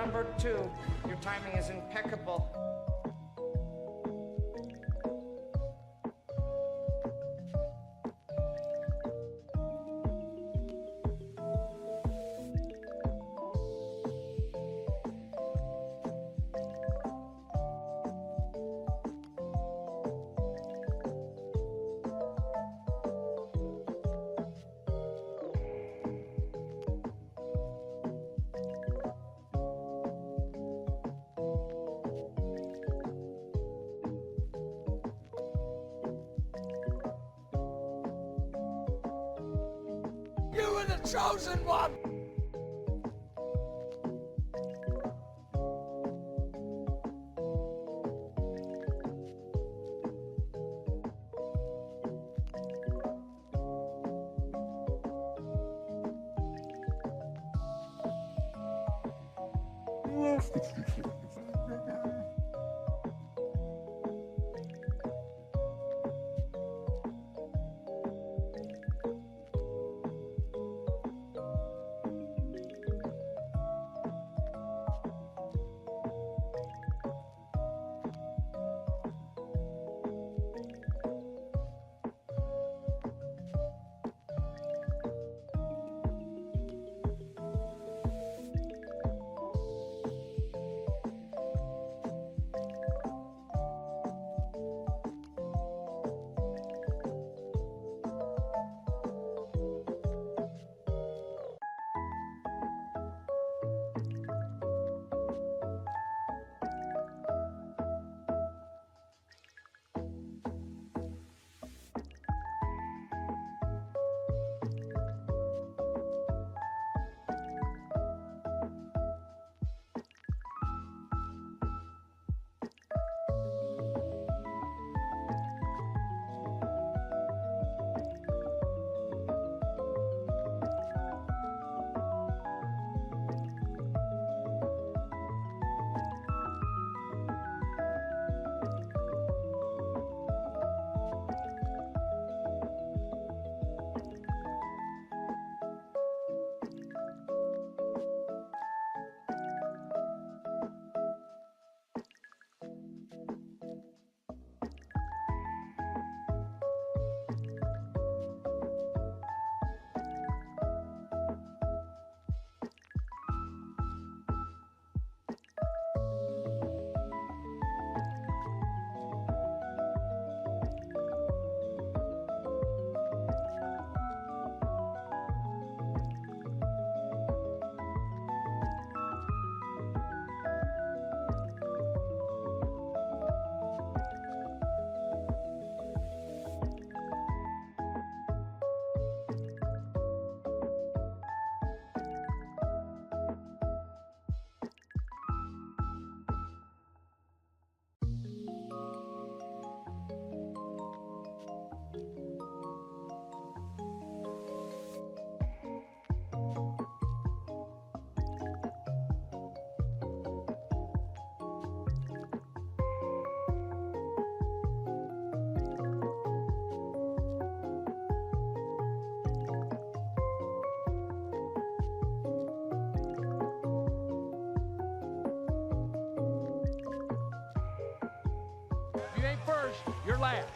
number 2. Your timing is impeccable. You were the chosen one! You're last.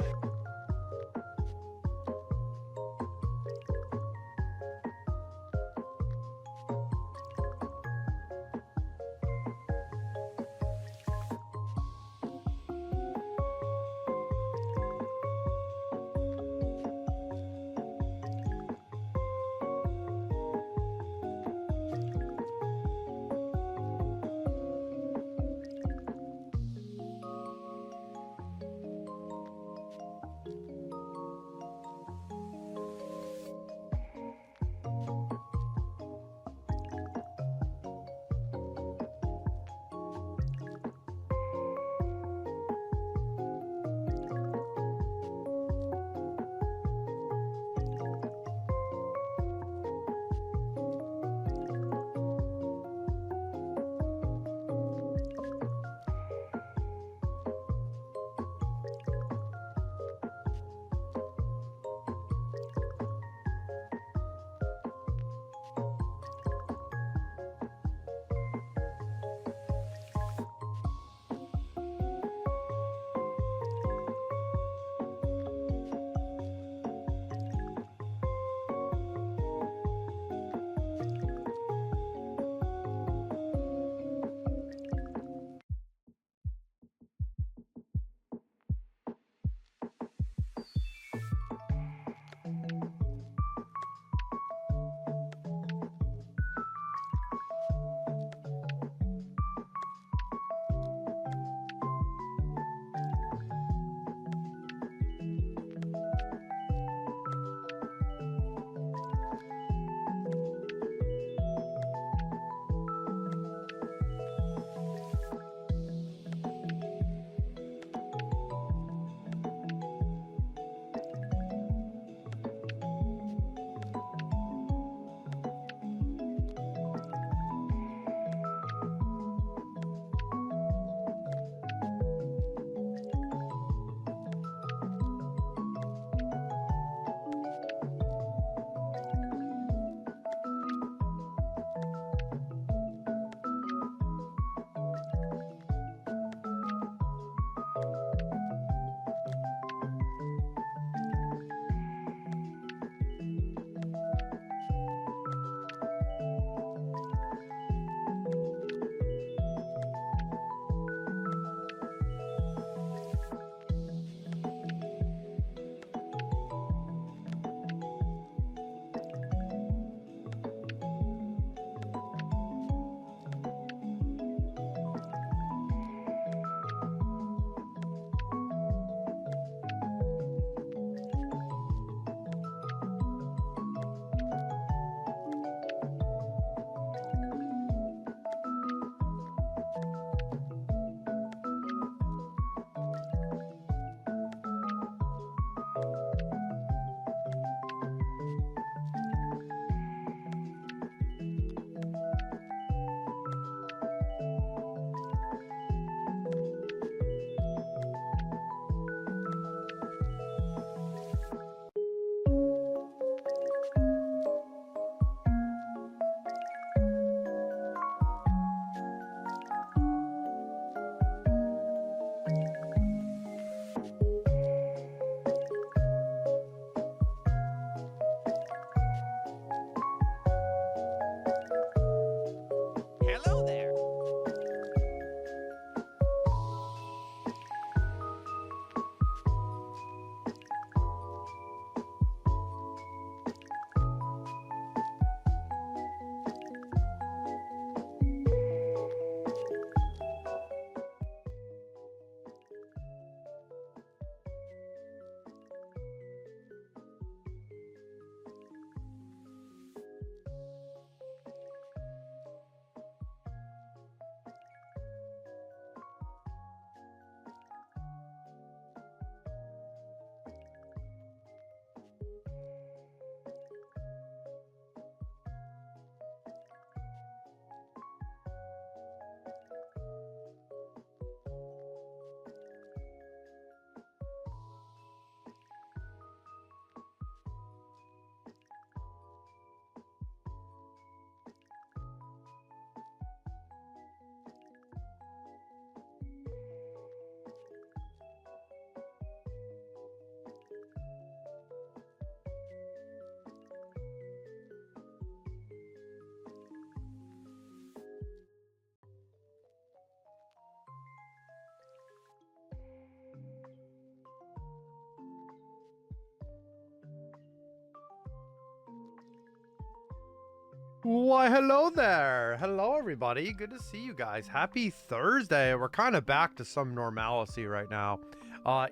Why, hello there. Hello, everybody. Good to see you guys. Happy Thursday. We're kind of back to some normalcy right now.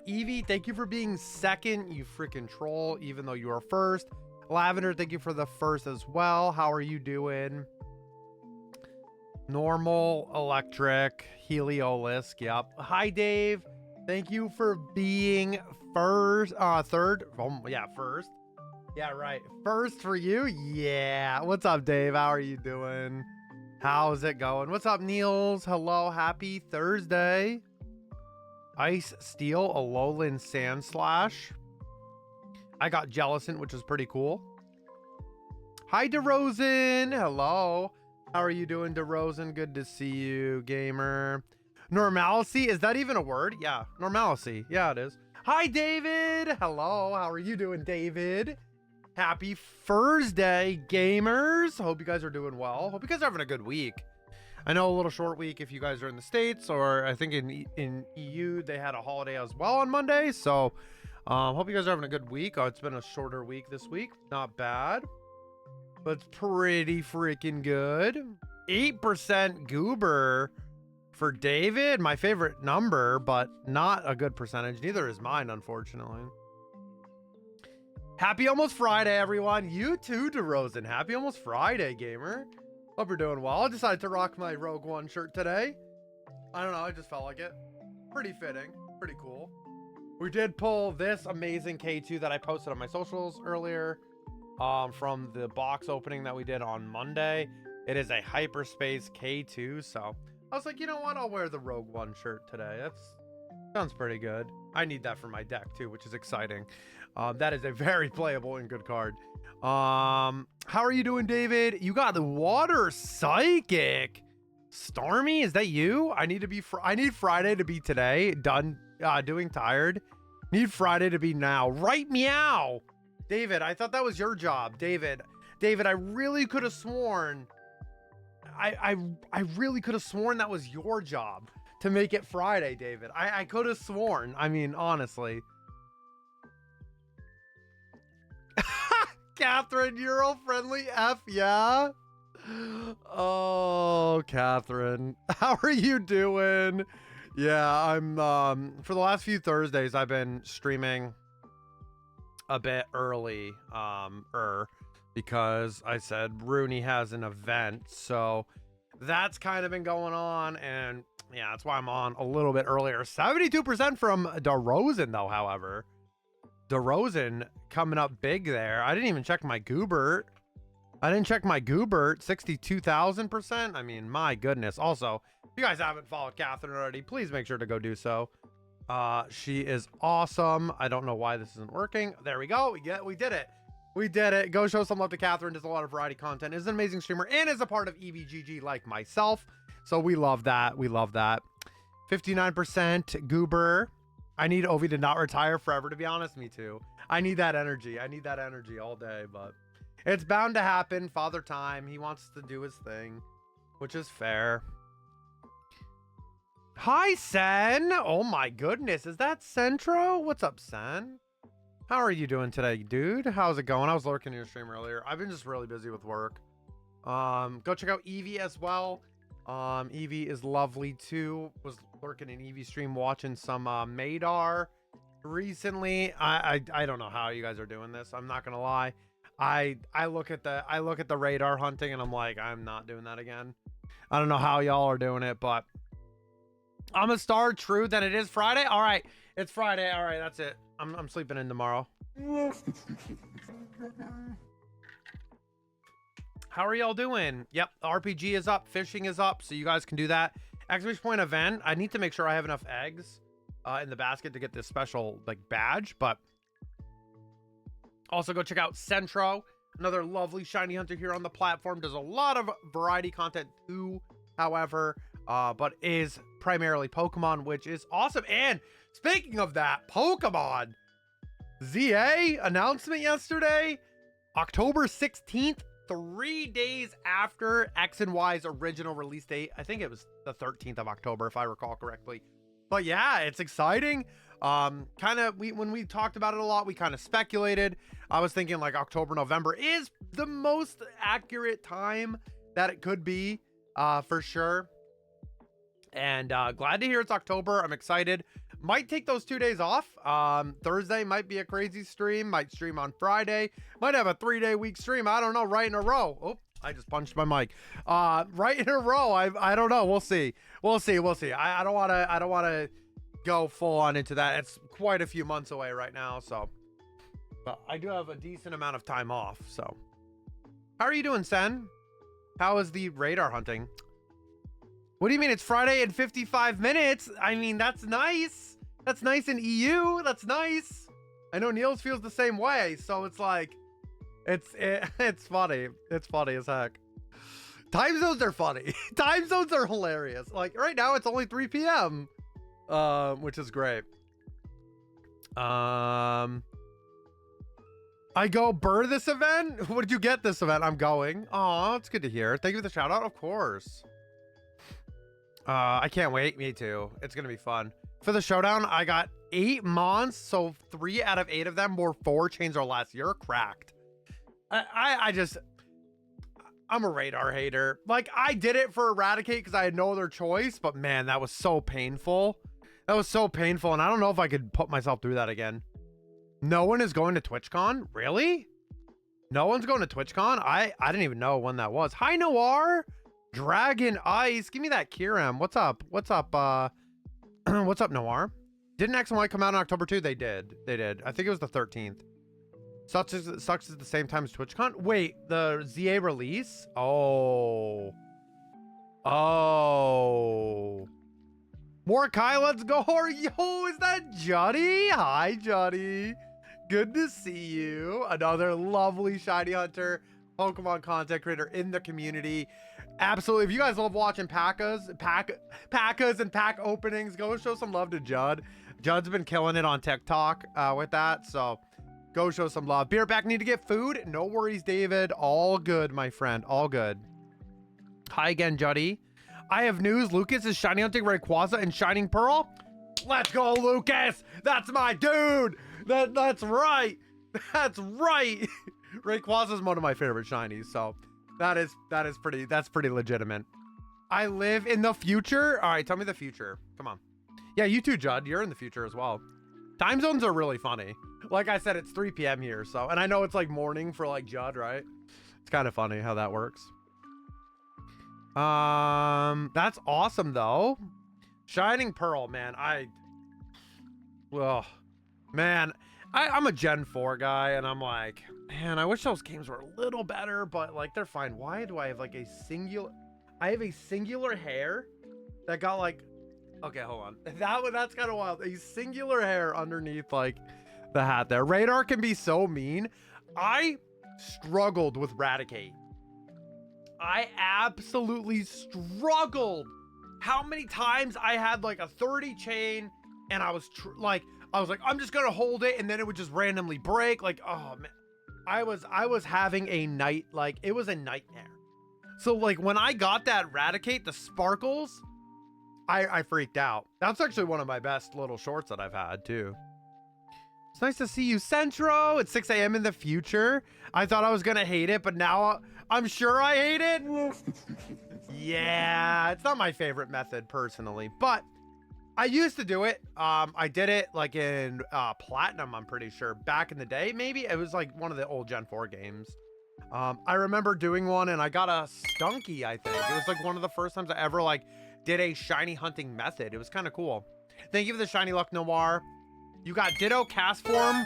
Evie, thank you for being second, you freaking troll, even though you are first. Lavender, thank you for the first as well. How are you doing? Normal, electric, Heliolisk. Yep. Hi, Dave. Thank you for being first, third. Oh, yeah, first. Yeah, right. First for you. Yeah. What's up, Dave? How are you doing? How's it going? What's up, Niels? Hello. Happy Thursday. Ice Steel, Alolan Sand Slash. I got Jellicent, which is pretty cool. Hi, DeRozan. Hello. How are you doing, DeRozan? Good to see you, gamer. Normalcy, is that even a word? Yeah, normalcy. Yeah, it is. Hi, David. Hello. How are you doing, David? Happy Thursday, gamers. Hope you guys are doing well. Hope you guys are having a good week. I know a little short week if you guys are in the States, or I think in EU, they had a holiday as well on Monday. So hope you guys are having a good week. It's been a shorter week this week. Not bad, but it's pretty freaking good. 8% goober for David. My favorite number, but not a good percentage. Neither is mine, unfortunately. Happy almost Friday, everyone. You too, DeRozan. Happy almost Friday, gamer. Hope you're doing well. I decided to rock my Rogue One shirt today. I don't know, I just felt like it. Pretty fitting, pretty cool. We did pull this amazing K2 that I posted on my socials earlier from the box opening that we did on Monday. It is a hyperspace K2, so I was like, you know what? I'll wear the Rogue One shirt today. Sounds pretty good. I need that for my deck too, which is exciting. That is a very playable and good card. How are you doing, David? You got the Water Psychic. Stormy, is that you? I need Friday to be today. Done doing tired. Need Friday to be now. Right, meow. David, I thought that was your job. David, I really could have sworn. I really could have sworn that was your job to make it Friday, David. I could have sworn. I mean, honestly. Catherine, Euro-friendly F, yeah? Oh, Catherine. How are you doing? Yeah, I'm, for the last few Thursdays, I've been streaming a bit early, because I said Rooney has an event, so that's kind of been going on, and yeah, that's why I'm on a little bit earlier. 72% from DeRozan, though, however. DeRozan coming up big there. I didn't even check my Goobert. 62,000%. I mean, my goodness. Also, if you guys haven't followed Catherine already, please make sure to go do so. She is awesome. I don't know why this isn't working. There we go. We did it. We did it. Go show some love to Catherine. Does a lot of variety content. Is an amazing streamer and is a part of EVGG like myself. So we love that. We love that. 59% Goober. I need Ovi to not retire forever, to be honest. Me too. I need that energy. I need that energy all day, but it's bound to happen. Father Time. He wants to do his thing, which is fair. Hi, Sen. Oh my goodness. Is that Centro? What's up, Sen? How are you doing today, dude? How's it going? I was lurking in your stream earlier. I've been just really busy with work. Go check out Evie as well. Evie is lovely too. Was lurking in Evie stream watching some Madar recently. I don't know how you guys are doing this. I'm not gonna lie. I look at the radar hunting and I'm like, I'm not doing that again. I don't know how y'all are doing it, but I'm a star. True, then it is Friday. All right, it's Friday. All right, that's it. I'm sleeping in tomorrow. How are y'all doing? Yep, RPG is up, fishing is up, so you guys can do that. Exclamation point event. I need to make sure I have enough eggs in the basket to get this special like badge, but also go check out Centro, another lovely shiny hunter here on the platform. Does a lot of variety content too, however, but is primarily Pokemon, which is awesome. And speaking of that, Pokemon ZA announcement yesterday, October 16th, 3 days after X and Y's original release date. I think it was the 13th of October, if I recall correctly. But yeah, it's exciting. Kind of, when we talked about it a lot, we kind of speculated. I was thinking like October, November is the most accurate time that it could be, for sure. And glad to hear it's October. I'm excited. Might take those 2 days off. Thursday might be a crazy stream. Might stream on Friday. Might have a 3-day week stream. I don't know. Right in a row. Oh, I just punched my mic. Right in a row. I don't know. We'll see. We'll see. I don't want to go full on into that. It's quite a few months away right now. So, but I do have a decent amount of time off. So, how are you doing, Sen? How is the radar hunting? What do you mean? It's Friday in 55 minutes. I mean, that's nice. That's nice in EU. That's nice. I know Niels feels the same way. So it's like, it's funny. It's funny as heck. Time zones are funny. Time zones are hilarious. Like right now, it's only 3 p.m. Which is great. I go bird this event. What did you get this event? I'm going. Oh, it's good to hear. Thank you for the shout out. Of course. I can't wait. Me too. It's gonna be fun. For the showdown, I got 8 mons, so 3 out of 8 of them were 4 chains or less. You're cracked. I'm a radar hater. Like, I did it for Eradicate because I had no other choice, but man, that was so painful. That was so painful, and I don't know if I could put myself through that again. No one is going to TwitchCon? Really? No one's going to TwitchCon? I didn't even know when that was. Hi, Noir. Dragon Ice. Give me that Kiram. What's up? What's up, what's up, Noir? Didn't X and Y come out on October 2? They did. I think it was the 13th. Sucks is the same time as TwitchCon. Wait, the ZA release? Oh. Mordecai, let's go. Yo, is that Juddy? Hi, Juddy. Good to see you. Another lovely shiny hunter, Pokemon content creator in the community. Absolutely. If you guys love watching P.A.K.As and pack openings, go show some love to Judd. Judd's been killing it on TikTok with that, so go show some love. Beerback need to get food? No worries, David. All good, my friend. All good. Hi again, Juddy. I have news. Lucas is shiny hunting Rayquaza and Shining Pearl. Let's go, Lucas. That's my dude. That's right. That's right. Rayquaza is one of my favorite shinies, so that's pretty legitimate. I live in the future. All right, tell me the future. Come on. Yeah, you too, Judd. You're in the future as well. Time zones are really funny. Like I said, it's 3 p.m. here, so, and I know it's like morning for like Judd, right? It's kind of funny how that works. That's awesome though. Shining Pearl, man. I'm a Gen 4 guy, and I'm like, man, I wish those games were a little better, but like they're fine. Why do I have like a singular hair that got like, okay, hold on. That's kind of wild. A singular hair underneath like the hat there. Radar can be so mean. I struggled with Raticate. I absolutely struggled. How many times I had like a 30 chain and I was like, I'm just gonna hold it, and then it would just randomly break. Like, oh man, I was having a night, like it was a nightmare. So like when I got that Raticate, the sparkles, I freaked out. That's actually one of my best little shorts that I've had too. It's nice to see you, Centro. It's 6 a.m. in the future. I thought I was gonna hate it, but now I'm sure I hate it. Yeah, it's not my favorite method personally, but I used to do it. I did it like in Platinum, I'm pretty sure. Back in the day, maybe. It was like one of the old Gen 4 games. I remember doing one and I got a Stunky, I think. It was like one of the first times I ever like did a shiny hunting method. It was kind of cool. Thank you for the shiny luck, Noir. You got Ditto Cast Form.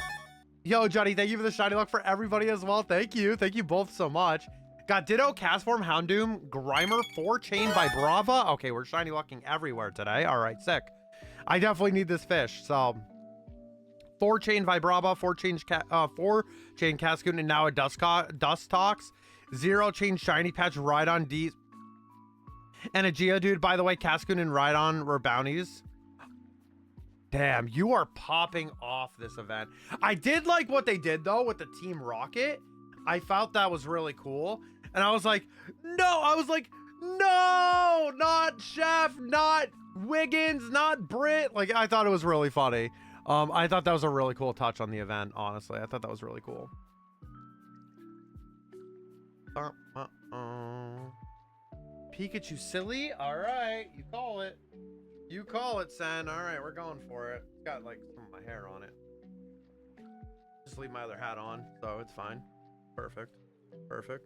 Yo, Johnny, thank you for the shiny luck for everybody as well. Thank you. Thank you both so much. Got Ditto, Castform, Houndoom, Grimer, 4-chain by Brava. Okay, we're shiny lucking everywhere today. All right, sick. I definitely need this fish. So 4-chain Vibrava, 4-chain Cascoon, and now a Dustox. 0-chain Shiny Patch, Rhydon D. And a Geodude, by the way. Cascoon and Rhydon were bounties. Damn, you are popping off this event. I did like what they did, though, with the Team Rocket. I felt that was really cool. And I was like, no, not Chef, not Wiggins, not Brit. Like, I thought it was really funny. I thought that was a really cool touch on the event, honestly. I thought that was really cool. Pikachu silly? Alright, you call it. You call it, Sen. Alright, we're going for it. It's got like some of my hair on it. Just leave my other hat on, so it's fine. Perfect. Perfect.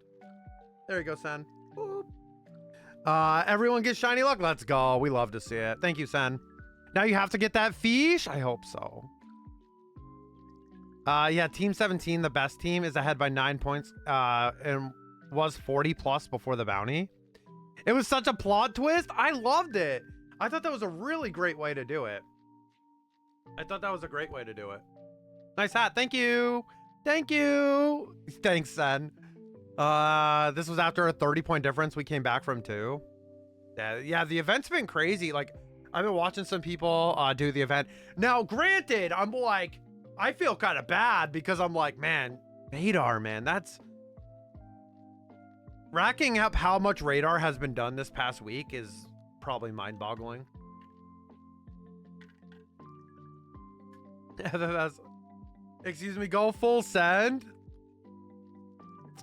There you go, Sen. Boop. Everyone get shiny luck. Let's go. We love to see it. Thank you, Sen. Now you have to get that fish? I hope so. Yeah, Team 17, the best team, is ahead by 9 points and was 40 plus before the bounty. It was such a plot twist. I loved it. I thought that was a really great way to do it. I thought that was a great way to do it. Nice hat. Thank you. Thank you. Thanks, Sen. This was after a 30-point difference we came back from too. Yeah, the event's been crazy. Like, I've been watching some people do the event. Now, granted, I'm like, I feel kind of bad because I'm like, man, radar, man, that's racking up how much radar has been done this past week is probably mind-boggling. That's, excuse me, go full send.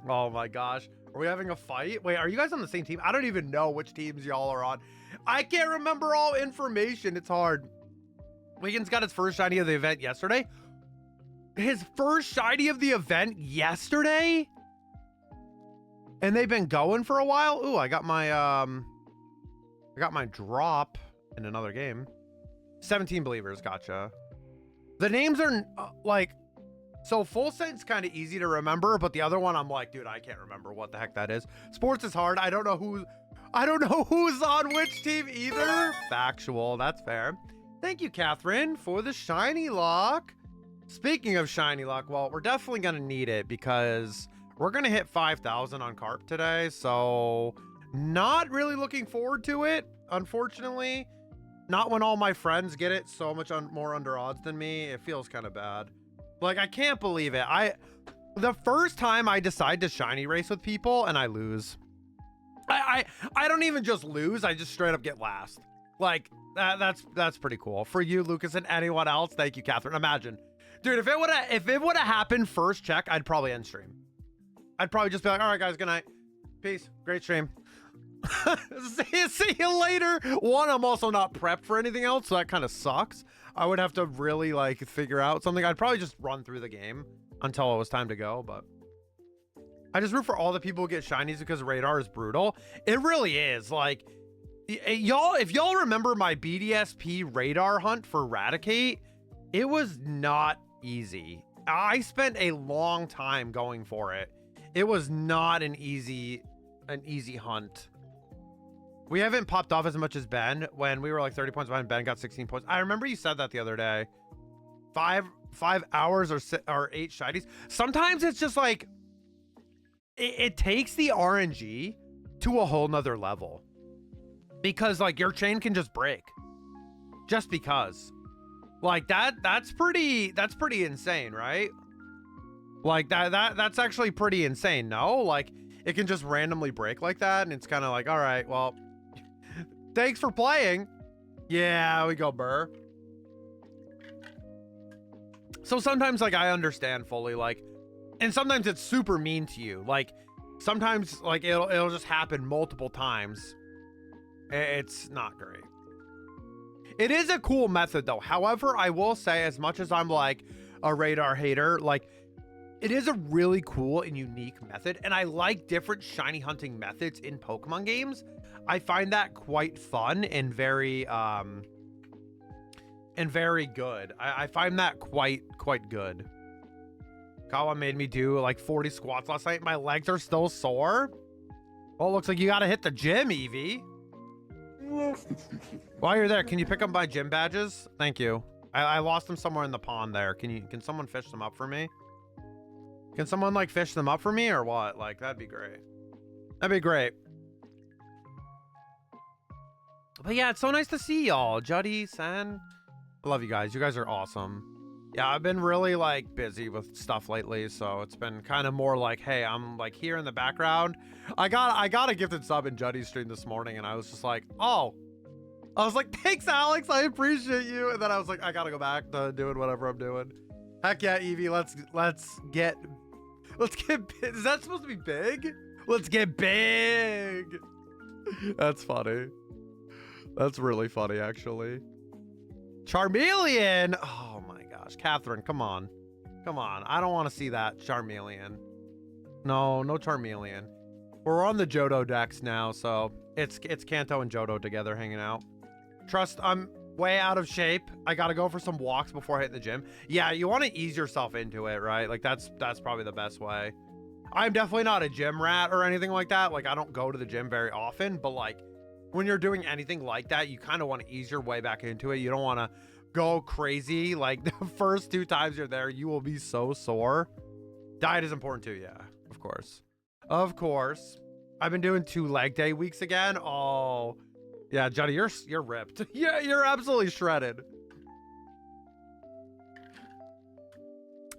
Oh my gosh. Are we having a fight? Wait, are you guys on the same team? I don't even know which teams y'all are on. I can't remember all information. It's hard. Wiggins got his first shiny of the event yesterday. His first shiny of the event yesterday? And they've been going for a while? Ooh, I got my drop in another game. 17 believers, gotcha. The names are like, so full send's kind of easy to remember, but the other one I'm like, dude, I can't remember what the heck that is. Sports is hard. I don't know who's on which team either. Factual, that's fair. Thank you, Catherine, for the shiny lock. Speaking of shiny luck, well, we're definitely gonna need it because we're gonna hit 5,000 on Carp today, so not really looking forward to it, unfortunately. Not when all my friends get it so much more under odds than me. It feels kind of bad. Like, I can't believe it. The first time I decide to shiny race with people and I lose. I don't even just lose, I just straight up get last. Like, that's pretty cool. For you, Lucas, and anyone else, thank you, Catherine. Imagine. Dude, if it would have happened first check, I'd probably end stream. I'd probably just be like, all right, guys, good night. Peace. Great stream. See you later. One, I'm also not prepped for anything else, so that kind of sucks. I would have to really, like, figure out something. I'd probably just run through the game until it was time to go, but I just root for all the people who get shinies because radar is brutal. It really is. Like, y'all, if y'all remember my BDSP radar hunt for Eradicate, it was not easy. I spent a long time going for it. It was not an easy hunt. We haven't popped off as much as Ben. When we were like 30 points behind, Ben got 16 points. I remember you said that the other day. 5 hours or 8 shinies. Sometimes it's just like it takes the RNG to a whole nother level, because like your chain can just break just because. Like that's pretty insane, right? Like that's actually pretty insane. No, like it can just randomly break like that, and it's kind of like, all right, well, thanks for playing. Yeah, we go burr. So sometimes, like, I understand fully, like, and sometimes it's super mean to you. Like, sometimes, like, it'll just happen multiple times. It's not great. It is a cool method, though. However, I will say, as much as I'm, like, a radar hater, like, it is a really cool and unique method, and I like different shiny hunting methods in Pokemon games. I find that quite fun and very good. I find that quite good. Kawa made me do like 40 squats last night. My legs are still sore. Well, it looks like you gotta hit the gym, Evie. While you're there, can you pick up my gym badges? Thank you. I lost them somewhere in the pond there. Can someone fish them up for me? Can someone like fish them up for me or what? Like, that'd be great. That'd be great. But yeah, it's so nice to see y'all. Juddy, Sen. I love you guys. You guys are awesome. Yeah, I've been really like busy with stuff lately, so it's been kind of more like, hey, I'm like here in the background. I got a gifted sub in Juddy's stream this morning, and I was just like, oh, I was like, thanks, Alex. I appreciate you. And then I was like, I gotta go back to doing whatever I'm doing. Heck yeah, Evie. Let's get is that supposed to be big? Let's get big. That's funny. That's really funny, actually. Charmeleon. Oh my gosh, Catherine, come on. Come on. I don't want to see that Charmeleon. No Charmeleon. We're on the Johto decks now, so it's Kanto and Johto together hanging out. Trust, I'm way out of shape. I gotta go for some walks before hitting the gym. Yeah, you want to ease yourself into it, right? Like that's probably the best way. I'm definitely not a gym rat or anything like that. Like I don't go to the gym very often, but like when you're doing anything like that, you kind of want to ease your way back into it. You don't want to go crazy. Like the first 2 times you're there, you will be so sore. Diet is important too. Yeah, of course. Of course. I've been doing 2 leg day weeks again. Oh, yeah, Johnny, you're ripped. Yeah, you're absolutely shredded.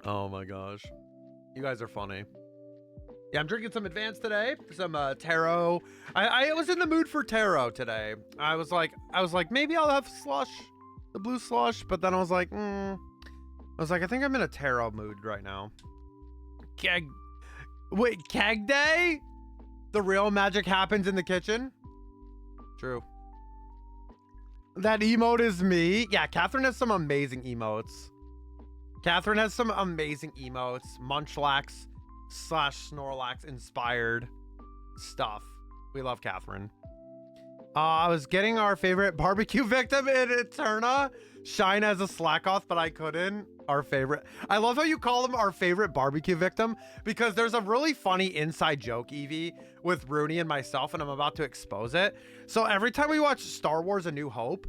Oh my gosh. You guys are funny. Yeah, I'm drinking some advanced today. Some taro. I was in the mood for taro today. I was like, maybe I'll have slush, the blue slush, but then I was like, I think I'm in a taro mood right now. Wait, keg day? The real magic happens in the kitchen? True. That emote is me. Yeah, Catherine has some amazing emotes. Catherine has some amazing emotes. Munchlax / Snorlax inspired stuff. We love Catherine. I was getting our favorite barbecue victim in Eterna. Shine as a Slackoth, but I couldn't. Our favorite. I love how you call them our favorite barbecue victim, because there's a really funny inside joke, Evie, with Rooney and myself, and I'm about to expose it. So every time we watch Star Wars A New Hope,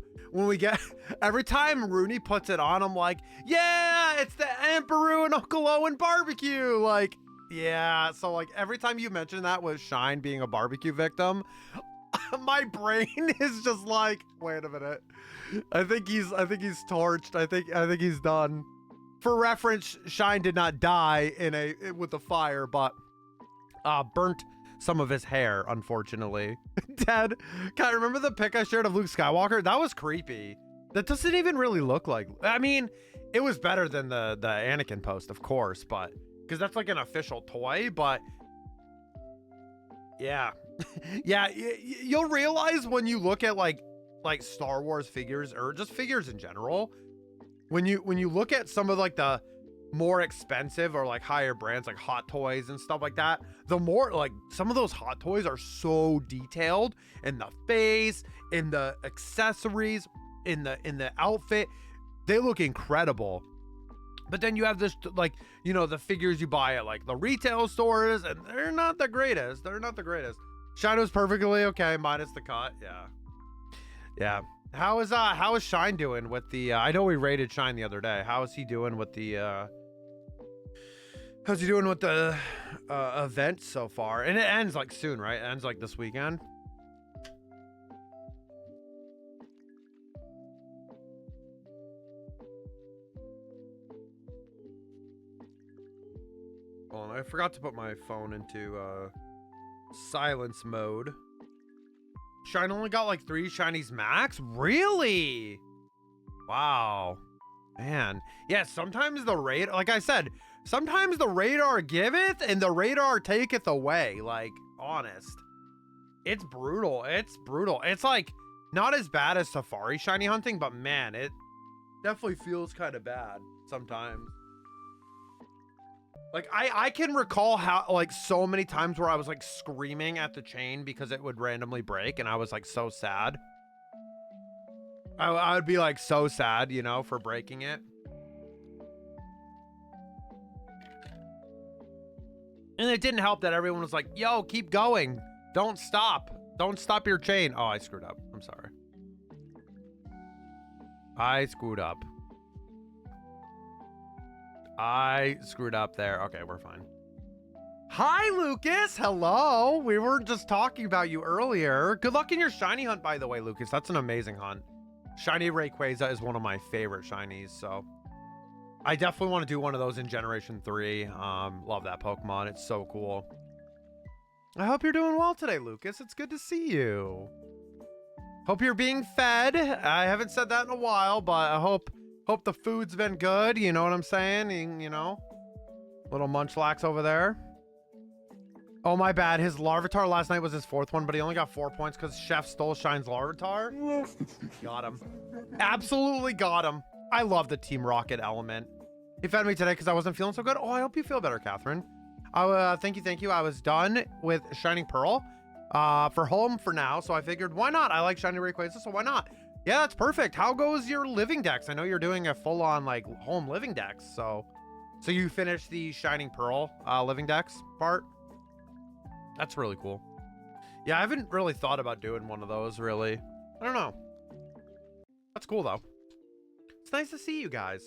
every time Rooney puts it on, I'm like, yeah, it's the Emperor and Uncle Owen barbecue. Like, yeah. So like every time you mention that with Shine being a barbecue victim, my brain is just like, wait a minute. I think he's torched. I think he's done. For reference, Shine did not die with the fire, but burnt some of his hair, unfortunately. Dad, can I remember the pic I shared of Luke Skywalker? That was creepy. That doesn't even really look like. I mean, it was better than the Anakin post, of course, but because that's like an official toy. But yeah, yeah, you'll realize when you look at like Star Wars figures or just figures in general. When you look at some of like the more expensive or like higher brands like Hot Toys and stuff like that, the more like some of those Hot Toys are so detailed in the face, in the accessories, in the outfit. They look incredible. But then you have this, like, you know, the figures you buy at like the retail stores, and they're not the greatest. They're not the greatest. Shine was perfectly okay, minus the cut. Yeah. Yeah. How is Shine doing with the I know we rated Shine the other day. How is he doing with the how's he doing with the event so far? And it ends like soon, right? It ends like this weekend. Well, I forgot to put my phone into silence mode. Shine only got like 3 shinies max? Really? Wow. Man. Yeah, sometimes the radar, like I said, sometimes the radar giveth and the radar taketh away. Like, honest. It's brutal. It's brutal. It's like not as bad as Safari shiny hunting, but man, it definitely feels kind of bad sometimes. Like I can recall how like so many times where I was like screaming at the chain because it would randomly break, and I was like so sad. I would be like so sad, you know, for breaking it. And it didn't help that everyone was like, yo, keep going. Don't stop. Don't stop your chain. Oh, I screwed up. I'm sorry. I screwed up. I screwed up there. Okay, we're fine. Hi, Lucas. Hello. We were just talking about you earlier. Good luck in your shiny hunt, by the way, Lucas. That's an amazing hunt. Shiny Rayquaza is one of my favorite shinies, so I definitely want to do one of those in Generation 3. Love that Pokemon. It's so cool. I hope you're doing well today, Lucas. It's good to see you. Hope you're being fed. I haven't said that in a while, but I hope the food's been good. You know what I'm saying? You know, little munchlax over there. Oh, my bad. His Larvitar last night was his 4th one, but he only got 4 points because Chef stole Shine's Larvitar. Got him. Absolutely got him. I love the Team Rocket element. He fed me today because I wasn't feeling so good. Oh, I hope you feel better, Catherine. Thank you. I was done with Shining Pearl for home for now, so I figured, why not? I like Shiny Rayquaza, so why not? Yeah, that's perfect. How goes your living dex? I know you're doing a full-on, like, home living dex, so you finished the Shining Pearl living dex part? That's really cool. Yeah, I haven't really thought about doing one of those, really. I don't know. That's cool, though. It's nice to see you guys.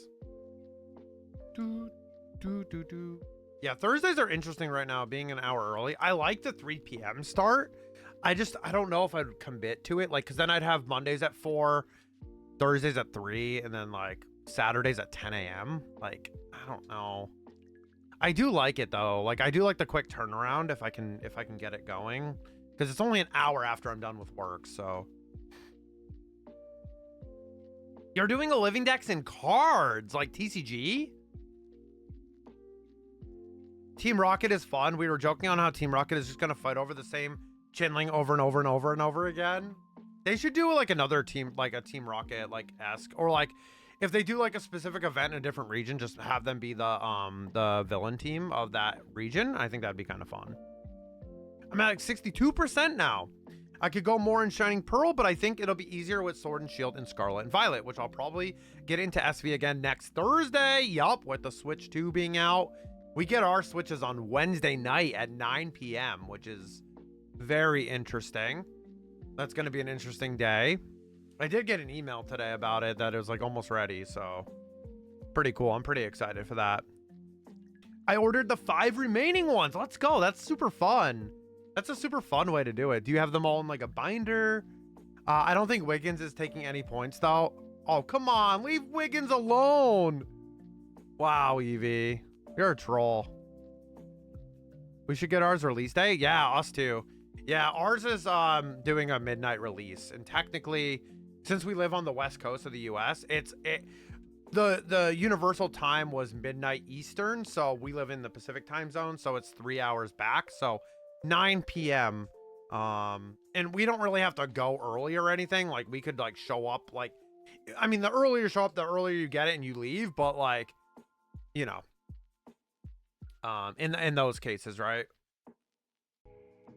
Yeah, Thursdays are interesting right now, being an hour early. I like the 3 p.m. start. I don't know if I'd commit to it, like, because then I'd have Mondays at 4, Thursdays at 3, and then, like, Saturdays at 10 a.m. Like, I don't know. I do like it though. Like, I do like the quick turnaround if I can get it going, because it's only an hour after I'm done with work. So you're doing a living dex in cards like TCG. Team Rocket is fun. We were joking on how Team Rocket is just gonna fight over the same Chinling over and over and over and over again. They should do like another team, like a Team Rocket like esque, or like if they do like a specific event in a different region, just have them be the villain team of that region. I think that'd be kind of fun. I'm at like 62% now. I could go more in Shining Pearl, but I think it'll be easier with Sword and Shield and Scarlet and Violet, which I'll probably get into SV again next Thursday. Yup, with the Switch 2 being out. We get our Switches on Wednesday night at 9 p.m., which is very interesting. That's going to be an interesting day. I did get an email today about it that it was like almost ready, so pretty cool. I'm pretty excited for that. I ordered the 5 remaining ones. Let's go. That's super fun. That's a super fun way to do it. Do you have them all in like a binder? I don't think Wiggins is taking any points though. Oh, come on. Leave Wiggins alone. Wow, Evie. You're a troll. We should get ours release day. Yeah, us too. Yeah, ours is doing a midnight release, and technically, since we live on the west coast of the US, the universal time was midnight Eastern, so we live in the Pacific time zone, so it's 3 hours back, so 9 p.m. And we don't really have to go early or anything. Like, we could like show up, like, I mean, the earlier you show up, the earlier you get it and you leave, but like, you know, in those cases, right?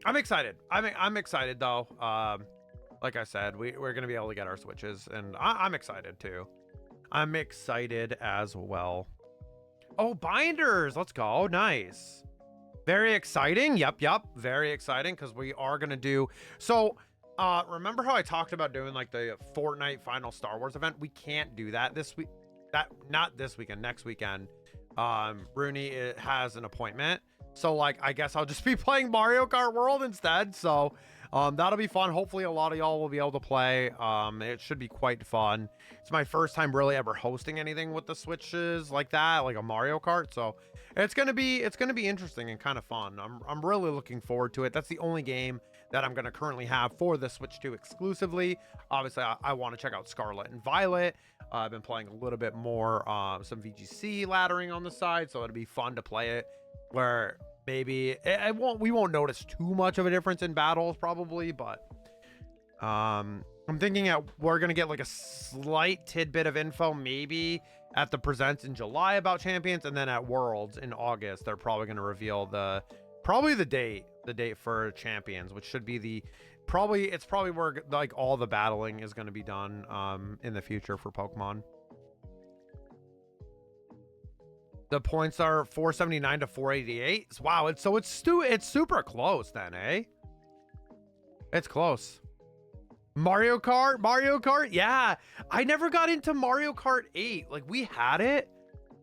I'm excited. I'm excited though. Like I said, we're gonna be able to get our Switches, and I'm excited too. I'm excited as well. Oh, binders. Let's go. Nice. Very exciting. Yep. Very exciting, because we are gonna do so. Remember how I talked about doing like the Fortnite final Star Wars event? We can't do that this week. Not this weekend. Next weekend. Rooney has an appointment. So, like, I guess I'll just be playing Mario Kart World instead. So, that'll be fun. Hopefully, a lot of y'all will be able to play. It should be quite fun. It's my first time really ever hosting anything with the Switches like that, like a Mario Kart. So, it's gonna be interesting and kind of fun. I'm really looking forward to it. That's the only game that I'm gonna currently have for the Switch 2 exclusively. Obviously, I want to check out Scarlet and Violet. I've been playing a little bit more, some VGC laddering on the side, so it'll be fun to play it. Where maybe we won't notice too much of a difference in battles probably, but I'm thinking we're gonna get like a slight tidbit of info maybe at the presents in July about champions, and then at Worlds in August they're probably gonna reveal the date for champions, which should be it's probably where like all the battling is going to be done in the future for Pokemon. The points are 479 to 488. Wow, it's super close then, eh? It's close. Mario Kart, yeah. I never got into Mario Kart 8. Like, we had it,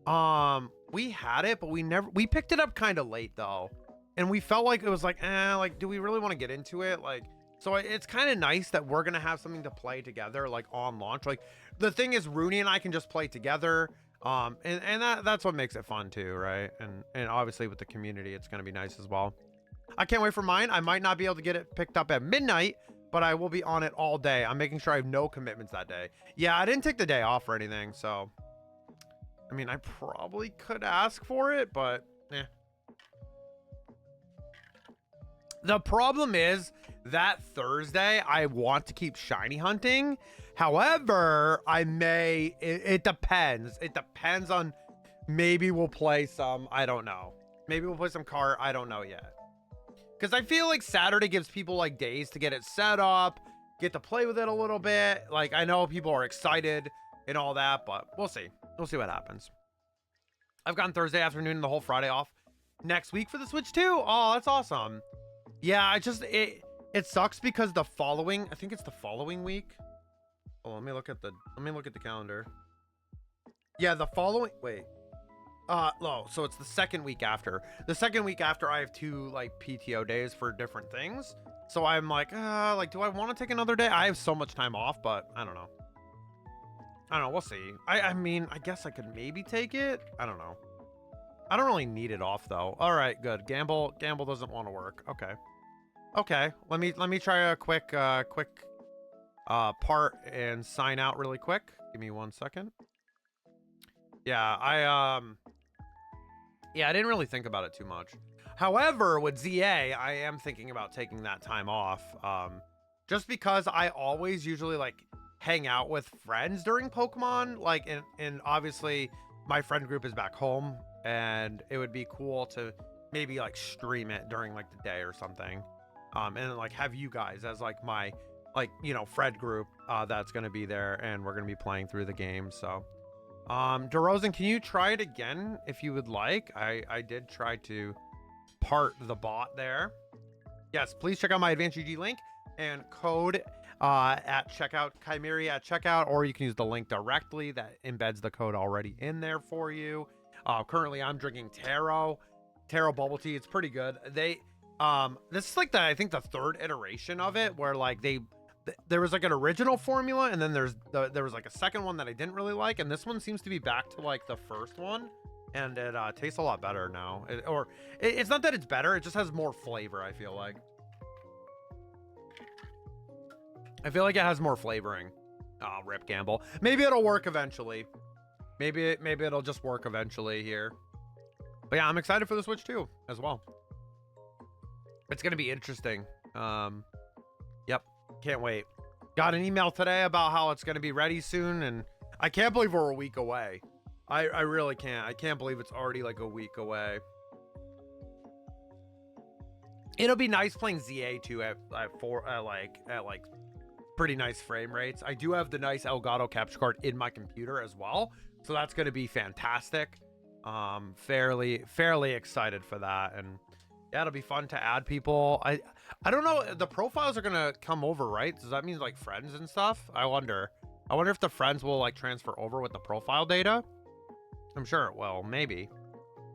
but we picked it up kind of late though, and we felt like it was like, like, do we really want to get into it? Like, so it's kind of nice that we're gonna have something to play together, like on launch. Like, the thing is, Rooney and I can just play together. And that's what makes it fun too, right? And obviously with the community, it's gonna be nice as well. I can't wait for mine. I might not be able to get it picked up at midnight, but I will be on it all day. I'm making sure I have no commitments that day. Yeah, I didn't take the day off or anything, so I mean, I probably could ask for it, but eh. The problem is that Thursday I want to keep shiny hunting. However, I may, it depends. It depends on, maybe we'll play some, I don't know. Maybe we'll play some cart, I don't know yet. Because I feel like Saturday gives people like days to get it set up, get to play with it a little bit. Like, I know people are excited and all that, but we'll see. We'll see what happens. I've gotten Thursday afternoon and the whole Friday off next week for the Switch too. Oh, that's awesome. Yeah, I just, it sucks because the following, I think it's the following week. Oh, let me look at the calendar. Yeah, the following, wait. No, so it's the second week after. The second week after I have 2 like PTO days for different things. So I'm like, do I want to take another day? I have so much time off, but I don't know. We'll see. I mean, I guess I could maybe take it. I don't know. I don't really need it off though. All right, good. Gamble doesn't want to work. Okay. Okay. Let me try a quick part and sign out really quick. Give me 1 second. Yeah, I didn't really think about it too much. However, with ZA, I am thinking about taking that time off. Just because I always usually like hang out with friends during Pokemon, like, and obviously my friend group is back home, and it would be cool to maybe like stream it during like the day or something, and like have you guys as like my, like, you know, friend group that's gonna be there, and we're gonna be playing through the game. So DeRozan, can you try it again if you would like? I did try to part the bot there. Yes, please check out my Advanced GG link and code at checkout, Chimeri at checkout, or you can use the link directly that embeds the code already in there for you. Currently I'm drinking Taro bubble tea. It's pretty good. This is like I think the 3rd iteration of it, where like there was like an original formula, and then there was like a second one that I didn't really like, and this one seems to be back to like the first one, and it tastes a lot better now. It's not that it's better, it just has more flavor. I feel like it has more flavoring. Oh, rip Gamble. Maybe it'll work eventually. Maybe it'll just work eventually here. But yeah, I'm excited for the Switch too as well. It's gonna be interesting. Yep, can't wait. Got an email today about how it's gonna be ready soon, and I can't believe we're a week away. I really can't. I can't believe it's already like a week away. It'll be nice playing ZA2 at like pretty nice frame rates. I do have the nice Elgato capture card in my computer as well, so that's going to be fantastic. Fairly excited for that, and yeah, it'll be fun to add people. I don't know, the profiles are gonna come over, right? Does that mean like friends and stuff? I wonder if the friends will like transfer over with the profile data. I'm sure it will. Maybe.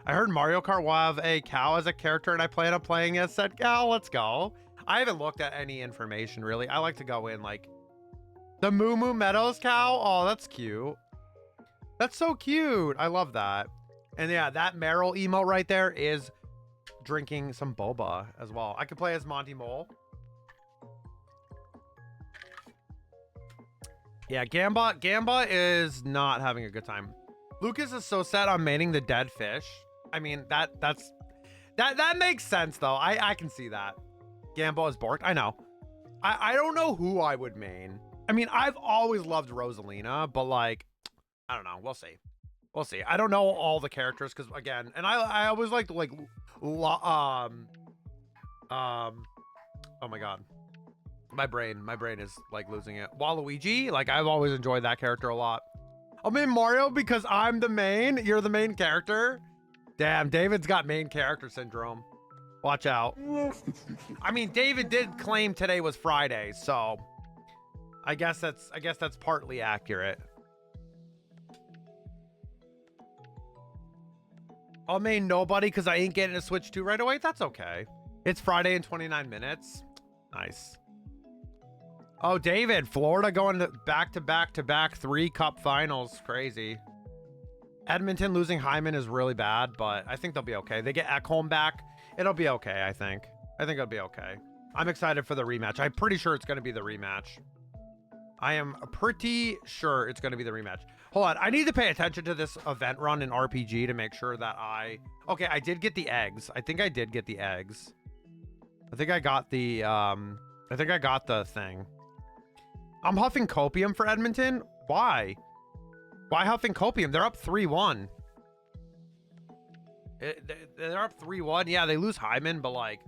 I heard Mario Kart will have a cow as a character, and I plan on playing as said cow. Let's go. I haven't looked at any information really. I like to go in like the Moo Moo Meadows cow. Oh, that's cute. That's so cute. I love that. And yeah, that Meryl emote right there is drinking some boba as well. I could play as Monty Mole. Yeah, Gamba is not having a good time. Lucas is so sad on maining the dead fish. I mean, that makes sense though. I can see that. Gamba is borked. I know. I don't know who I would main. I mean, I've always loved Rosalina, but like, I don't know. We'll see. We'll see. I don't know all the characters because again, and I always liked like oh my god. My brain is like losing it. Waluigi, like I've always enjoyed that character a lot. I'm in Mario because I'm the main. You're the main character. Damn, David's got main character syndrome. Watch out. I mean, David did claim today was Friday, so I guess that's partly accurate. I'll main nobody because I ain't getting a Switch 2 right away. That's okay. It's Friday in 29 minutes. Nice. Oh, David, Florida going to back 3 cup finals. Crazy. Edmonton losing Hyman is really bad, but I think they'll be okay. They get Ekholm back. It'll be okay, I think. I think it'll be okay. I'm excited for the rematch. I'm pretty sure it's going to be the rematch. I am pretty sure it's going to be the rematch. Hold on. I need to pay attention to this event run in RPG to make sure that okay, I did get the eggs. I think I did get the eggs. I think I got the thing. I'm huffing copium for Edmonton. Why? Why huffing copium? They're up 3-1. They're up 3-1. Yeah, they lose Hyman, but like,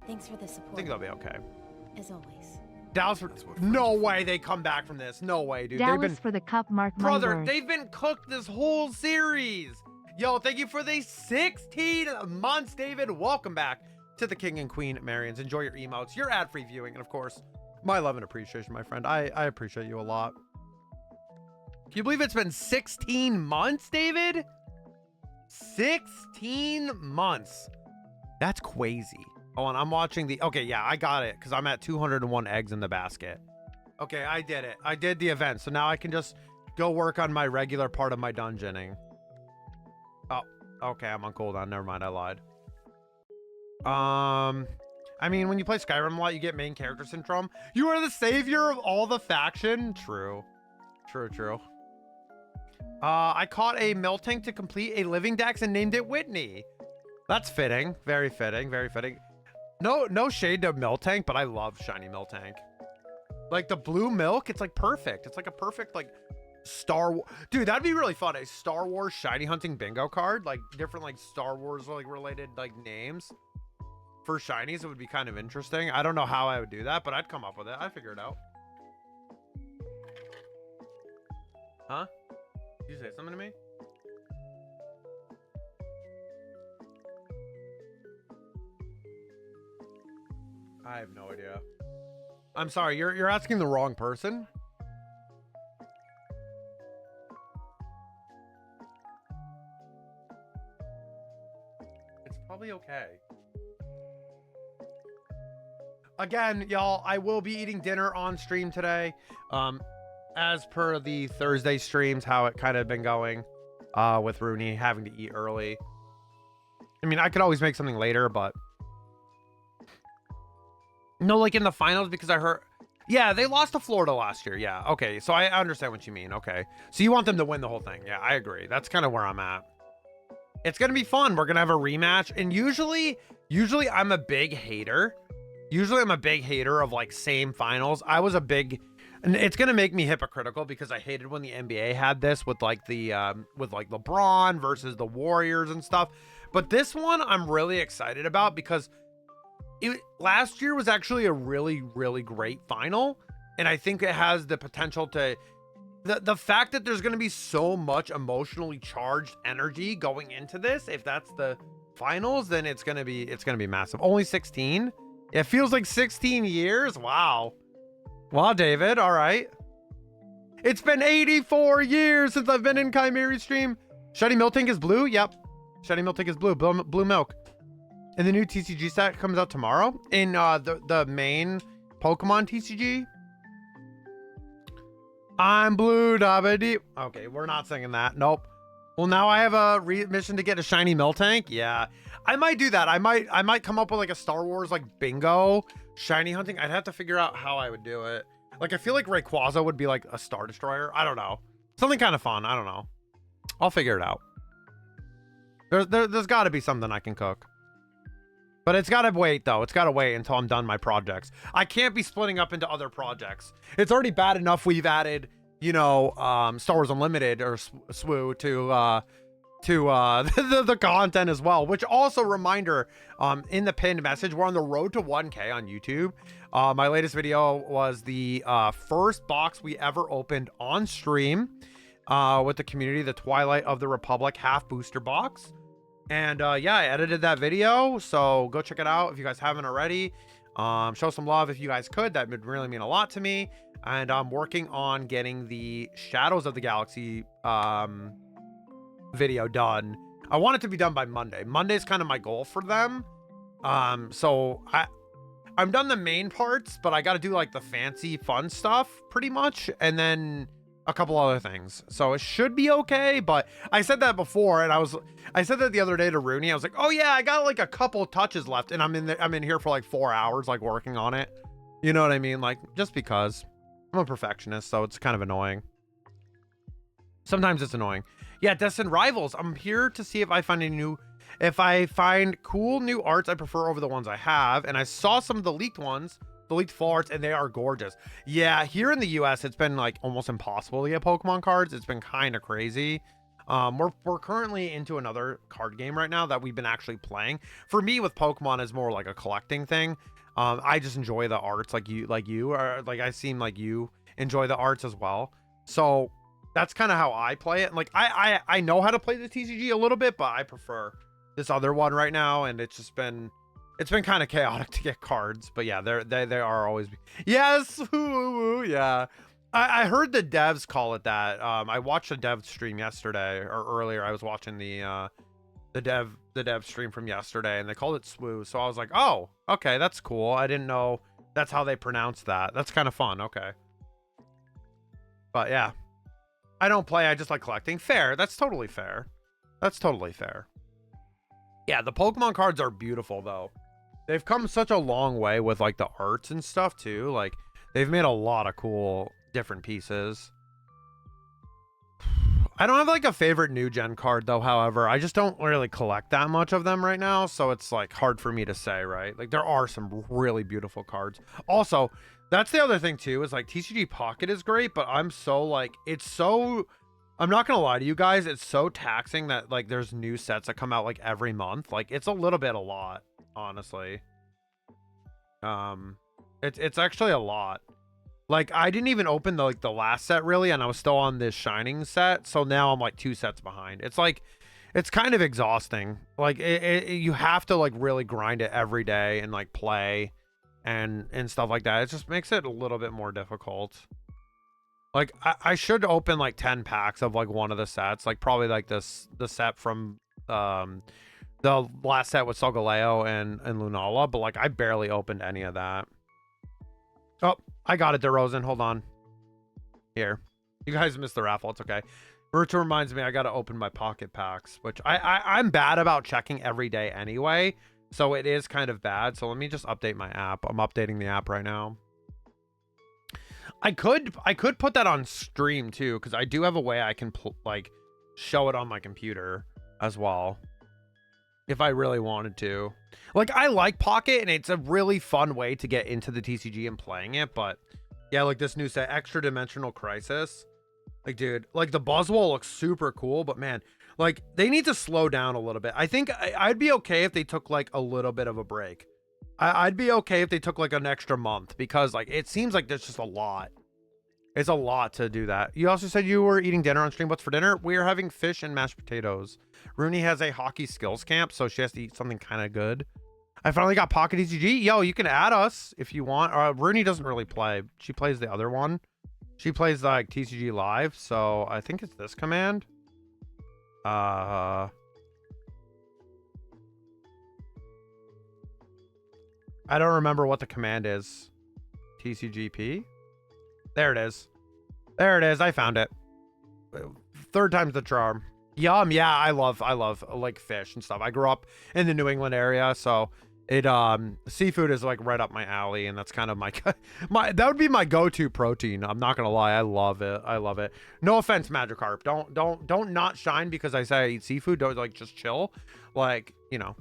Thanks for the support. I think they'll be okay. As always. Dallas, no way they come back from this. No way, dude. Dallas They've been, for the cup, Mark. brother, they've been cooked this whole series. Yo, thank you for the 16 months, David. Welcome back to the King and Queen Marians. Enjoy your emotes, your ad-free viewing, and of course, my love and appreciation, my friend. I appreciate you a lot. Can you believe it's been 16 months, David? 16 months. That's crazy. Oh, and I'm watching the... Okay, yeah, I got it, because I'm at 201 eggs in the basket. Okay, I did it. I did the event, so now I can just go work on my regular part of my dungeoning. Oh, okay, I'm on cooldown. Never mind, I lied. I mean, when you play Skyrim a lot, you get main character syndrome. You are the savior of all the faction. True. True, true. I caught a Miltank to complete a living dex and named it Whitney. That's fitting. Very fitting. Very fitting. No shade to Miltank, but I love shiny Miltank. Like the blue milk, it's like perfect. It's like a perfect like dude, that'd be really fun. A Star Wars shiny hunting bingo card, like different like Star Wars like related like names for shinies. It would be kind of interesting. I don't know how I would do that, but I'd come up with it. I'd figure it out. Huh? Did you say something to me? I have no idea. I'm sorry, you're asking the wrong person. It's probably okay. Again, y'all, I will be eating dinner on stream today. As per the Thursday streams, how it kind of been going with Rooney having to eat early. I mean, I could always make something later, but no, like in the finals, because I heard, yeah, they lost to Florida last year. Yeah, okay, so I understand what you mean. Okay, so you want them to win the whole thing. Yeah, I agree. That's kind of where I'm at. It's gonna be fun. We're gonna have a rematch, and usually I'm a big hater. Usually I'm a big hater of like same finals. And it's gonna make me hypocritical because I hated when the NBA had this with like the with like LeBron versus the Warriors and stuff. But this one I'm really excited about because last year was actually a really, really great final. And I think it has the potential to, the fact that there's going to be so much emotionally charged energy going into this, if that's the finals, then it's going to be massive. Only 16. It feels like 16 years. Wow. Wow, David. All right. It's been 84 years since I've been in Chimera stream. Shiny Miltank is blue. Yep. Shiny Miltank is blue. Blue milk. And the new TCG set comes out tomorrow in the main Pokemon TCG. I'm blue, dabba. Okay, we're not singing that. Nope. Well, now I have a mission to get a shiny Miltank. Yeah, I might do that. I might come up with like a Star Wars like bingo shiny hunting. I'd have to figure out how I would do it. Like I feel like Rayquaza would be like a Star Destroyer. I don't know. Something kind of fun. I don't know. I'll figure it out. There's got to be something I can cook. But it's got to wait, though. It's got to wait until I'm done my projects. I can't be splitting up into other projects. It's already bad enough we've added, you know, Star Wars Unlimited or SWU to the content as well. Which also, reminder, in the pinned message, we're on the road to 1K on YouTube. My latest video was the first box we ever opened on stream with the community, the Twilight of the Republic half booster box. And yeah, I edited that video, so go check it out if you guys haven't already. Show some love if you guys could. That would really mean a lot to me. And I'm working on getting the Shadows of the Galaxy video done. I want it to be done by Monday. Monday's kind of my goal for them. So I'm done the main parts, but I got to do like the fancy fun stuff pretty much. And then a couple other things. So it should be okay, but I said that before, and I said that the other day to Rooney. I was like, oh yeah, I got like a couple touches left, and I'm in here for like 4 hours, like working on it. You know what I mean? Like, just because I'm a perfectionist, so it's kind of annoying. Sometimes it's annoying. Yeah, Destined Rivals. I'm here to see if I find cool new arts I prefer over the ones I have, and I saw some of the leaked ones, the leaked full arts, and they are gorgeous. Yeah, here in the US, it's been like almost impossible to get Pokemon cards. It's been kind of crazy. We're currently into another card game right now that we've been actually playing. For me, with Pokemon, is more like a collecting thing. I just enjoy the arts, like you, or like I seem like you enjoy the arts as well. So that's kind of how I play it. Like I know how to play the TCG a little bit, but I prefer this other one right now, and it's been kind of chaotic to get cards. But yeah, they are always yes, yeah. I heard the devs call it that. I watched a dev stream yesterday or earlier. I was watching the dev stream from yesterday, and they called it swoo. So I was like, oh, okay, that's cool. I didn't know that's how they pronounced that. That's kind of fun. Okay. But yeah, I don't play. I just like collecting. Fair. That's totally fair. That's totally fair. Yeah, the Pokemon cards are beautiful though. They've come such a long way with like the arts and stuff too. Like they've made a lot of cool different pieces. I don't have like a favorite new gen card though. However, I just don't really collect that much of them right now. So it's like hard for me to say, right? Like there are some really beautiful cards. Also, that's the other thing too, is like TCG Pocket is great, but I'm not gonna lie to you guys, it's so taxing that like there's new sets that come out like every month. Like it's a lot, honestly. It's actually a lot. Like I didn't even open the last set really, and I was still on this Shining set, so now I'm like 2 sets behind. It's like it's kind of exhausting. Like you have to like really grind it every day and like play and stuff like that. It just makes it a little bit more difficult. Like I should open like 10 packs of like one of the sets, like probably like the set from the last set with Solgaleo and Lunala, but like I barely opened any of that. Oh, I got it, DeRozan. Hold on. Here. You guys missed the raffle. It's okay. Virtua reminds me I got to open my pocket packs, which I'm bad about checking every day anyway. So it is kind of bad. So let me just update my app. I'm updating the app right now. I could put that on stream too, because I do have a way I can like show it on my computer as well, if I really wanted to. Like I like Pocket, and it's a really fun way to get into the TCG and playing it. But yeah, like this new set, Extra Dimensional Crisis. Like, dude, like the Buzzwole looks super cool, but man, like they need to slow down a little bit. I think I'd be okay if they took like a little bit of a break. I'd be okay if they took like an extra month, because like it seems like there's just a lot. It's a lot to do that. You also said you were eating dinner on stream. What's for dinner? We are having fish and mashed potatoes. Rooney has a hockey skills camp, so she has to eat something kind of good. I finally got Pocket TCG. Yo, you can add us if you want. Rooney doesn't really play. She plays the other one. She plays like TCG Live, so I think it's this command. I don't remember what the command is. TCGP? There it is. There it is. I found it. 3rd time's the charm. Yum. Yeah, I love like fish and stuff. I grew up in the New England area, so it seafood is like right up my alley, and that's kind of my that would be my go-to protein. I'm not gonna lie. I love it. I love it. No offense, Magikarp. Don't not shine because I say I eat seafood. Don't like just chill. Like, you know.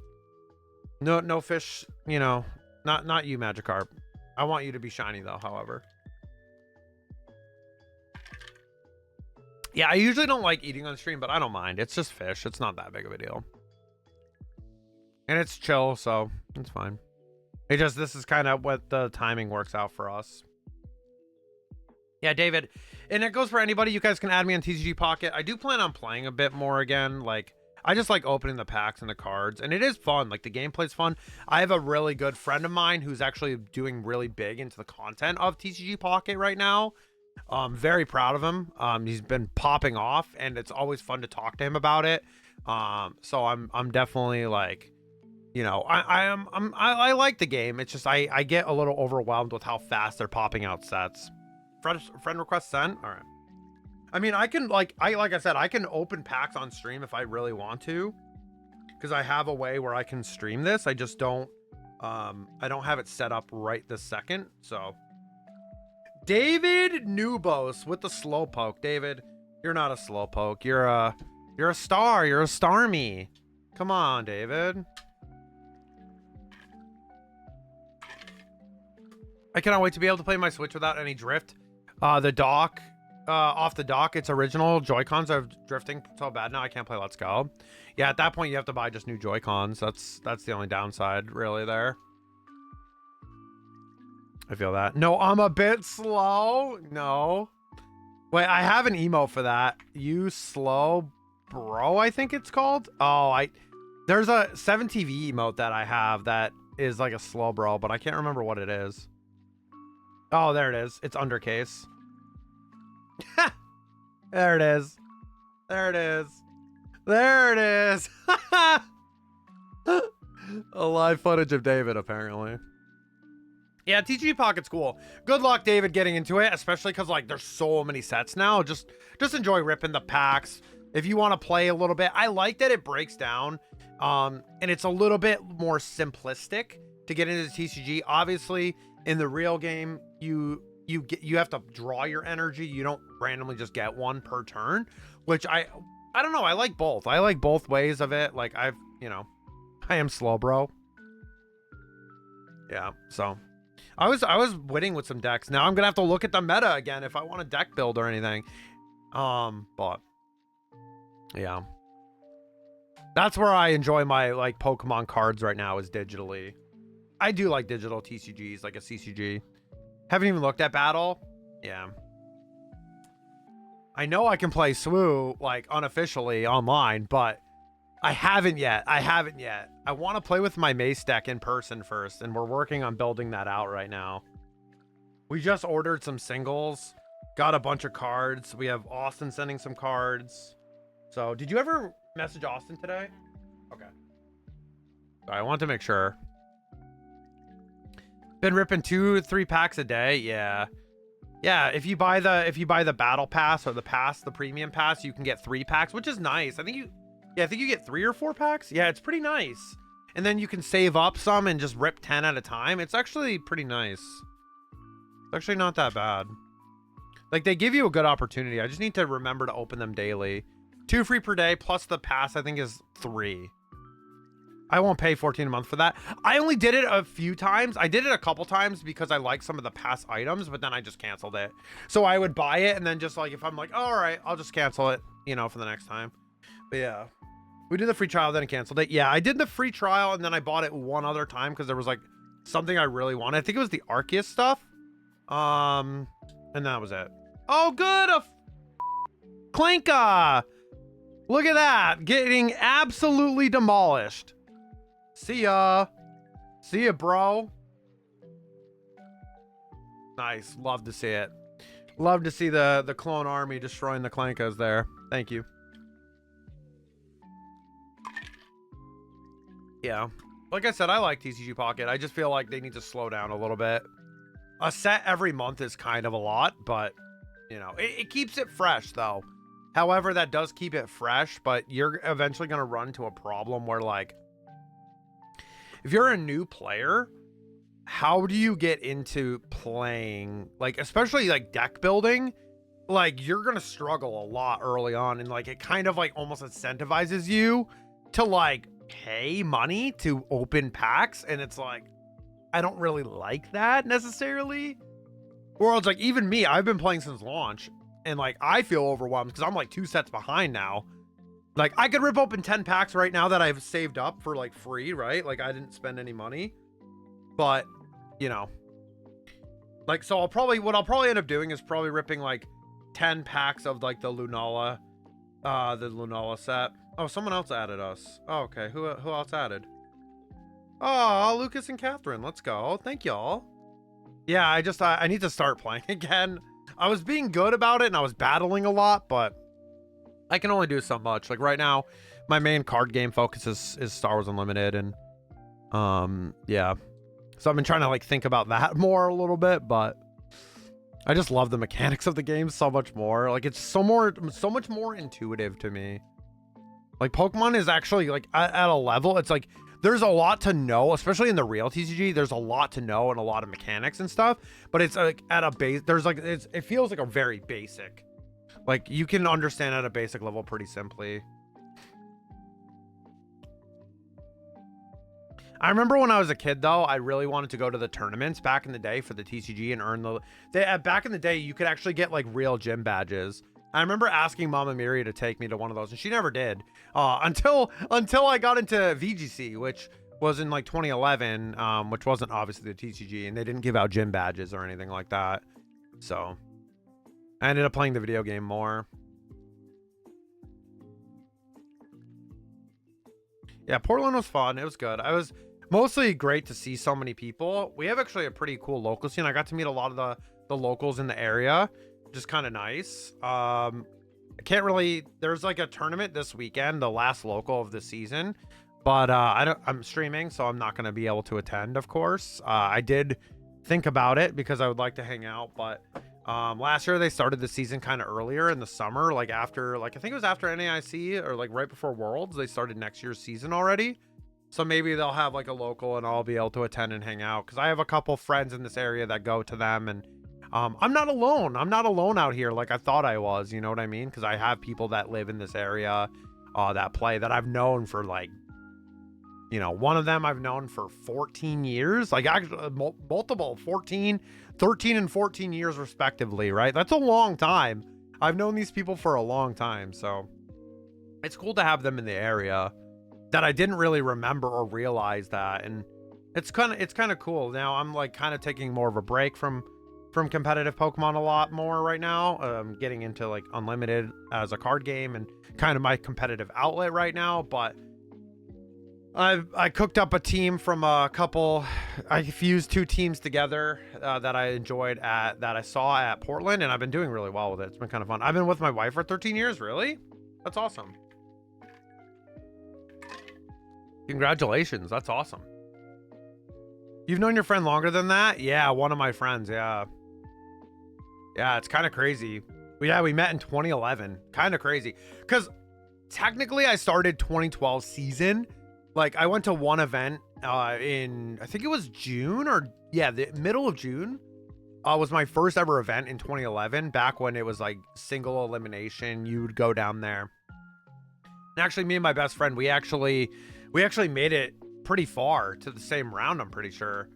No fish, you know. Not you, Magikarp. I want you to be shiny though, however. Yeah, I usually don't like eating on stream, but I don't mind. It's just fish. It's not that big of a deal. And it's chill, so it's fine. This is kind of what the timing works out for us. Yeah, David. And it goes for anybody. You guys can add me on TCG Pocket. I do plan on playing a bit more again. Like, I just like opening the packs and the cards. And it is fun. Like, the gameplay's fun. I have a really good friend of mine who's actually doing really big into the content of TCG Pocket right now. Very proud of him. He's been popping off, and it's always fun to talk to him about it. So I'm definitely like, you know, I like the game. It's just I get a little overwhelmed with how fast they're popping out sets. Friend request sent. All right. I mean, I can like I said, I can open packs on stream if I really want to, because I have a way where I can stream this. I just don't I don't have it set up right this second. So David Nubos with the slowpoke. David, you're not a slowpoke. You're a star. You're a starmie. Come on, David. I cannot wait to be able to play my Switch without any drift. The dock, off the dock, it's original Joy-Cons are drifting so bad now I can't play Let's Go. Yeah, at that point you have to buy just new Joy-Cons. That's the only downside really there. I feel that. No, I'm a bit slow. No. Wait, I have an emote for that. You slow bro, I think it's called. Oh, there's a 7TV emote that I have that is like a slow bro, but I can't remember what it is. Oh, there it is. It's undercase. There it is. There it is. There it is. A live footage of David, apparently. Yeah, TCG Pocket's cool. Good luck, David, getting into it, especially because, like, there's so many sets now. Just enjoy ripping the packs. If you want to play a little bit, I like that it breaks down, and it's a little bit more simplistic to get into the TCG. Obviously, in the real game, you have to draw your energy. You don't randomly just get one per turn, which I don't know. I like both. I like both ways of it. Like I am slow, bro. Yeah. So I was winning with some decks. Now I'm going to have to look at the meta again if I want a deck build or anything. But yeah, that's where I enjoy my like Pokemon cards right now is digitally. I do like digital TCGs, like a CCG. Haven't even looked at Battle. Yeah. I know I can play SWU, like, unofficially online, but I haven't yet. I want to play with my Mace deck in person first, and we're working on building that out right now. We just ordered some singles, got a bunch of cards. We have Austin sending some cards. So, did you ever message Austin today? Okay. Sorry, I want to make sure. Been ripping 2-3 packs a day. Yeah. If you buy the battle pass or the premium pass, you can get 3 packs, which is nice. I think you get 3 or 4 packs. Yeah, it's pretty nice. And then you can save up some and just rip 10 at a time. It's actually pretty nice. It's actually not that bad. Like, they give you a good opportunity. I just need to remember to open them daily. 2 free per day plus the pass, I think, is 3. I won't pay $14 a month for that. I only did it a few times. I did it a couple times because I like some of the past items, but then I just canceled it. So I would buy it, and then just like, if I'm like, oh, all right, I'll just cancel it, for the next time. But yeah, we did the free trial, then I canceled it. Yeah, I did the free trial, and then I bought it one other time because there was like something I really wanted. I think it was the Arceus stuff. And that was it. Oh, good. A Clanka. Look at that. Getting absolutely demolished. See ya, bro. Nice. Love to see it. Love to see the clone army destroying the Clankas there. Thank you. Yeah. Like I said, I like TCG Pocket. I just feel like they need to slow down a little bit. A set every month is kind of a lot, but, it keeps it fresh, though. However, that does keep it fresh, but you're eventually going to run into a problem where, like, if you're a new player, how do you get into playing, like, especially like deck building? Like, you're going to struggle a lot early on, and like, it kind of like almost incentivizes you to like pay money to open packs. And it's like, I don't really like that necessarily. Or it's like, even me, I've been playing since launch, and like, I feel overwhelmed because I'm like 2 sets behind now. Like, I could rip open 10 packs right now that I've saved up for, like, free, right? Like, I didn't spend any money. But, like, so what I'll probably end up doing is probably ripping, like, 10 packs of, like, the Lunala set. Oh, someone else added us. Oh, okay. Who else added? Oh, Lucas and Catherine. Let's go. Thank y'all. Yeah, I need to start playing again. I was being good about it, and I was battling a lot, but I can only do so much. Like right now, my main card game focus is Star Wars Unlimited, and yeah. So I've been trying to like think about that more a little bit, but I just love the mechanics of the game so much more. Like it's so much more intuitive to me. Like Pokemon is actually like at a level, it's like there's a lot to know, especially in the real TCG. There's a lot to know and a lot of mechanics and stuff, but it's like at a base, there's like, it feels like a very basic, like you can understand at a basic level pretty simply. I remember when I was a kid, though, I really wanted to go to the tournaments back in the day for the TCG and earn back in the day, you could actually get like real gym badges. I remember asking Mama Miri to take me to one of those, and she never did until I got into VGC, which was in like 2011, which wasn't obviously the TCG, and they didn't give out gym badges or anything like that. So I ended up playing the video game more. Yeah, Portland was fun. It was good. I was mostly great to see so many people. We have actually a pretty cool local scene. I got to meet a lot of the locals in the area, which is kind of nice. I can't really, there's like a tournament this weekend, the last local of the season, but I'm streaming, so I'm not going to be able to attend, of course. I did think about it because I would like to hang out, but last year they started the season kind of earlier in the summer, like after, like I think it was after NAIC or like right before Worlds. They started next year's season already, so maybe they'll have like a local and I'll be able to attend and hang out because I have a couple friends in this area that go to them, and I'm not alone. I'm not alone out here like I thought I was, you know what I mean? Because I have people that live in this area that play, that I've known for like, you know, one of them I've known for 14 years, like actually multiple 13 and 14 years respectively, right? That's a long time. I've known these people for a long time, so it's cool to have them in the area that I didn't really remember or realize that. And it's kind of cool. Now I'm like kind of taking more of a break from competitive Pokemon a lot more right now. Getting into like Unlimited as a card game and kind of my competitive outlet right now, but I cooked up a team from a couple. I fused two teams together that I enjoyed that I saw at Portland, and I've been doing really well with it. It's been kind of fun. I've been with my wife for 13 years. Really? That's awesome. Congratulations. That's awesome. You've known your friend longer than that? Yeah, one of my friends. Yeah. Yeah, it's kind of crazy. Yeah, we met in 2011. Kind of crazy. Because technically I started 2012 season. Like I went to one event in, I think it was June or yeah, the middle of June was my first ever event in 2011, back when it was like single elimination. You would go down there. And actually me and my best friend, we actually made it pretty far to the same round, I'm pretty sure.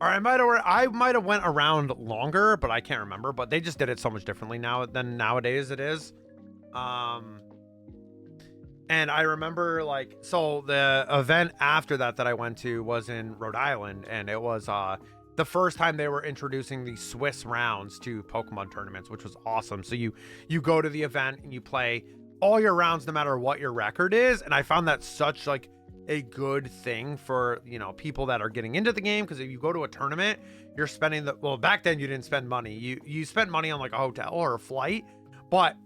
Or I might have went around longer, but I can't remember. But they just did it so much differently now than nowadays it is. And I remember like, so the event after that I went to was in Rhode Island, and it was the first time they were introducing the Swiss rounds to Pokemon tournaments, which was awesome. So you go to the event and you play all your rounds no matter what your record is, and I found that such like a good thing for, you know, people that are getting into the game, because if you go to a tournament, you're spending well, back then you didn't spend money, you spent money on like a hotel or a flight, but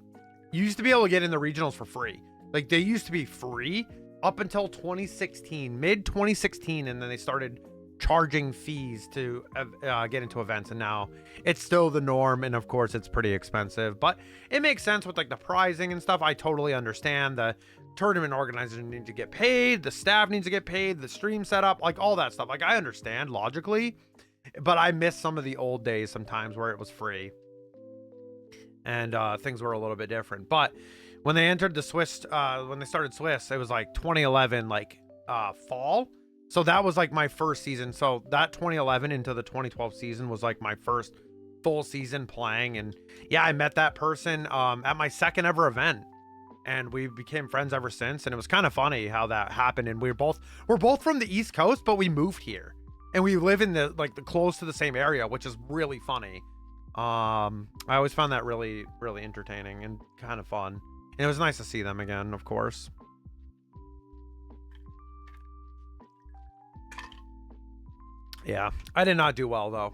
you used to be able to get in the regionals for free. Like they used to be free up until 2016, mid 2016, and then they started charging fees to get into events, and now it's still the norm, and of course it's pretty expensive, but it makes sense with like the pricing and stuff. I totally understand. The tournament organizers need to get paid, the staff needs to get paid, the stream setup, like all that stuff. Like I understand logically, but I miss some of the old days sometimes where it was free and things were a little bit different. But when they entered the Swiss, when they started Swiss, it was like 2011, like fall. So that was like my first season. So that 2011 into the 2012 season was like my first full season playing. And yeah, I met that person at my second ever event, and we became friends ever since. And it was kind of funny how that happened. And we're both from the East Coast, but we moved here and we live in the close to the same area, which is really funny. I always found that really, really entertaining and kind of fun. And it was nice to see them again, of course. Yeah, I did not do well though.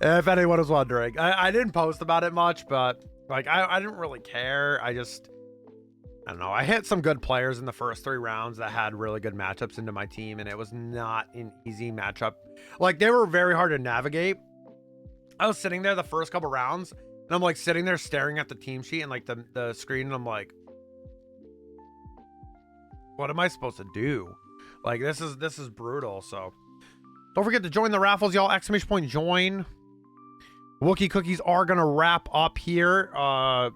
If anyone was wondering, I didn't post about it much, but like I didn't really care. I don't know. I hit some good players in the first 3 rounds that had really good matchups into my team, and it was not an easy matchup. Like they were very hard to navigate. I was sitting there the first couple rounds, and I'm like sitting there staring at the team sheet and like the screen, and I'm like, what am I supposed to do? Like, this is brutal. So don't forget to join the raffles, y'all. ! Join. Wookie cookies are gonna wrap up here. I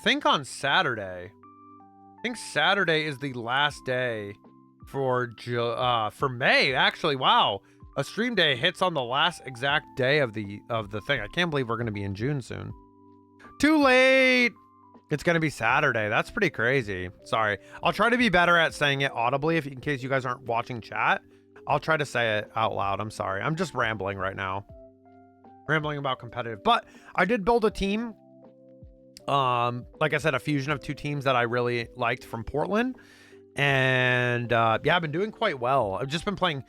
think on Saturday. I think Saturday is the last day for May. Actually, wow, a stream day hits on the last exact day of the thing. I can't believe we're gonna be in June soon. Too late. It's gonna be Saturday. That's pretty crazy. Sorry. I'll try to be better at saying it audibly in case you guys aren't watching chat. I'll try to say it out loud. I'm sorry. I'm just rambling right now. Rambling about competitive. But I did build a team. Like I said, a fusion of two teams that I really liked from Portland. And yeah, I've been doing quite well. I've just been playing.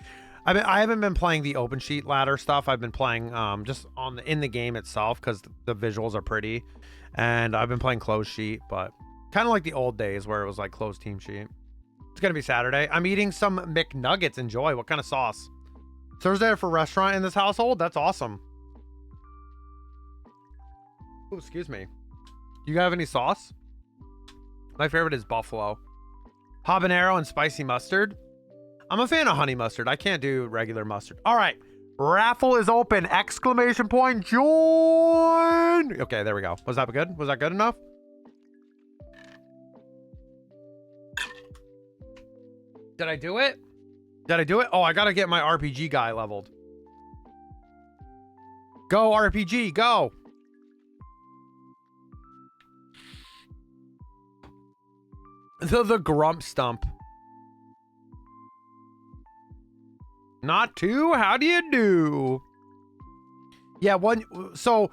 I haven't been playing the open sheet ladder stuff. I've been playing just in the game itself because the visuals are pretty. And I've been playing closed sheet, but kind of like the old days where it was like closed team sheet. It's gonna be Saturday. I'm eating some McNuggets. Enjoy. What kind of sauce? Thursday for restaurant in this household? That's awesome. Oh, excuse me. Do you have any sauce? My favorite is buffalo. Habanero and spicy mustard. I'm a fan of honey mustard. I can't do regular mustard. All right. Raffle is open. ! Join. Okay, there we go. Was that good? Was that good enough? Did I do it? Did I do it? Oh, I gotta get my RPG guy leveled. Go, RPG, go. The grump stump. Not two? How do you do? Yeah, so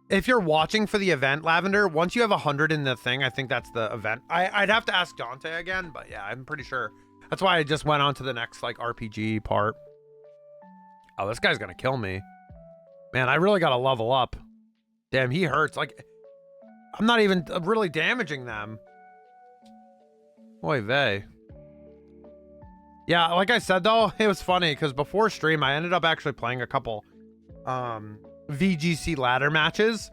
if you're watching for the event, Lavender, once you have 100 in the thing, I think that's the event. I'd have to ask Dante again, but yeah, I'm pretty sure. That's why I just went on to the next like RPG part. Oh, this guy's gonna kill me. Man, I really gotta level up. Damn, he hurts. Like, I'm not even really damaging them. Oy vey. Yeah, like I said though, it was funny because before stream I ended up actually playing a couple VGC ladder matches,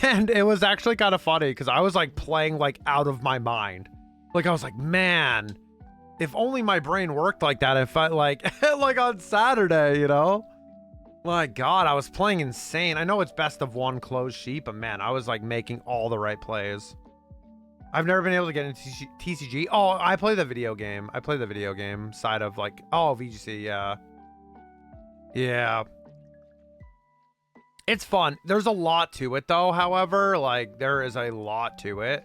and it was actually kind of funny because I was like playing like out of my mind. Like I was like, man, if only my brain worked like that. If I like like on Saturday, you know? My God, I was playing insane. I know it's best of one closed sheet, but man, I was like making all the right plays. I've never been able to get into TCG. Oh, I play the video game. I play the video game side of like, oh, VGC, yeah. Yeah. It's fun. There's a lot to it though, however. Like, there is a lot to it.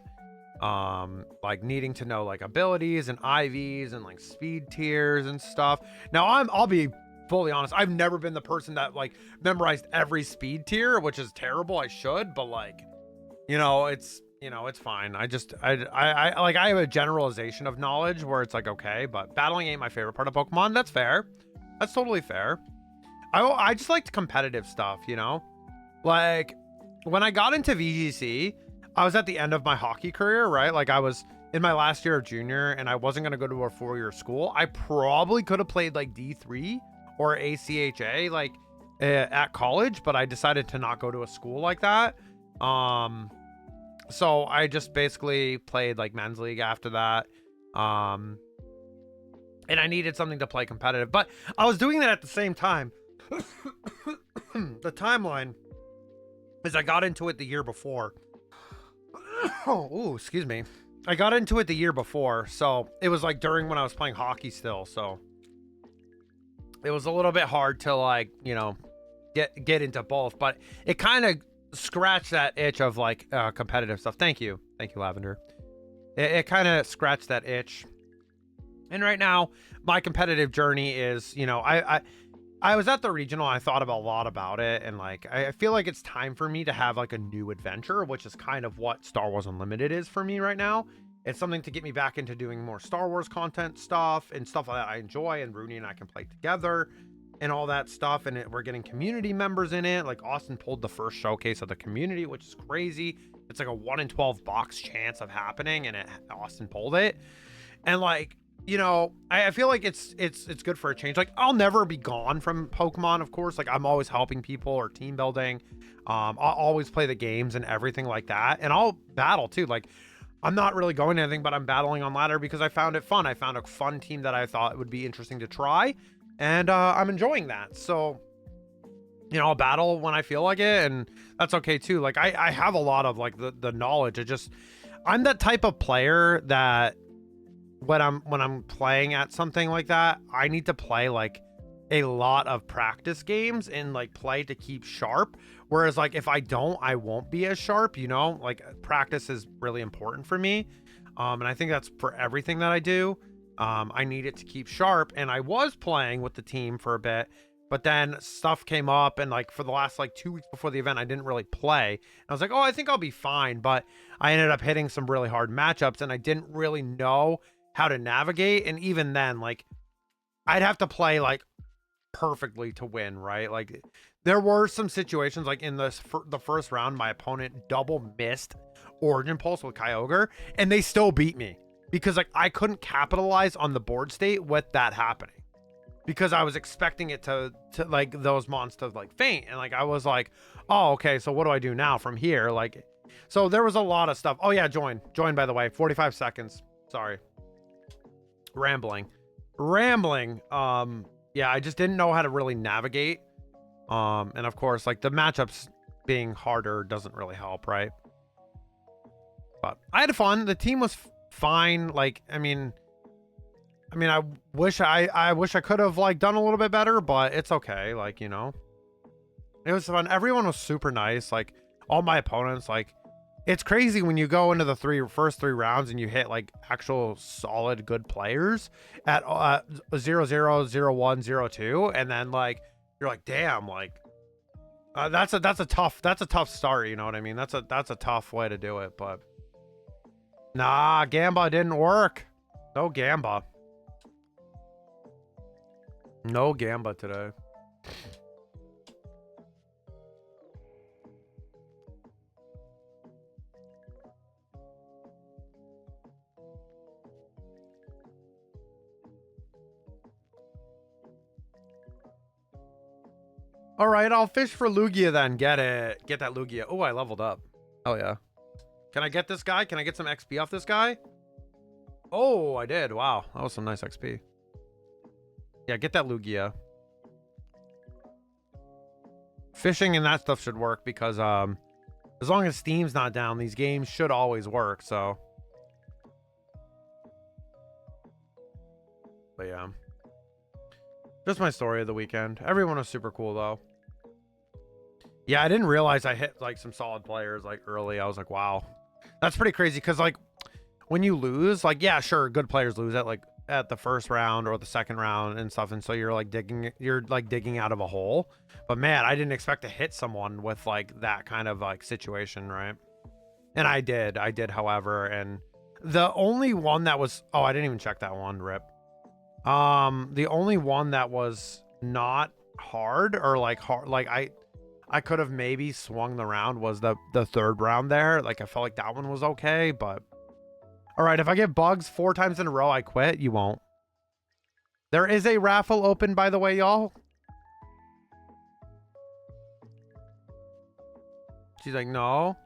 Like needing to know like abilities and IVs and like speed tiers and stuff. Now, I'll be fully honest. I've never been the person that like memorized every speed tier, which is terrible. I should, but like, you know, it's fine. I have a generalization of knowledge where it's like, okay, but battling ain't my favorite part of Pokemon. That's fair. That's totally fair. I just liked competitive stuff, you know? Like, when I got into VGC, I was at the end of my hockey career, right? Like, I was in my last year of junior, and I wasn't going to go to a 4-year school. I probably could have played, like, D3 or ACHA, like, at college, but I decided to not go to a school like that. So I just basically played like men's league after that. And I needed something to play competitive, but I was doing that at the same time. The timeline is I got into it the year before. Oh, excuse me. I got into it the year before. So it was like during when I was playing hockey still. So it was a little bit hard to like, you know, get into both, but it kind of scratch that itch of like competitive stuff. Thank you, Lavender. It kind of scratched that itch, and right now my competitive journey is, you know, I was at the regional. I thought about a lot about it, and like I feel like it's time for me to have like a new adventure, which is kind of what Star Wars Unlimited is for me right now. It's something to get me back into doing more Star Wars content stuff and stuff that I enjoy, and Rooney and I can play together and all that stuff. And we're getting community members in it. Like Austin pulled the first showcase of the community, which is crazy. It's like a 1 in 12 box chance of happening, and Austin pulled it. And like, you know, I feel like it's good for a change. Like, I'll never be gone from Pokemon, of course. Like, I'm always helping people or team building. I'll always play the games and everything like that. And I'll battle too. Like, I'm not really going to anything, but I'm battling on ladder because I found it fun. I found a fun team that I thought would be interesting to try. And I'm enjoying that. So, you know, I'll battle when I feel like it. And that's okay too. Like, I have a lot of like the knowledge. I'm that type of player that when I'm playing at something like that, I need to play like a lot of practice games and like play to keep sharp. Whereas like if I don't, I won't be as sharp, you know. Like, practice is really important for me. And I think that's for everything that I do. I need it to keep sharp. And I was playing with the team for a bit, but then stuff came up, and like for the last like 2 weeks before the event, I didn't really play. And I was like, oh, I think I'll be fine. But I ended up hitting some really hard matchups, and I didn't really know how to navigate. And even then, like, I'd have to play like perfectly to win, right? Like, there were some situations like in the first round, my opponent double missed Origin Pulse with Kyogre, and they still beat me because like I couldn't capitalize on the board state with that happening, because I was expecting it to like those monsters like faint, and like I was like, oh, okay, so what do I do now from here? Like, so there was a lot of stuff. Oh yeah, join by the way, 45 seconds. Sorry, rambling. Yeah, I just didn't know how to really navigate. And of course, like, the matchups being harder doesn't really help, right? But I had fun. The team was fine. Like, I mean, I wish I could have like done a little bit better, but it's okay. Like, you know, it was fun. Everyone was super nice. Like, all my opponents, like, it's crazy when you go into the first three rounds and you hit like actual solid good players at 0, 0, 0, 1, 0, 2, and then like you're like, damn, like that's a tough start, you know what I mean? That's a tough way to do it. But nah, Gamba didn't work. No Gamba today. All right, I'll fish for Lugia then. Get that Lugia. Oh, I leveled up. Oh yeah. Can I get this guy? Can I get some XP off this guy? Oh, I did. Wow, that was some nice XP. Yeah, get that Lugia. Fishing and that stuff should work because as long as Steam's not down, these games should always work. So, but yeah. Just my story of the weekend. Everyone was super cool though. Yeah, I didn't realize I hit like some solid players like early. I was like, wow, that's pretty crazy. Cause like when you lose, like, yeah, sure, good players lose at the first round or the second round and stuff. And so you're like digging out of a hole. But man, I didn't expect to hit someone with like that kind of like situation, right? And I did, however. And the only one that was, oh, I didn't even check that one, rip. The only one that was not hard or like hard, like I could have maybe swung the round was the third round there. Like, I felt like that one was okay, but all right, if I get bugs 4 times in a row, I quit. You won't. There is a raffle open, by the way, y'all. She's like, no.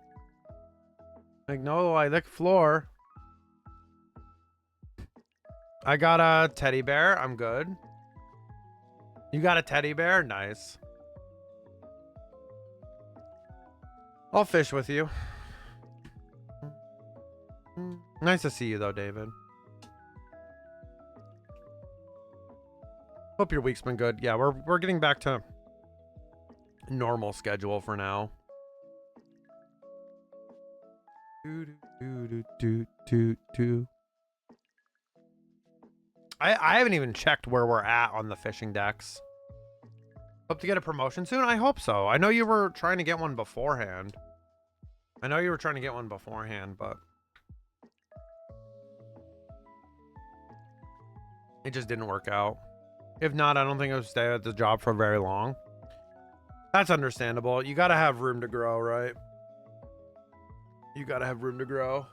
Like, no, I lick floor. I got a teddy bear. I'm good. You got a teddy bear? Nice. I'll fish with you. Nice to see you though, David. Hope your week's been good. Yeah, we're getting back to normal schedule for now. I haven't even checked where we're at on the fishing decks. Hope to get a promotion soon. I hope so. I know you were trying to get one beforehand. But it just didn't work out. If not, I don't think I would stay at the job for very long. That's understandable. You gotta have room to grow, right? You gotta have room to grow.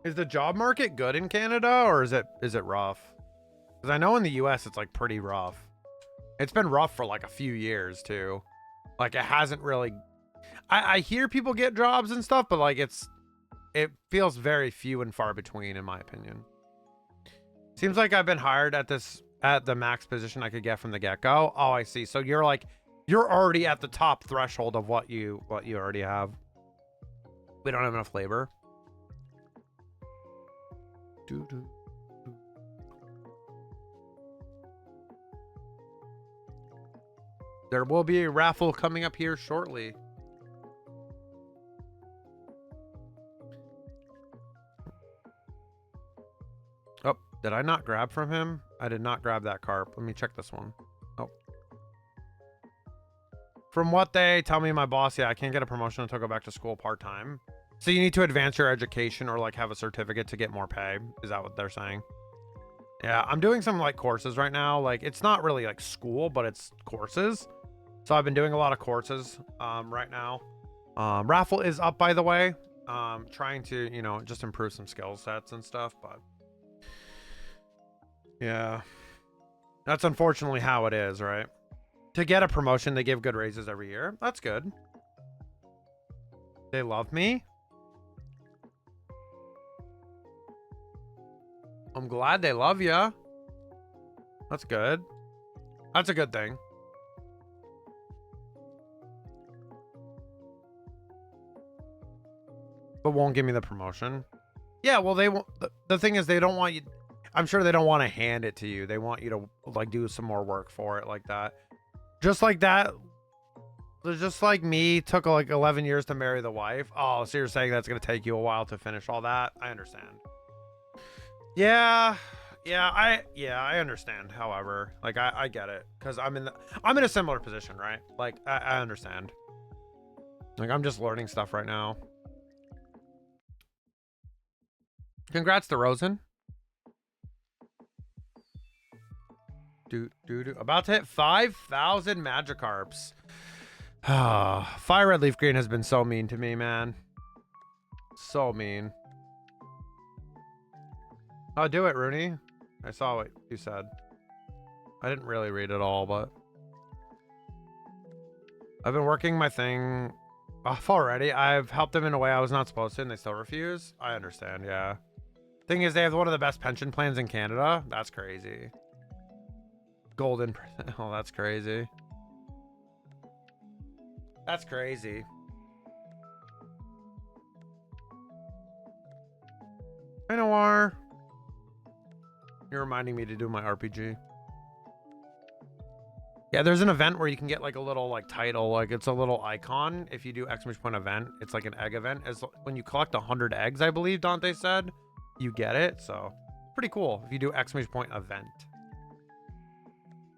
Is the job market good in Canada, or is it rough? Because I know in the US it's like pretty rough. It's been rough for like a few years too. Like it hasn't really. I hear people get jobs and stuff, but like it feels very few and far between in my opinion. Seems like I've been hired at the max position I could get from the get-go. Oh, I see. So you're already at the top threshold of what you already have. We don't have enough labor. There will be a raffle coming up here shortly. Oh, did I not grab from him? I did not grab that carp. Let me check this one. Oh. From what they tell me, my boss, yeah, I can't get a promotion until I go back to school part-time. So you need to advance your education or like have a certificate to get more pay. Is that what they're saying? Yeah, I'm doing some like courses right now. Like it's not really like school, but it's courses. So I've been doing a lot of courses right now. Raffle is up, by the way. Trying to, you know, just improve some skill sets and stuff, but yeah, that's unfortunately how it is, right? To get a promotion, they give good raises every year. That's good. They love me. I'm glad they love ya. That's good. That's a good thing. But won't give me the promotion. Yeah, well, they won't. The thing is, they don't want you. I'm sure they don't want to hand it to you. They want you to like do some more work for it, like that. Just like that. Just like me, took like 11 years to marry the wife. Oh, so you're saying that's gonna take you a while to finish all that? I understand. Yeah, I understand. However, like I get it, because I'm in a similar position, right? Like I understand. Like I'm just learning stuff right now. Congrats to Rosen. About to hit 5,000 Magikarps. Fire Red Leaf Green has been so mean to me, man. So mean. Oh, do it, Rooney. I saw what you said. I didn't really read it all, but I've been working my thing off already. I've helped them in a way I was not supposed to, and they still refuse. I understand, yeah. Thing is, they have one of the best pension plans in Canada. That's crazy. Golden. Oh, that's crazy. That's crazy. Hey, Noir. You're reminding me to do my RPG. Yeah, there's an event where you can get like a little like title, like it's a little icon. If you do exclamation point event, it's like an egg event. As when you collect 100 eggs, I believe Dante said, you get it. So pretty cool if you do exclamation point event.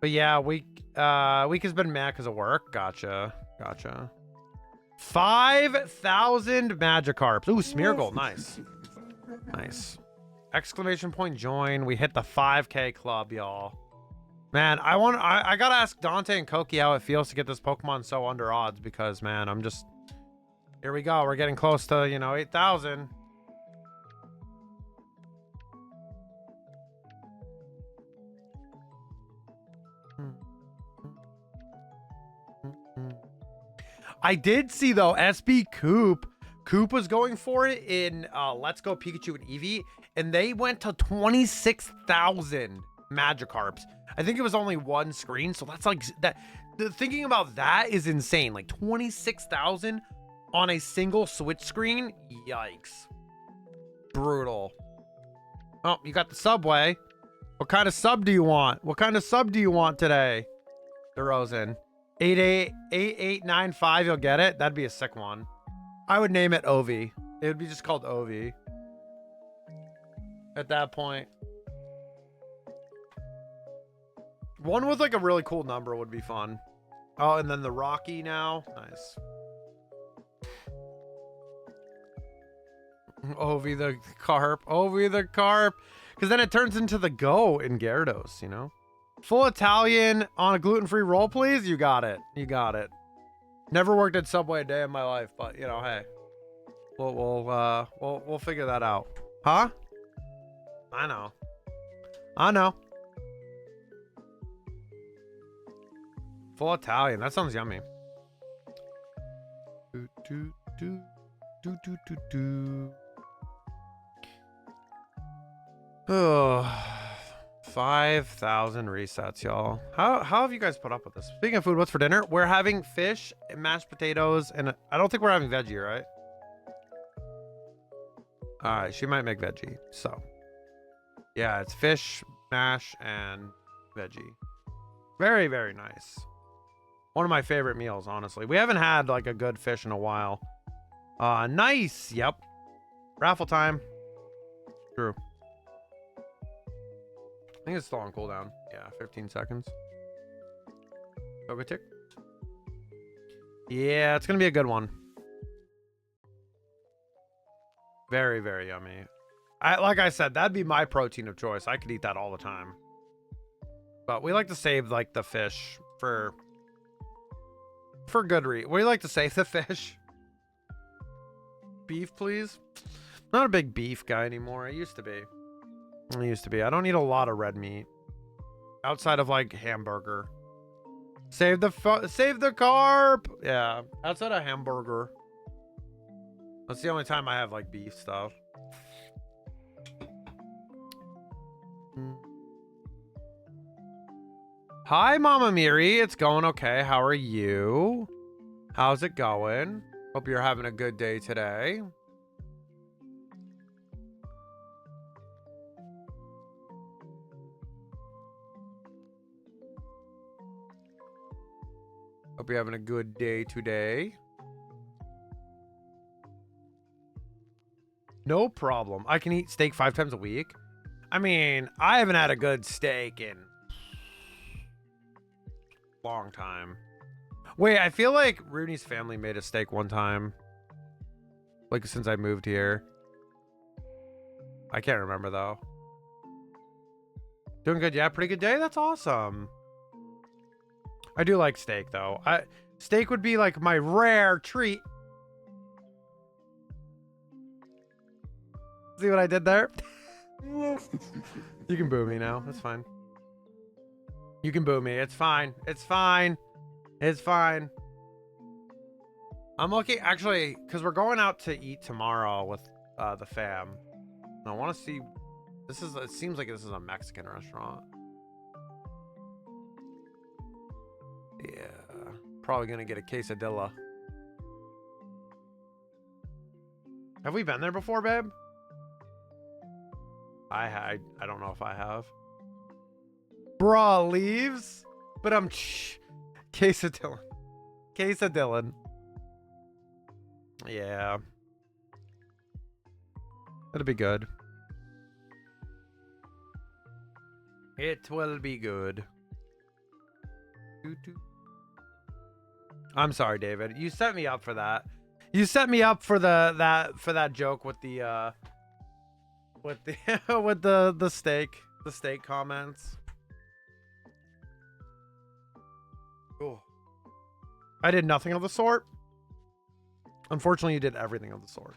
But yeah, week has been mad because of work. Gotcha. 5,000 Magikarps. Ooh, Smeargle. Nice. Exclamation point join. We hit the 5K club, y'all. Man, I gotta ask Dante and Koki how it feels to get this Pokemon so under odds, because man, here we go. We're getting close to, 8,000. I did see though, SB Coop was going for it in Let's Go Pikachu and Eevee, and they went to 26,000 Magikarps. I think it was only one screen, so that's like that. Thinking about that is insane. Like 26,000 on a single Switch screen. Yikes. Brutal. Oh, you got the Subway. What kind of sub do you want? What kind of sub do you want today? DeRozan. 8895, you'll get it. That'd be a sick one. I would name it Ovi. It would be just called Ovi. At that point. One with like a really cool number would be fun. Oh, and then the Rocky now. Nice. Ovi the Carp. Ovi the Carp. Because then it turns into the Go in Gyarados, Full Italian on a gluten-free roll, please. You got it. Never worked at Subway a day in my life, but hey, we'll figure that out. Huh? I know. I know. Full Italian. That sounds yummy. Do, do, do, do, do, do, do. Oh, 5,000 resets, y'all. How have you guys put up with this? Speaking of food, what's for dinner? We're having fish and mashed potatoes, and I don't think we're having veggie, right? All right, she might make veggie. So, yeah, it's fish, mash, and veggie. Very, very nice. One of my favorite meals, honestly. We haven't had like a good fish in a while. Nice. Yep. Raffle time. True. I think it's still on cooldown. Yeah, 15 seconds. Go tick. Yeah, it's gonna be a good one. Very, very yummy. Like I said, that'd be my protein of choice. I could eat that all the time. But we like to save like the fish for good reason. We like to save the fish. Beef, please. Not a big beef guy anymore. I used to be. I don't eat a lot of red meat outside of like hamburger. Save the carp. Yeah, outside of hamburger. That's the only time I have like beef stuff. Hi, Mama Miri. It's going okay. How are you? How's it going? Hope you're having a good day today. Hope you're having a good day today. No problem. I can eat steak 5 times a week. I mean, I haven't had a good steak in a long time. Wait, I feel like Rooney's family made a steak one time. Like, since I moved here. I can't remember, though. Doing good? Yeah, pretty good day? That's awesome. I do like steak, though. Steak would be, like, my rare treat. See what I did there? You can boo me now. That's fine. You can boo me. It's fine. It's fine. It's fine. I'm looking, actually, because we're going out to eat tomorrow with the fam. I want to see. It seems like this is a Mexican restaurant. Yeah. Probably going to get a quesadilla. Have we been there before, babe? I don't know if I have. Bruh, leaves? But I'm quesadilla. Quesadilla. Yeah. It'll be good. It will be good. I'm sorry, David. You set me up for that. You set me up for that joke with the with the steak comments. Oh. I did nothing of the sort. Unfortunately, you did everything of the sort.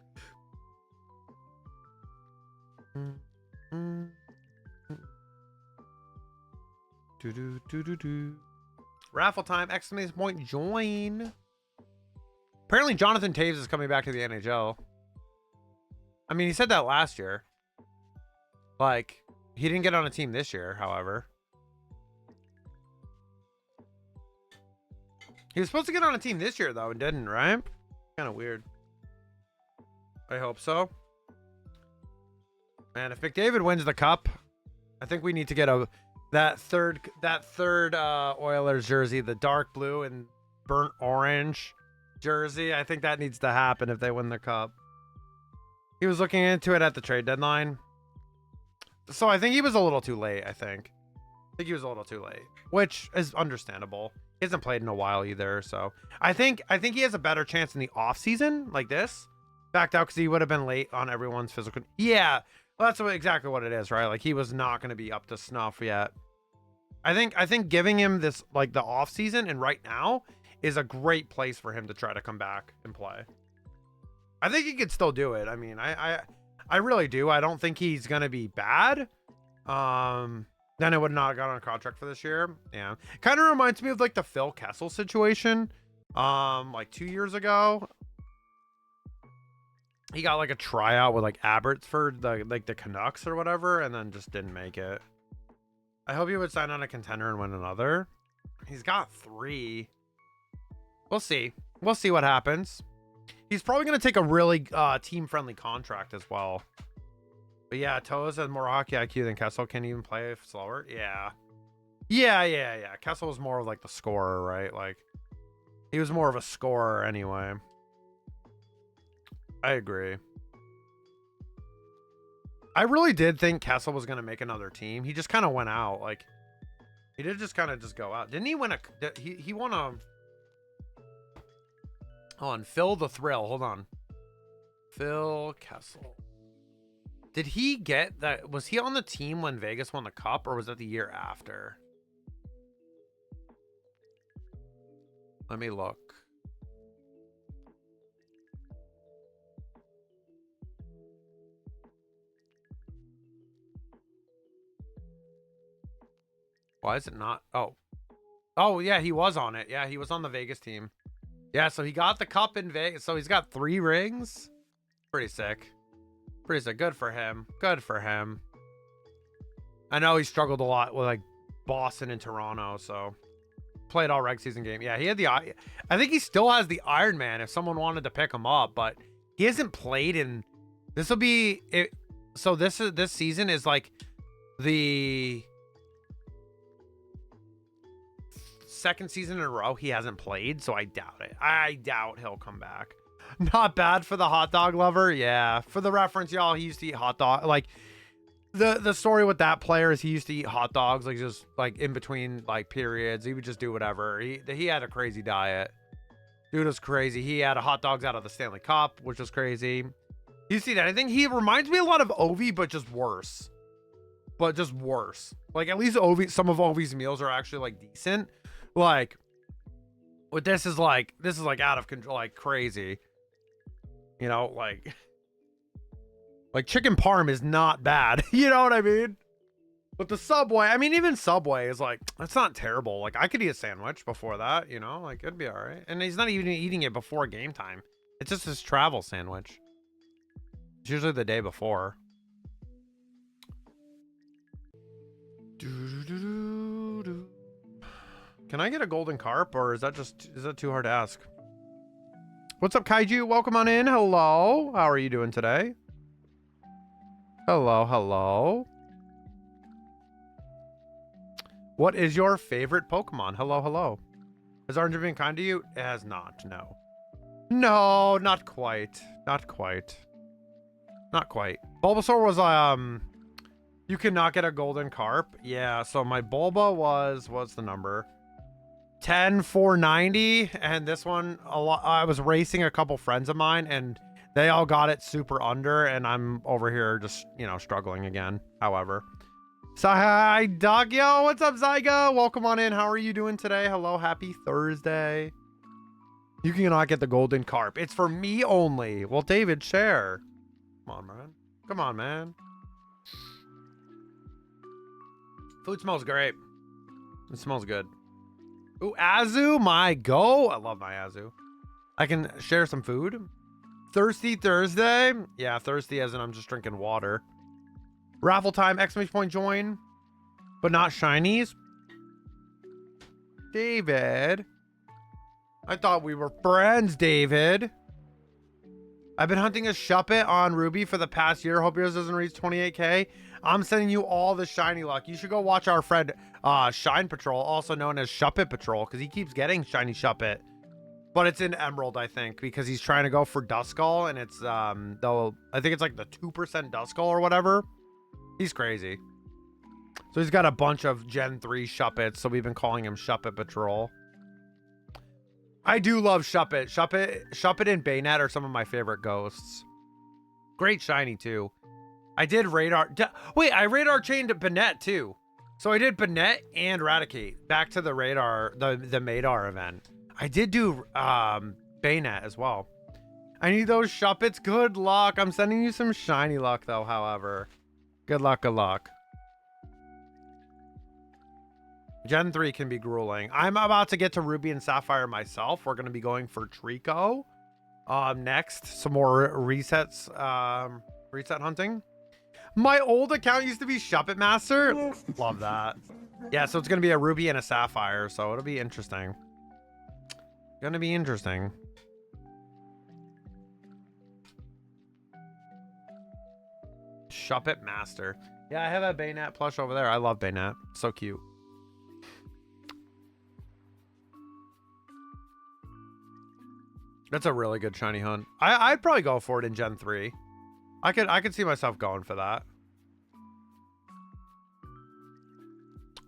Raffle time! Exclamation point! Join. Apparently, Jonathan Taves is coming back to the NHL. I mean, he said that last year. Like, he didn't get on a team this year, however. He was supposed to get on a team this year, though, and didn't, right? Kind of weird. I hope so. Man, if McDavid wins the cup, I think we need to get that third Oilers jersey, the dark blue and burnt orange jersey. I think that needs to happen if they win the cup. He was looking into it at the trade deadline. So I think he was a little too late, I think he was a little too late, which is understandable. He hasn't played in a while either, so I think he has a better chance in the off season like this. Backed out because he would have been late on everyone's physical. Yeah, well, that's exactly what it is, right? Like, he was not going to be up to snuff yet. I think giving him this, like, the off season and right now is a great place for him to try to come back and play. I think he could still do it. I mean, I really do. I don't think he's gonna be bad. Then I would not have got on a contract for this year. Yeah, kind of reminds me of like the Phil Kessel situation. Like 2 years ago, he got like a tryout with like Abbotsford, the Canucks or whatever, and then just didn't make it. I hope he would sign on a contender and win another. He's got 3. We'll see. We'll see what happens. He's probably going to take a really team-friendly contract as well. But yeah, Toes has more hockey IQ than Kessel. Can even play slower? Yeah. Yeah. Kessel was more of like the scorer, right? Like, he was more of a scorer anyway. I agree. I really did think Kessel was going to make another team. He just kind of went out. Like, he did just kind of just go out. Didn't he win a... He won a... Hold on. Phil the Thrill. Hold on. Phil Kessel. Did he get that? Was he on the team when Vegas won the cup, or was that the year after? Let me look. Why is it not? Oh yeah, he was on it. Yeah, he was on the Vegas team. Yeah, so he got the cup in Vegas. So he's got 3 rings. Pretty sick. Pretty sick. Good for him. Good for him. I know he struggled a lot with like Boston and Toronto, so played all reg season game. Yeah, he had I think he still has the Iron Man if someone wanted to pick him up, but he hasn't played in. This will be it. So this season is like the second season in a row he hasn't played, so I doubt it. I doubt he'll come back. Not bad for the hot dog lover. Yeah, for the reference, y'all, he used to eat hot dog. Like the story with that player is he used to eat hot dogs like just like in between like periods. He would just do whatever. He had a crazy diet. Dude was crazy. He had hot dogs out of the Stanley Cup, which was crazy. You see that? I think he reminds me a lot of Ovi, but just worse. Like at least some of Ovi's meals are actually like decent. Like, what this is like out of control, like crazy. You know, like chicken parm is not bad. You know what I mean? But the Subway, I mean, even Subway is like, it's not terrible. Like, I could eat a sandwich before that, you know? Like, it'd be all right. And he's not even eating it before game time. It's just his travel sandwich. It's usually the day before. Can I get a golden carp, or is that too hard to ask? What's up, Kaiju? Welcome on in. Hello. How are you doing today? Hello. What is your favorite Pokemon? Hello. Has Orange been kind to you? It has not. No. No, not quite. Bulbasaur was you cannot get a golden carp. Yeah, so my Bulba what's the number? 10,490, and this one I was racing a couple friends of mine and they all got it super under, and I'm over here just, you know, struggling again. However, so hi Dogyo, what's up Zygo? Welcome on in. How are you doing today? Hello, happy Thursday. You cannot get the golden carp. It's for me only. Well, David, share. Come on, man. Food smells great. It smells good. Ooh, Azu, my go. I love my Azu. I can share some food. Thirsty Thursday. Yeah, thirsty as in I'm just drinking water. Raffle time, exclamation point join. But not shinies. David. I thought we were friends, David. I've been hunting a Shuppet on Ruby for the past year. Hope yours doesn't reach 28k. I'm sending you all the shiny luck. You should go watch our friend Shine Patrol, also known as Shuppet Patrol, because he keeps getting shiny Shuppet. But it's in Emerald, I think, because he's trying to go for Duskull, and it's I think it's like the 2% Duskull or whatever. He's crazy. So he's got a bunch of Gen 3 Shuppets, so we've been calling him Shuppet Patrol. I do love Shuppet. Shuppet and Bayonet are some of my favorite ghosts. Great shiny too. I did radar. Wait, I radar chained Banette too. So I did Banette and Raticate. Back to the radar, the Madar event. I did do Bayonet as well. I need those Shuppets. Good luck. I'm sending you some shiny luck, though, however. Good luck, good luck. Gen 3 can be grueling. I'm about to get to Ruby and Sapphire myself. We're going to be going for Trico. Next, some more resets, reset hunting. My old account used to be Shuppet Master. Love that. Yeah, so it's going to be a Ruby and a Sapphire, so it'll be interesting. Gonna be interesting. Shuppet Master. Yeah, I have a Bayonet plush over there. I love Bayonet. So cute. That's a really good shiny hunt. I'd probably go for it in Gen 3. I could see myself going for that.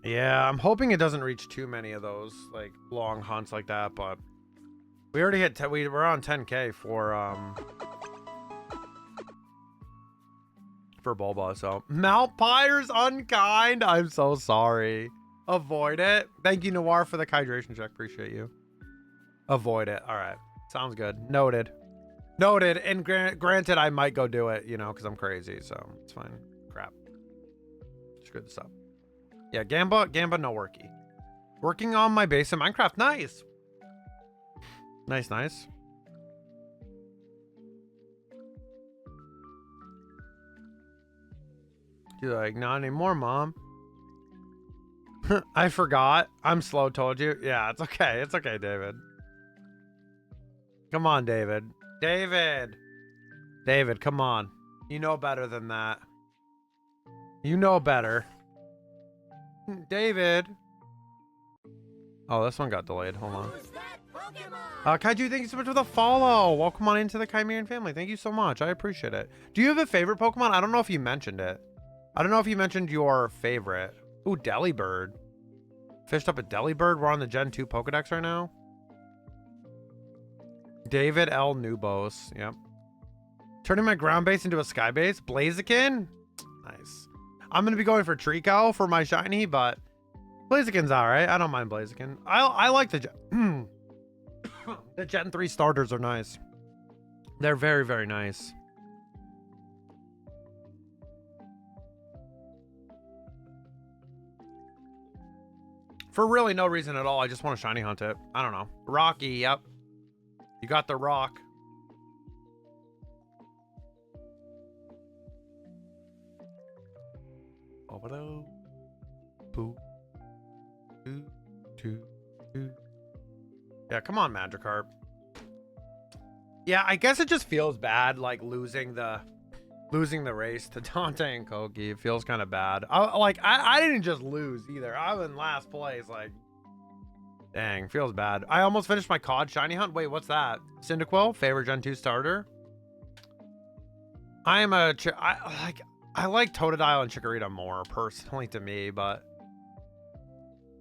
Yeah, I'm hoping it doesn't reach too many of those like long hunts like that, but we already hit we're on 10k for Bulba, so Malpire's unkind. I'm so sorry. Avoid it. Thank you, Noir, for the hydration check. Appreciate you. Avoid it. All right. Sounds good. Noted. Noted. And granted, I might go do it, you know, because I'm crazy, so it's fine. Crap. Screwed this up. Yeah, Gamba, no worky. Working on my base in Minecraft. Nice. Nice, nice. You're like, not anymore, Mom. I forgot. I'm slow, told you. Yeah, it's okay. It's okay, David. Come on, David. David. David, come on. You know better than that. You know better. David. Oh, this one got delayed. Hold on. Kaiju, thank you so much for the follow. Welcome on into the Chimerian family. Thank you so much. I appreciate it. Do you have a favorite Pokemon? I don't know if you mentioned it. I don't know if you mentioned your favorite. Ooh, Delibird. Fished up a Delibird. We're on the Gen 2 Pokedex right now. David L. Nubos. Yep. Turning my ground base into a sky base. Blaziken. Nice. I'm going to be going for Trico for my shiny, but Blaziken's all right. I don't mind Blaziken. I like the Gen... the Gen 3 starters are nice. They're very, very nice. For really no reason at all. I just want to shiny hunt it. I don't know. Rocky, yep. You got the rock. Yeah, come on, Magikarp. Yeah, I guess it just feels bad, like losing the race to Dante and Koki. It feels kind of bad. I didn't just lose either. I was in last place. Like, dang, feels bad. I almost finished my COD shiny hunt. Wait, what's that? Cyndaquil, favorite Gen 2 starter. I like Totodile and Chikorita more personally to me, but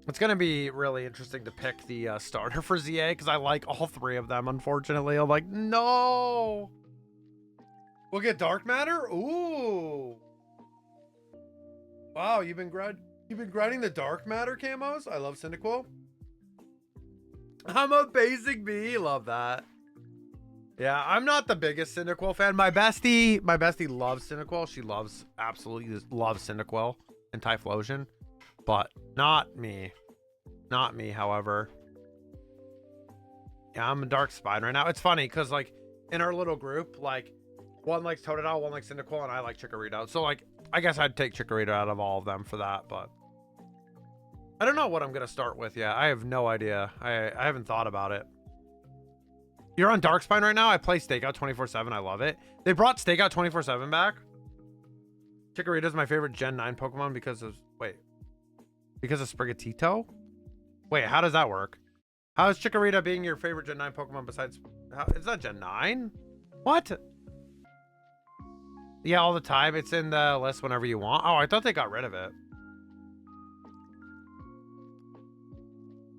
it's gonna be really interesting to pick the starter for ZA because I like all three of them. Unfortunately, I'm like, no. We'll get Dark Matter. Ooh. Wow, you've been grinding the Dark Matter camos. I love Cyndaquil. I'm a basic B. Love that. Yeah, I'm not the biggest Cyndaquil fan. My bestie loves Cyndaquil. She absolutely loves Cyndaquil and Typhlosion, but not me. Not me, however. Yeah, I'm a Dark Spine right now. It's funny because like in our little group, like one likes Totodile, one likes Cyndaquil, and I like Chikorita. So like I guess I'd take Chikorita out of all of them for that, but I don't know what I'm gonna start with yet. I have no idea. I haven't thought about it. You're on Dark Spine right now? I play Stakeout 24/7. I love it. They brought Stakeout 24/7 back. Chikorita's my favorite Gen 9 Pokemon because of Sprigatito? Wait, how does that work? How is Chikorita being your favorite Gen 9 Pokemon besides... is that Gen 9? What? Yeah, all the time. It's in the list whenever you want. Oh, I thought they got rid of it.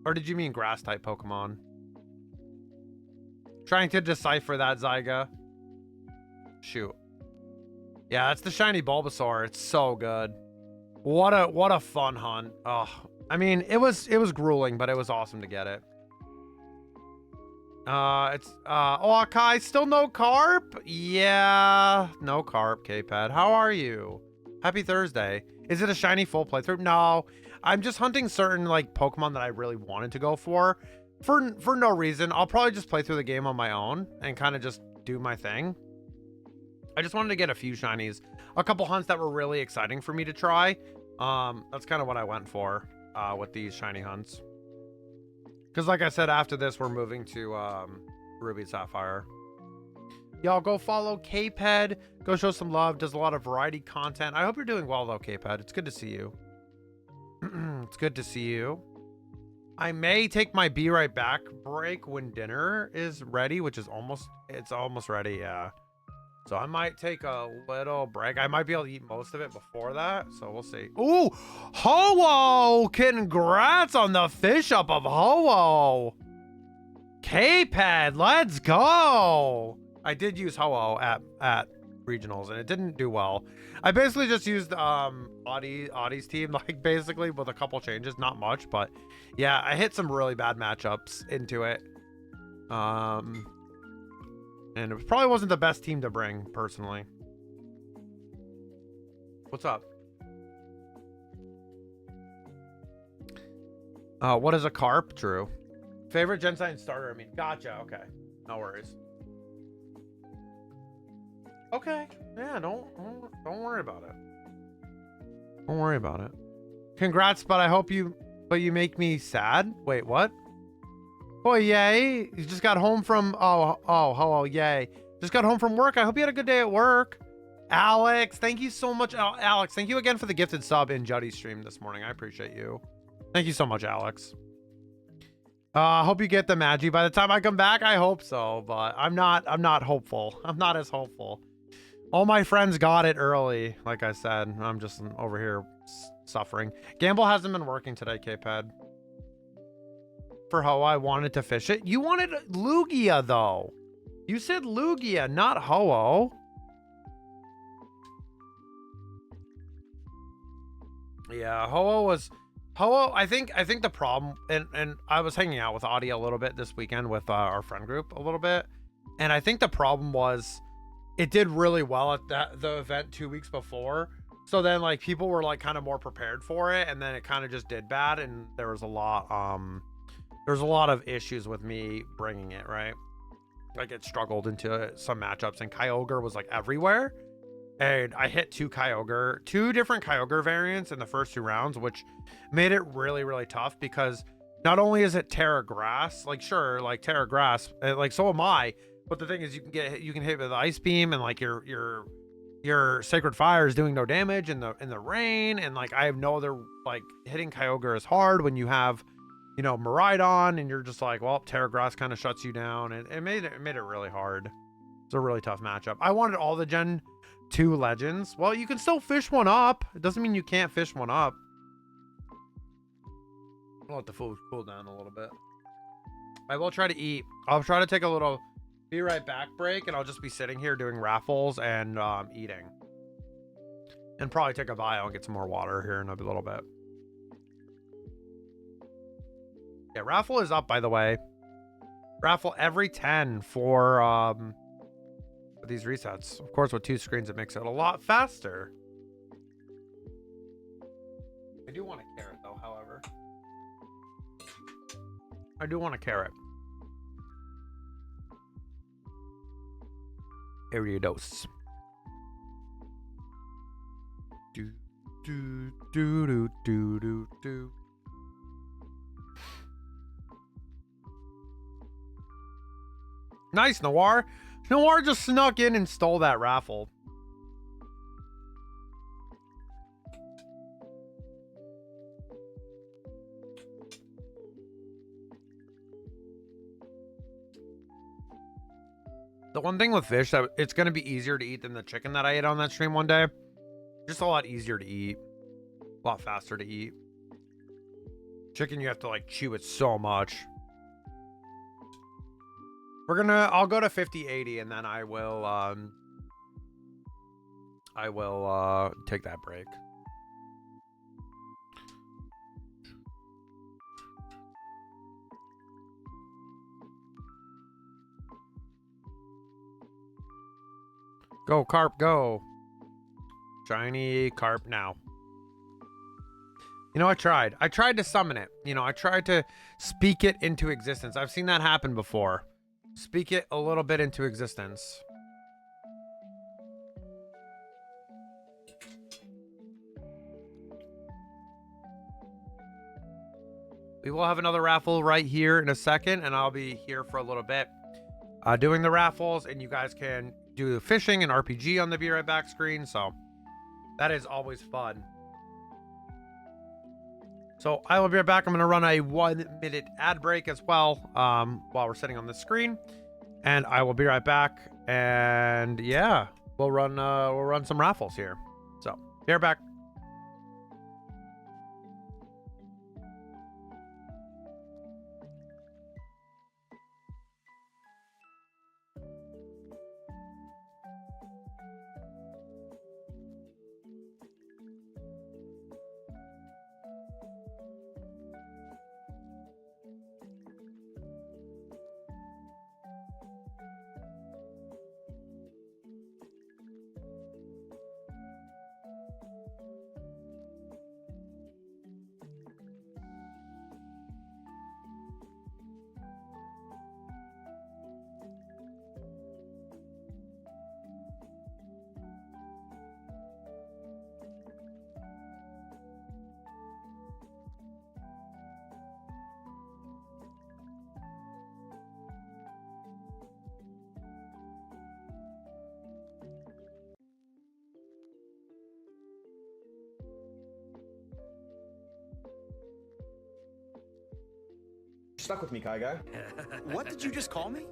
Or did you mean Grass-type Pokemon? Trying to decipher that, Zyga. Shoot. Yeah, that's the shiny Bulbasaur. It's so good. What a fun hunt. Oh, I mean, it was grueling, but it was awesome to get it. Oh, Kai, still no carp? Yeah, no carp, K-Pad. How are you? Happy Thursday. Is it a shiny full playthrough? No, I'm just hunting certain like Pokemon that I really wanted to go for no reason. I'll probably just play through the game on my own and kind of just do my thing. I just wanted to get a few shinies, a couple hunts that were really exciting for me to try. That's kind of what I went for with these shiny hunts. Because like I said, after this, we're moving to Ruby and Sapphire. Y'all go follow Caped. Go show some love. Does a lot of variety content. I hope you're doing well, though, Caped. It's good to see you. It's good to see you. I may take my be right back break when dinner is ready, which is almost ready, yeah. So I might take a little break. I might be able to eat most of it before that, so we'll see. Ooh, Ho-Oh! Congrats on the fish up of Ho-Oh! K-Pad, let's go! I did use Ho-Oh at regionals, and it didn't do well. I basically just used Audie's team, like basically with a couple changes, not much, but yeah, I hit some really bad matchups into it. And it probably wasn't the best team to bring, personally. What's up? What is a carp, Drew? Favorite Gensign starter, I mean. Gotcha, okay. No worries. Okay. Yeah, don't worry about it. Don't worry about it. Congrats, but I hope you make me sad. Wait, what? Oh, yay. You just got home from, oh, yay. Just got home from work. I hope you had a good day at work. Alex, thank you so much. Alex, thank you again for the gifted sub in Juddy's stream this morning. I appreciate you. Thank you so much, Alex. I hope you get the Magi by the time I come back. I hope so, but I'm not hopeful. I'm not as hopeful. All my friends got it early. Like I said, I'm just over here suffering. Gamble hasn't been working today, K-Pad. For Ho, I wanted to fish it. You wanted Lugia, though. You said Lugia, not Ho-Oh. Yeah, Ho-Oh, I think the problem, and I was hanging out with Audie a little bit this weekend with our friend group a little bit, and I think the problem was it did really well at the event 2 weeks before. So then like people were like kind of more prepared for it, and then it kind of just did bad, and there was a lot of issues with me bringing it, right? Like it struggled into some matchups, and Kyogre was like everywhere. And I hit two different Kyogre variants in the first 2 rounds, which made it really, really tough because not only is it Terra Grass, like sure, like Terra Grass, like so am I, but the thing is you can hit with Ice Beam, and like your Sacred Fire is doing no damage in the rain, and like I have no other, like hitting Kyogre is hard when you have, you know, Miraidon, and you're just like, well, Terra Grass kind of shuts you down, and it made it really hard. It's a really tough matchup. I wanted all the Gen 2 legends. Well, you can still fish one up. It doesn't mean you can't fish one up. I'll let the food cool down a little bit. I will try to eat. I'll try to take a little be right back break, and I'll just be sitting here doing raffles and eating. And probably take a bio and get some more water here in a little bit. Yeah, raffle is up, by the way. Raffle every 10 for these resets. Of course, with 2 screens, it makes it a lot faster. I do want a carrot, though, however. I do want a carrot. Ariados. Do, do, do, do, do, do, do. Nice, Noir. Noir just snuck in and stole that raffle. The one thing with fish that it's going to be easier to eat than the chicken that I ate on that stream one day. Just a lot easier to eat. A lot faster to eat. Chicken, you have to like chew it so much. I'll go to 50-80, and then I will take that break. Go, carp, go. Shiny carp now. You know, I tried. I tried to summon it. You know, I tried to speak it into existence. I've seen that happen before. Speak it a little bit into existence. We will have another raffle right here in a second, and I'll be here for a little bit doing the raffles, and you guys can do the fishing and RPG on the Be Right Back screen, so that is always fun. So I will be right back. I'm going to run a 1-minute ad break as well while we're sitting on the screen, and I will be right back. And yeah, we'll run some raffles here. So be right back. Stuck with me, Kaigo. What did you just call me?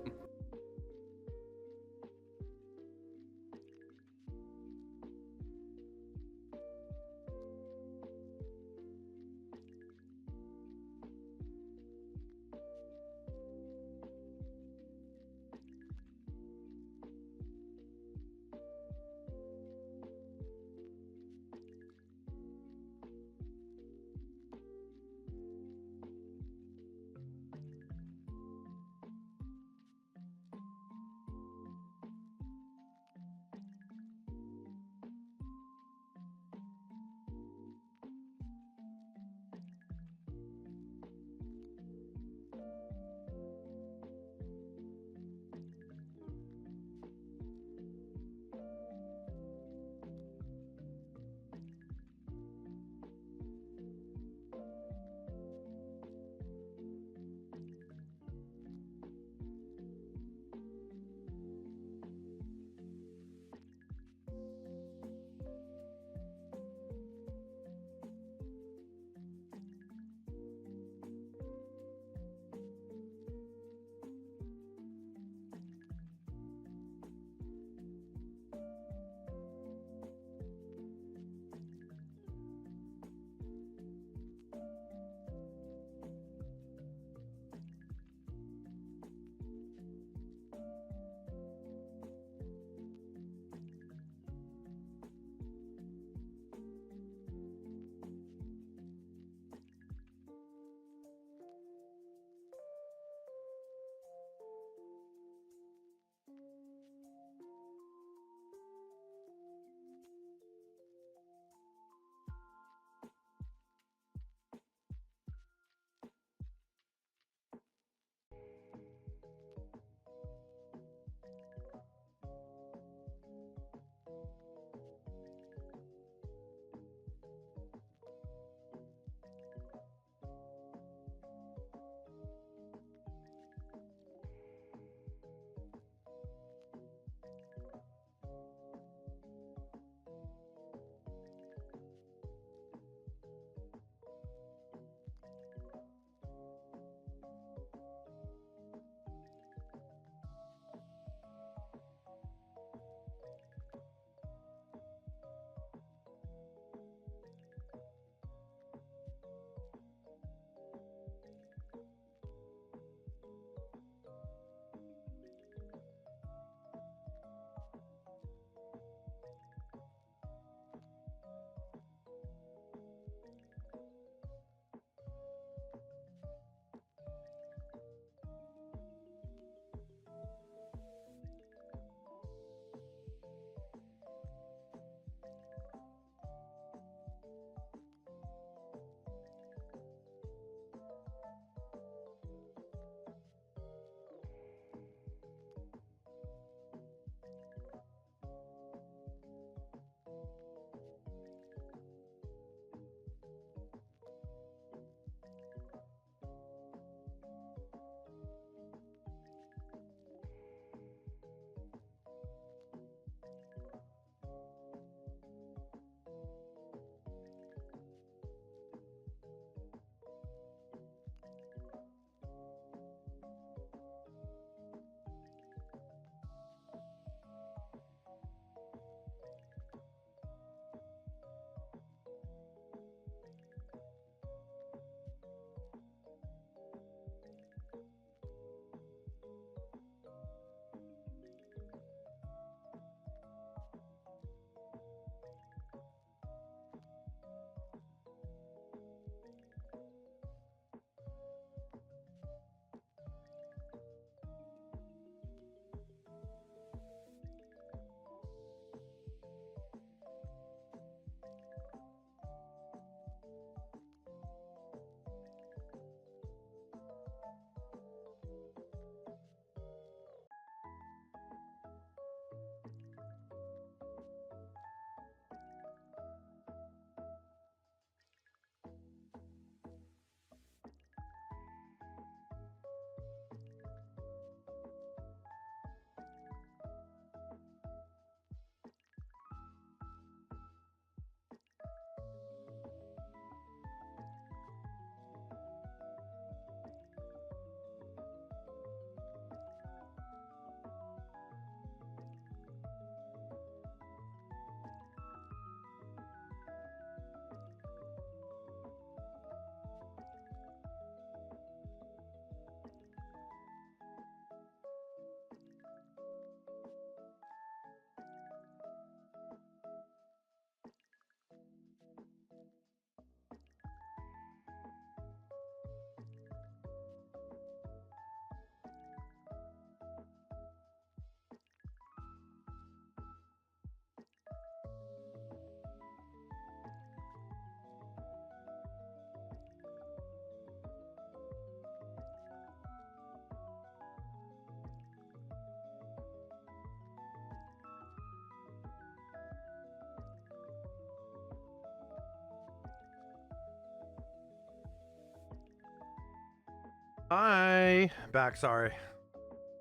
Hi. Back, sorry.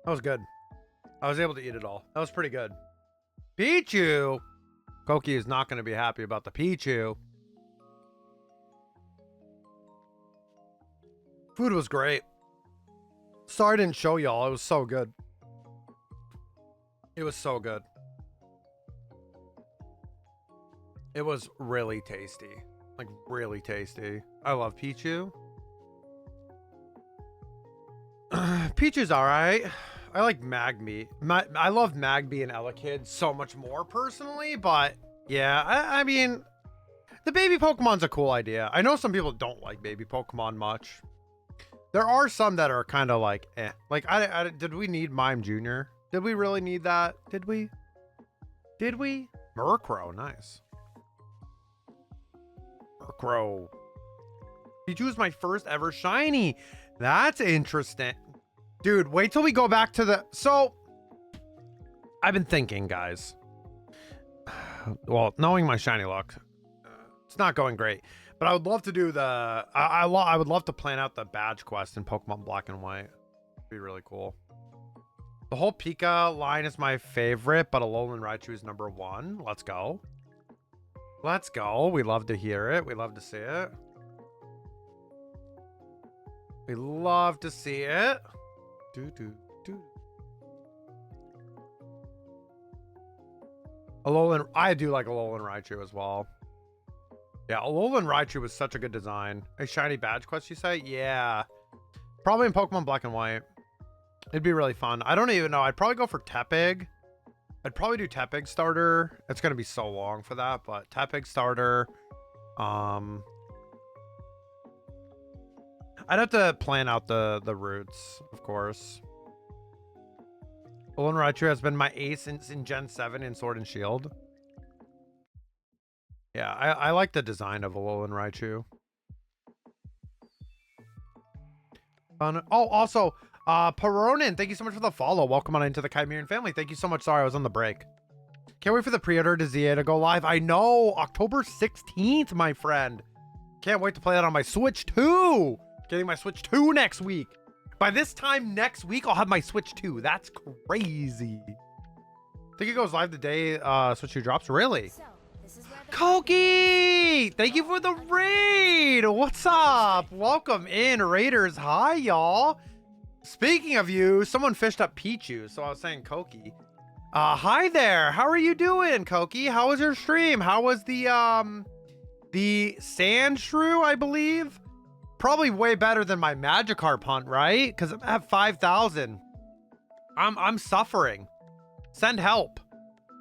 That was good. I was able to eat it all. That was pretty good. Pichu! Koki is not going to be happy about the Pichu. Food was great. Sorry I didn't show y'all. It was so good. It was so good. It was really tasty. Like, really tasty. I love Pichu. Pichu's alright. I like Magby. I love Magby and Elekid so much more personally, but yeah, I mean, the baby Pokemon's a cool idea. I know some people don't like baby Pokemon much. There are some that are kind of like, eh. Like, did we need Mime Jr.? Did we really need that? Did we? Did we? Murkrow, nice. Murkrow. Pichu was my first ever shiny. That's interesting. Dude, wait till we go back to the... So, I've been thinking, guys. Well, knowing my shiny luck, it's not going great. But I would love to do the... I would love to plan out the badge quest in Pokemon Black and White. It'd be really cool. The whole Pika line is my favorite, but Alolan Raichu is number 1. Let's go. Let's go. We love to hear it. We love to see it. We love to see it. Alolan, I do like Alolan Raichu as well. Yeah, Alolan Raichu was such a good design. A shiny badge quest, you say? Yeah. Probably in Pokemon Black and White. It'd be really fun. I don't even know. I'd probably go for Tepig. I'd probably do Tepig starter. It's going to be so long for that, but Tepig starter. I'd have to plan out the routes, of course. Alolan Raichu has been my ace in Gen 7 in Sword and Shield. Yeah, I like the design of Alolan Raichu. Oh, also, Peronin, thank you so much for the follow. Welcome on into the Chimerian family. Thank you so much. Sorry, I was on the break. Can't wait for the pre-order to ZA to go live. I know, October 16th, my friend. Can't wait to play that on my Switch 2. Getting my Switch 2 next week. By this time next week, I'll have my Switch 2. That's crazy. I think it goes live the day Switch 2 drops. Really? So, this is where the Koki! Thank you for the raid. What's up? Welcome in, Raiders. Hi, y'all. Speaking of you, someone fished up Pichu, so I was saying Koki. Hi there. How are you doing, Koki? How was your stream? How was the sand shrew, I believe? Probably way better than my Magikarp hunt, right? Because I'm at 5,000. I'm suffering. Send help.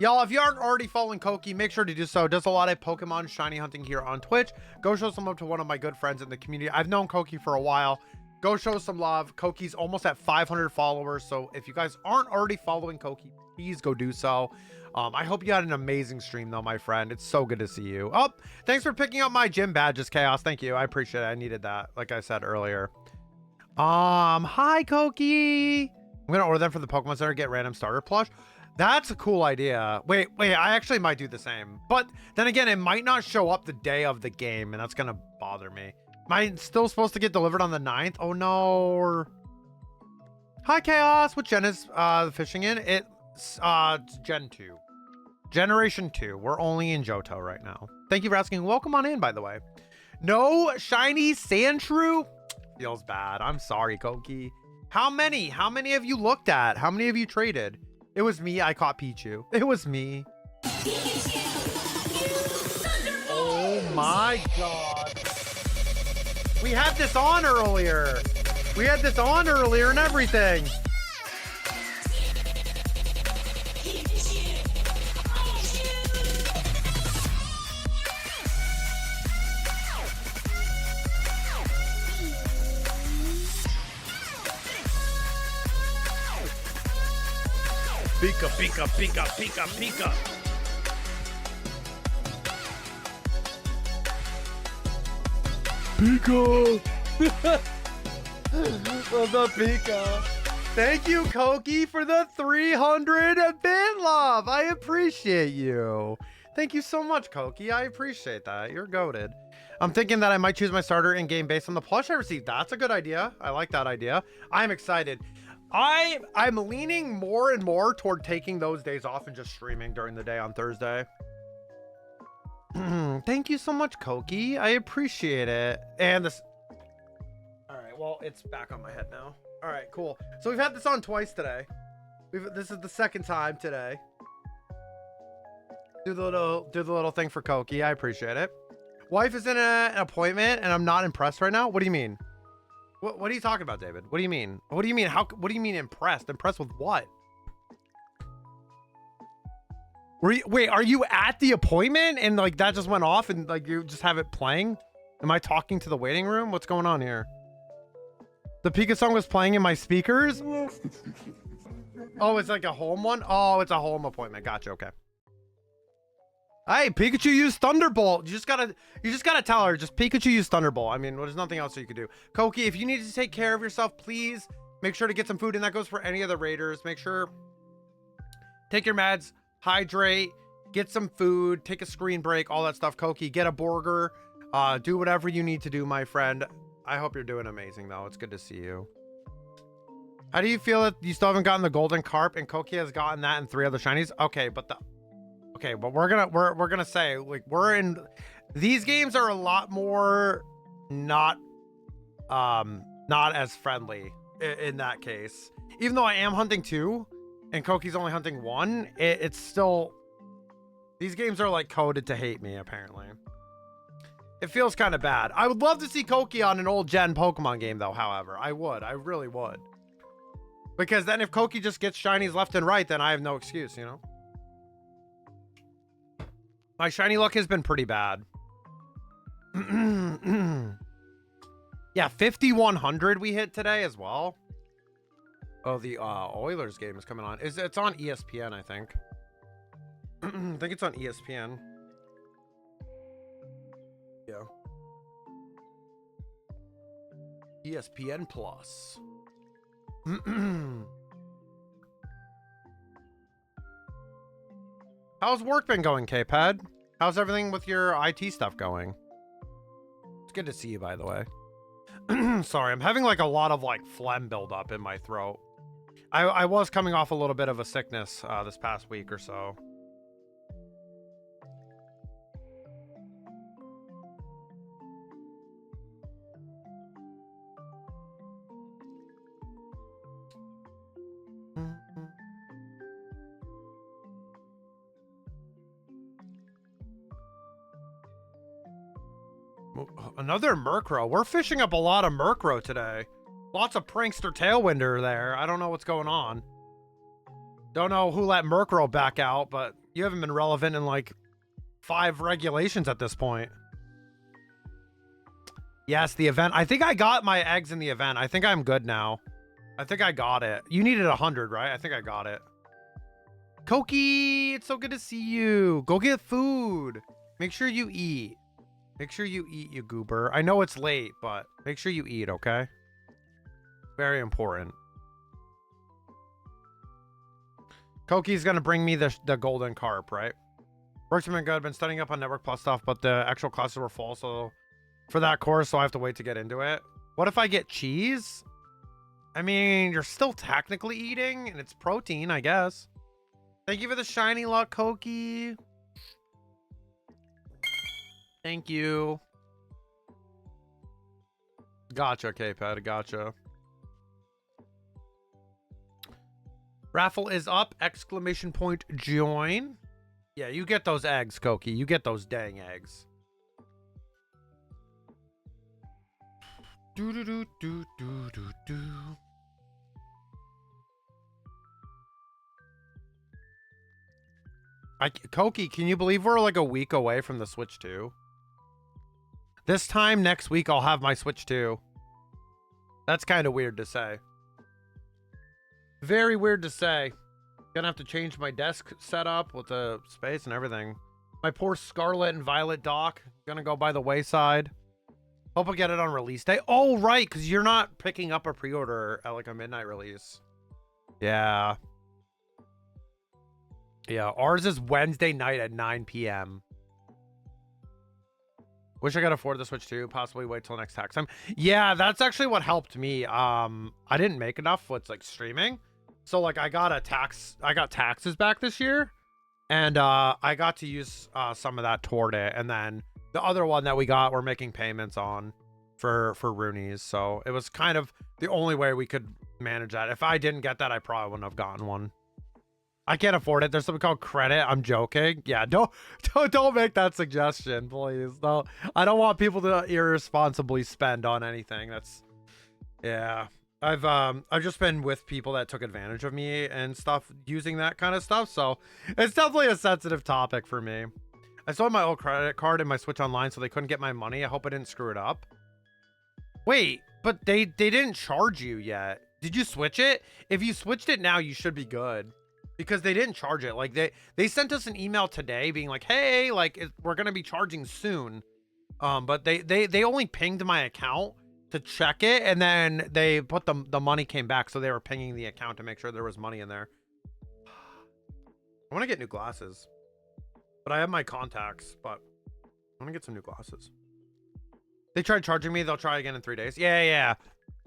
Y'all, if you aren't already following Koki, make sure to do so. Does a lot of Pokemon shiny hunting here on Twitch. Go show some love to one of my good friends in the community. I've known Koki for a while. Go show some love. Koki's almost at 500 followers. So if you guys aren't already following Koki, please go do so. I hope you had an amazing stream though, my friend. It's so good to see you. Oh, thanks for picking up my gym badges, Chaos. Thank you. I appreciate it. I needed that, like I said earlier. Hi, Koki. I'm going to order them for the Pokemon Center, get random starter plush. That's a cool idea. Wait, I actually might do the same. But then again, it might not show up the day of the game, and that's going to bother me. Am I still supposed to get delivered on the 9th? Oh, no. Hi, Chaos. What gen is the fishing in? It's Gen 2. Generation 2. We're only in Johto right now. Thank you for asking. Welcome on in, by the way. No shiny Sandshrew? Feels bad. I'm sorry, Koki. How many? How many have you looked at? How many have you traded? It was me. I caught Pichu. It was me. Oh my god. We had this on earlier. We had this on earlier and everything. Pika, pika, pika, pika, pika. Pika. Love the Pika. Thank you, Koki, for the 300 bit love. I appreciate you. Thank you so much, Koki. I appreciate that. You're goated. I'm thinking that I might choose my starter in game based on the plush I received. That's a good idea. I like that idea. I'm excited. I'm leaning more and more toward taking those days off and just streaming during the day on Thursday. Thank you so much, Koki. I appreciate it. And this. All right. Well, it's back on my head now. All right, cool. So we've had this on twice today. This is the second time today. Do the little thing for Koki. I appreciate it. Wife is in an appointment and I'm not impressed right now. What do you mean? What are you talking about, David? What do you mean? What do you mean? What do you mean impressed? Impressed with what? Wait, are you at the appointment and like that just went off and like you just have it playing? Am I talking to the waiting room? What's going on here? The Pika song was playing in my speakers. Oh, it's like a home one? Oh, it's a home appointment. Gotcha. Okay. Hey, Pikachu used Thunderbolt. You just gotta tell her, just Pikachu used Thunderbolt. I mean, there's nothing else you could do. Koki, if you need to take care of yourself, please make sure to get some food. And that goes for any of the raiders. Make sure, take your meds, hydrate, get some food, take a screen break, all that stuff. Koki, get a burger, do whatever you need to do, my friend. I hope you're doing amazing though. It's good to see you. How do you feel that you still haven't gotten the golden carp and Koki has gotten that in 3 other shinies? Okay, but we're gonna say like these games are a lot more not as friendly in that case. Even though I am hunting 2 and Koki's only hunting 1, it's still, these games are like coded to hate me apparently. It feels kind of bad. I would love to see Koki on an old gen Pokemon game though, however. I really would. Because then if Koki just gets shinies left and right, then I have no excuse, you know? My shiny luck has been pretty bad. Yeah, 5,100 we hit today as well. Oh, the Oilers game is coming on. It's on ESPN, I think. I think it's on ESPN. Yeah. ESPN Plus. How's work been going, K-Pad? How's everything with your IT stuff going? It's good to see you, by the way. Sorry, I'm having like a lot of like phlegm buildup in my throat. I was coming off a little bit of a sickness this past week or so. Another Murkrow. We're fishing up a lot of Murkrow today. Lots of prankster tailwinder there. I don't know what's going on. Don't know who let Murkrow back out, but you haven't been relevant in like 5 regulations at this point. Yes, the event. I think I got my eggs in the event. I think I'm good now. I think I got it. You needed 100, right? I think I got it. Koki, it's so good to see you. Go get food. Make sure you eat. Make sure you eat, you goober. I know it's late, but make sure you eat, okay? Very important. Koki's gonna bring me the golden carp, right? Work's been good. Been studying up on Network Plus stuff, but the actual classes were full, so for that course, so I have to wait to get into it. What if I get cheese? I mean, you're still technically eating, and it's protein, I guess. Thank you for the shiny luck, Koki. Thank you. Gotcha, K-Pad. Gotcha. Raffle is up! Exclamation point join. Yeah, you get those eggs, Koki. You get those dang eggs. Do do do do do do do. Koki, can you believe we're like a week away from the Switch 2? This time next week, I'll have my Switch 2. That's kind of weird to say. Very weird to say. Gonna have to change my desk setup with the space and everything. My poor Scarlet and Violet dock. Gonna go by the wayside. Hope I get it on release day. Oh, right, because you're not picking up a pre-order at like a midnight release. Yeah. Yeah, ours is Wednesday night at 9 p.m. Wish I could afford the Switch too. Possibly wait till next tax time. Yeah, that's actually what helped me. I didn't make enough with like streaming, so like I got taxes back this year, and I got to use some of that toward it, and then the other one that we got, we're making payments on for Rooney's. So it was kind of the only way we could manage that. If I didn't get that, I probably wouldn't have gotten one. I can't afford it. There's something called credit. I'm joking. Yeah, don't make that suggestion, please. No, I don't want people to irresponsibly spend on anything. That's, yeah. I've just been with people that took advantage of me and stuff using that kind of stuff. So it's definitely a sensitive topic for me. I sold my old credit card in my Switch Online, so they couldn't get my money. I hope I didn't screw it up. Wait, but they didn't charge you yet. Did you switch it? If you switched it now, you should be good. Because they didn't charge it. Like they sent us an email today being like, hey, like we're gonna be charging soon. But they only pinged my account to check it, and then they put the money came back, so they were pinging the account to make sure there was money in there. I want to get new glasses, but I have my contacts. But I want to get some new glasses. They tried charging me. They'll try again in 3 days. Yeah.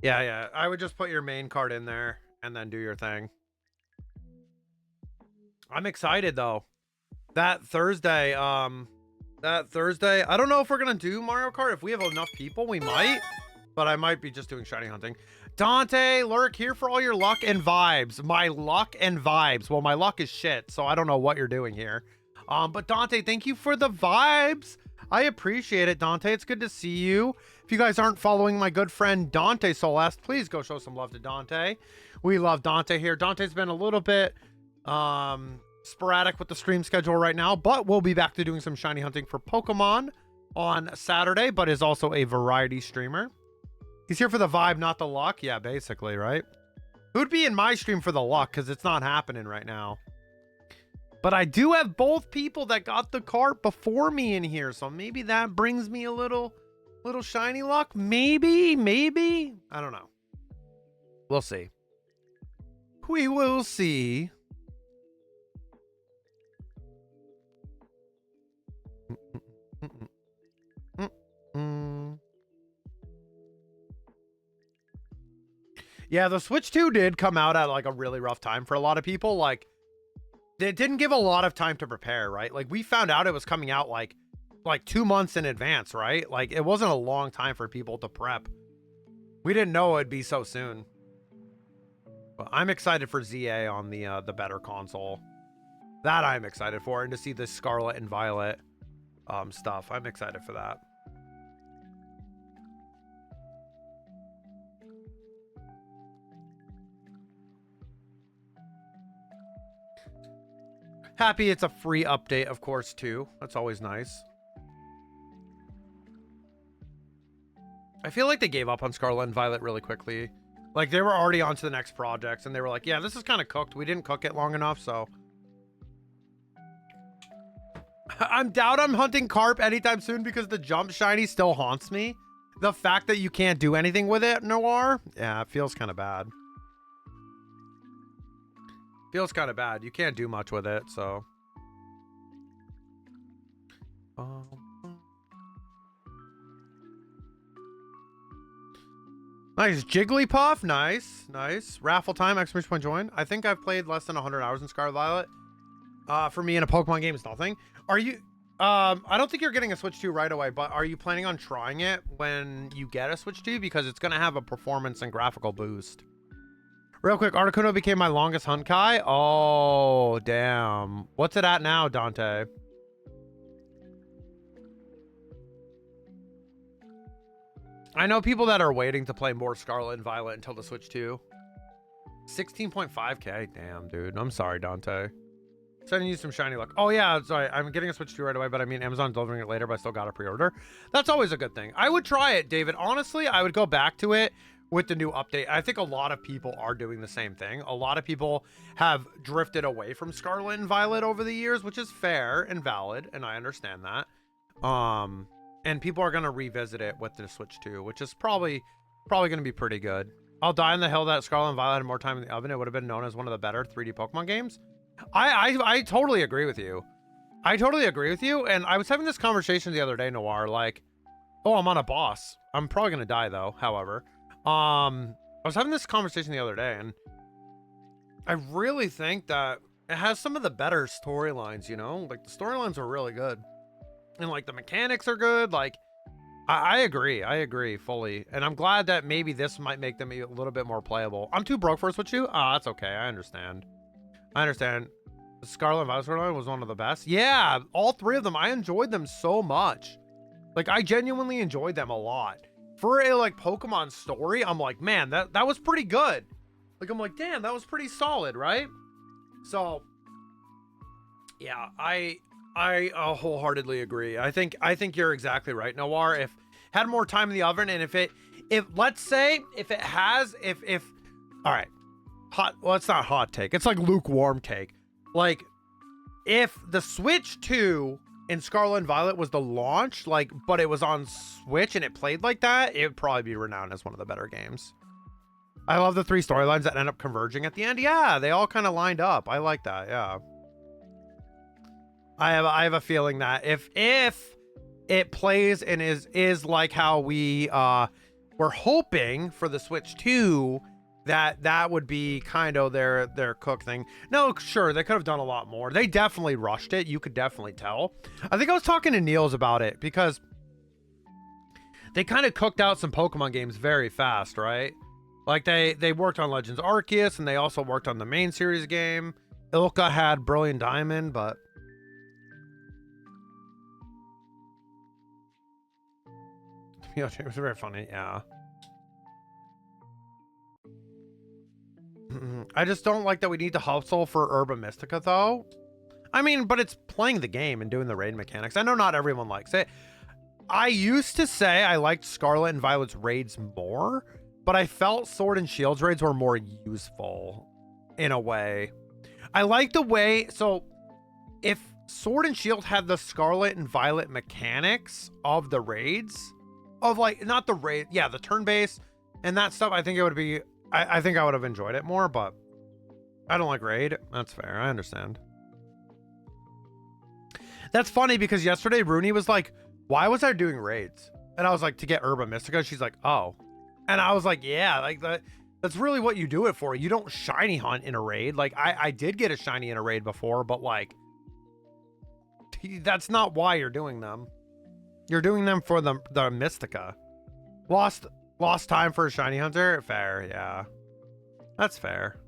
I would just put your main card in there and then do your thing. I'm excited though. That Thursday, I don't know if we're gonna do Mario Kart. If we have enough people, we might, but I might be just doing shiny hunting. Dante, lurk here for all your luck and vibes. My luck and vibes. Well, my luck is shit, so I don't know what you're doing here. But Dante, thank you for the vibes. I appreciate it, Dante. It's good to see you. If you guys aren't following my good friend Dante Solest, please go show some love to Dante. We love Dante here. Dante's been a little bit sporadic with the stream schedule right now, but we'll be back to doing some shiny hunting for Pokemon on Saturday, but is also a variety streamer. He's here for the vibe, not the luck. Yeah, basically, right? Who'd be in my stream for the luck, because it's not happening right now. But I do have both people that got the cart before me in here, so maybe that brings me a little shiny luck. Maybe. I don't know. We'll see. We will see. Yeah, the Switch 2 did come out at like a really rough time for a lot of people. Like, it didn't give a lot of time to prepare, right? Like, we found out it was coming out like 2 months in advance, right? Like, it wasn't a long time for people to prep. We didn't know it'd be so soon. But I'm excited for ZA on the better console. That I'm excited for, and to see the Scarlet and Violet stuff. I'm excited for that. Happy it's a free update, of course, too. That's always nice. I feel like they gave up on Scarlet and Violet really quickly. Like, they were already on to the next projects, and they were like, yeah, this is kind of cooked. We didn't cook it long enough, so. I'm hunting carp anytime soon because the jump shiny still haunts me. The fact that you can't do anything with it, Noir, yeah, it feels kind of bad. Feels kind of bad. You can't do much with it, so. Nice. Jigglypuff. Nice. Raffle time. Exclamation point join. I think I've played less than 100 hours in Scarlet Violet. For me in a Pokemon game is nothing. Are you... I don't think you're getting a Switch 2 right away, but are you planning on trying it when you get a Switch 2? Because it's going to have a performance and graphical boost. Real quick, Articuno became my longest hunt, Kai. Oh, damn. What's it at now, Dante? I know people that are waiting to play more Scarlet and Violet until the Switch 2. 16.5k. Damn, dude. I'm sorry, Dante. Sending you some shiny luck. Oh, yeah. Sorry. I'm getting a Switch 2 right away, but I mean, Amazon's delivering it later, but I still got a pre-order. That's always a good thing. I would try it, David. Honestly, I would go back to it with the new update. I think a lot of people are doing the same thing. A lot of people have drifted away from Scarlet and Violet over the years, which is fair and valid, and I understand that. And people are going to revisit it with the Switch 2, which is probably going to be pretty good. I'll die on the hill that Scarlet and Violet had more time in the oven. It would have been known as one of the better 3D Pokemon games. I totally agree with you. I totally agree with you. And I was having this conversation the other day, Noir, like, oh, I'm on a boss. I'm probably gonna die though, however. I was having this conversation the other day, and I really think that it has some of the better storylines, you know? Like the storylines are really good. And like the mechanics are good. Like I agree fully. And I'm glad that maybe this might make them a little bit more playable. I'm too broke for a Switch 2. Ah, that's okay. I understand. The Scarlet and Violet storyline was one of the best. Yeah, all three of them. I enjoyed them so much. Like I genuinely enjoyed them a lot. For a like Pokemon story, I'm like, man, that was pretty good. Like I'm like, damn, that was pretty solid, right? So yeah, I wholeheartly agree. I think you're exactly right, Noir. If had more time in the oven, and if let's say if all right, well, it's not hot take, it's like lukewarm take. Like if the Switch 2 in Scarlet and Violet was the launch, like, but it was on Switch and it played like that, it would probably be renowned as one of the better games. I love the three storylines that end up converging at the end. Yeah, they all kind of lined up. I like that. Yeah. I have a feeling that if it plays and is like how we were hoping for the Switch 2, that would be kind of their cook thing. No, sure, they could have done a lot more. They definitely rushed it. You could definitely tell. I think I was talking to Niels about it because they kind of cooked out some Pokemon games very fast, right? Like they worked on Legends Arceus, and they also worked on the main series game. Ilka had Brilliant Diamond, but it was very funny. Yeah. I just don't like that we need to hustle for Herba Mystica though. I mean, but it's playing the game and doing the raid mechanics. I know not everyone likes it. I used to say I liked Scarlet and Violet's raids more, but I felt Sword and Shield's raids were more useful in a way. I like the way, so if Sword and Shield had the Scarlet and Violet mechanics of the raids, of like, not the raid, yeah, the turn-based and that stuff, I think it would be, I think I would have enjoyed it more, but I don't like raid. That's fair. I understand. That's funny because yesterday Rooney was like, why was I doing raids? And I was like, to get Herba Mystica. She's like, oh. And I was like, yeah, like that's really what you do it for. You don't shiny hunt in a raid. Like I did get a shiny in a raid before, but like, that's not why you're doing them. You're doing them for the Mystica. Lost time for a shiny hunter? Fair, yeah. That's fair.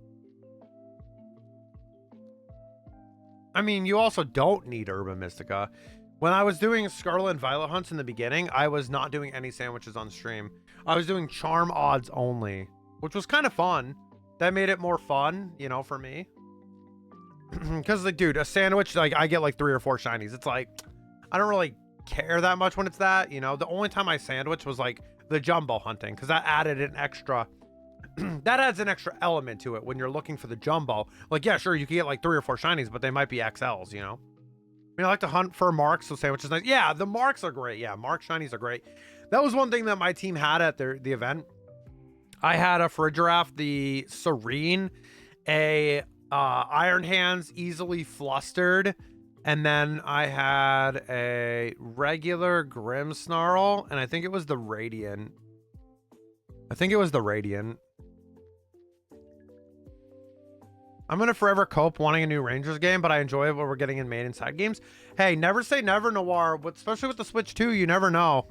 I mean, you also don't need Herba Mystica. When I was doing Scarlet and Violet hunts in the beginning, I was not doing any sandwiches on stream. I was doing charm odds only, which was kind of fun. That made it more fun, you know, for me. Because, like, dude, a sandwich, like, I get like 3 or 4 shinies. It's like, I don't really care that much when it's that, you know. The only time I sandwich was like the jumbo hunting, because that added an extra that adds an extra element to it when you're looking for the jumbo. Like, yeah, sure, you can get like 3 or 4 shinies, but they might be XLs, you know. I mean, I like to hunt for marks, so sandwich is nice. Yeah, the marks are great. Yeah, mark shinies are great. That was one thing that my team had at the event. I had a Frigiraf, the Serene, a Iron Hands, easily flustered, and then I had a regular Grimmsnarl, and I think it was the Radiant. I'm going to forever cope wanting a new Rangers game, but I enjoy what we're getting in main and side games. Hey, never say never, Noir, especially with the Switch 2, you never know.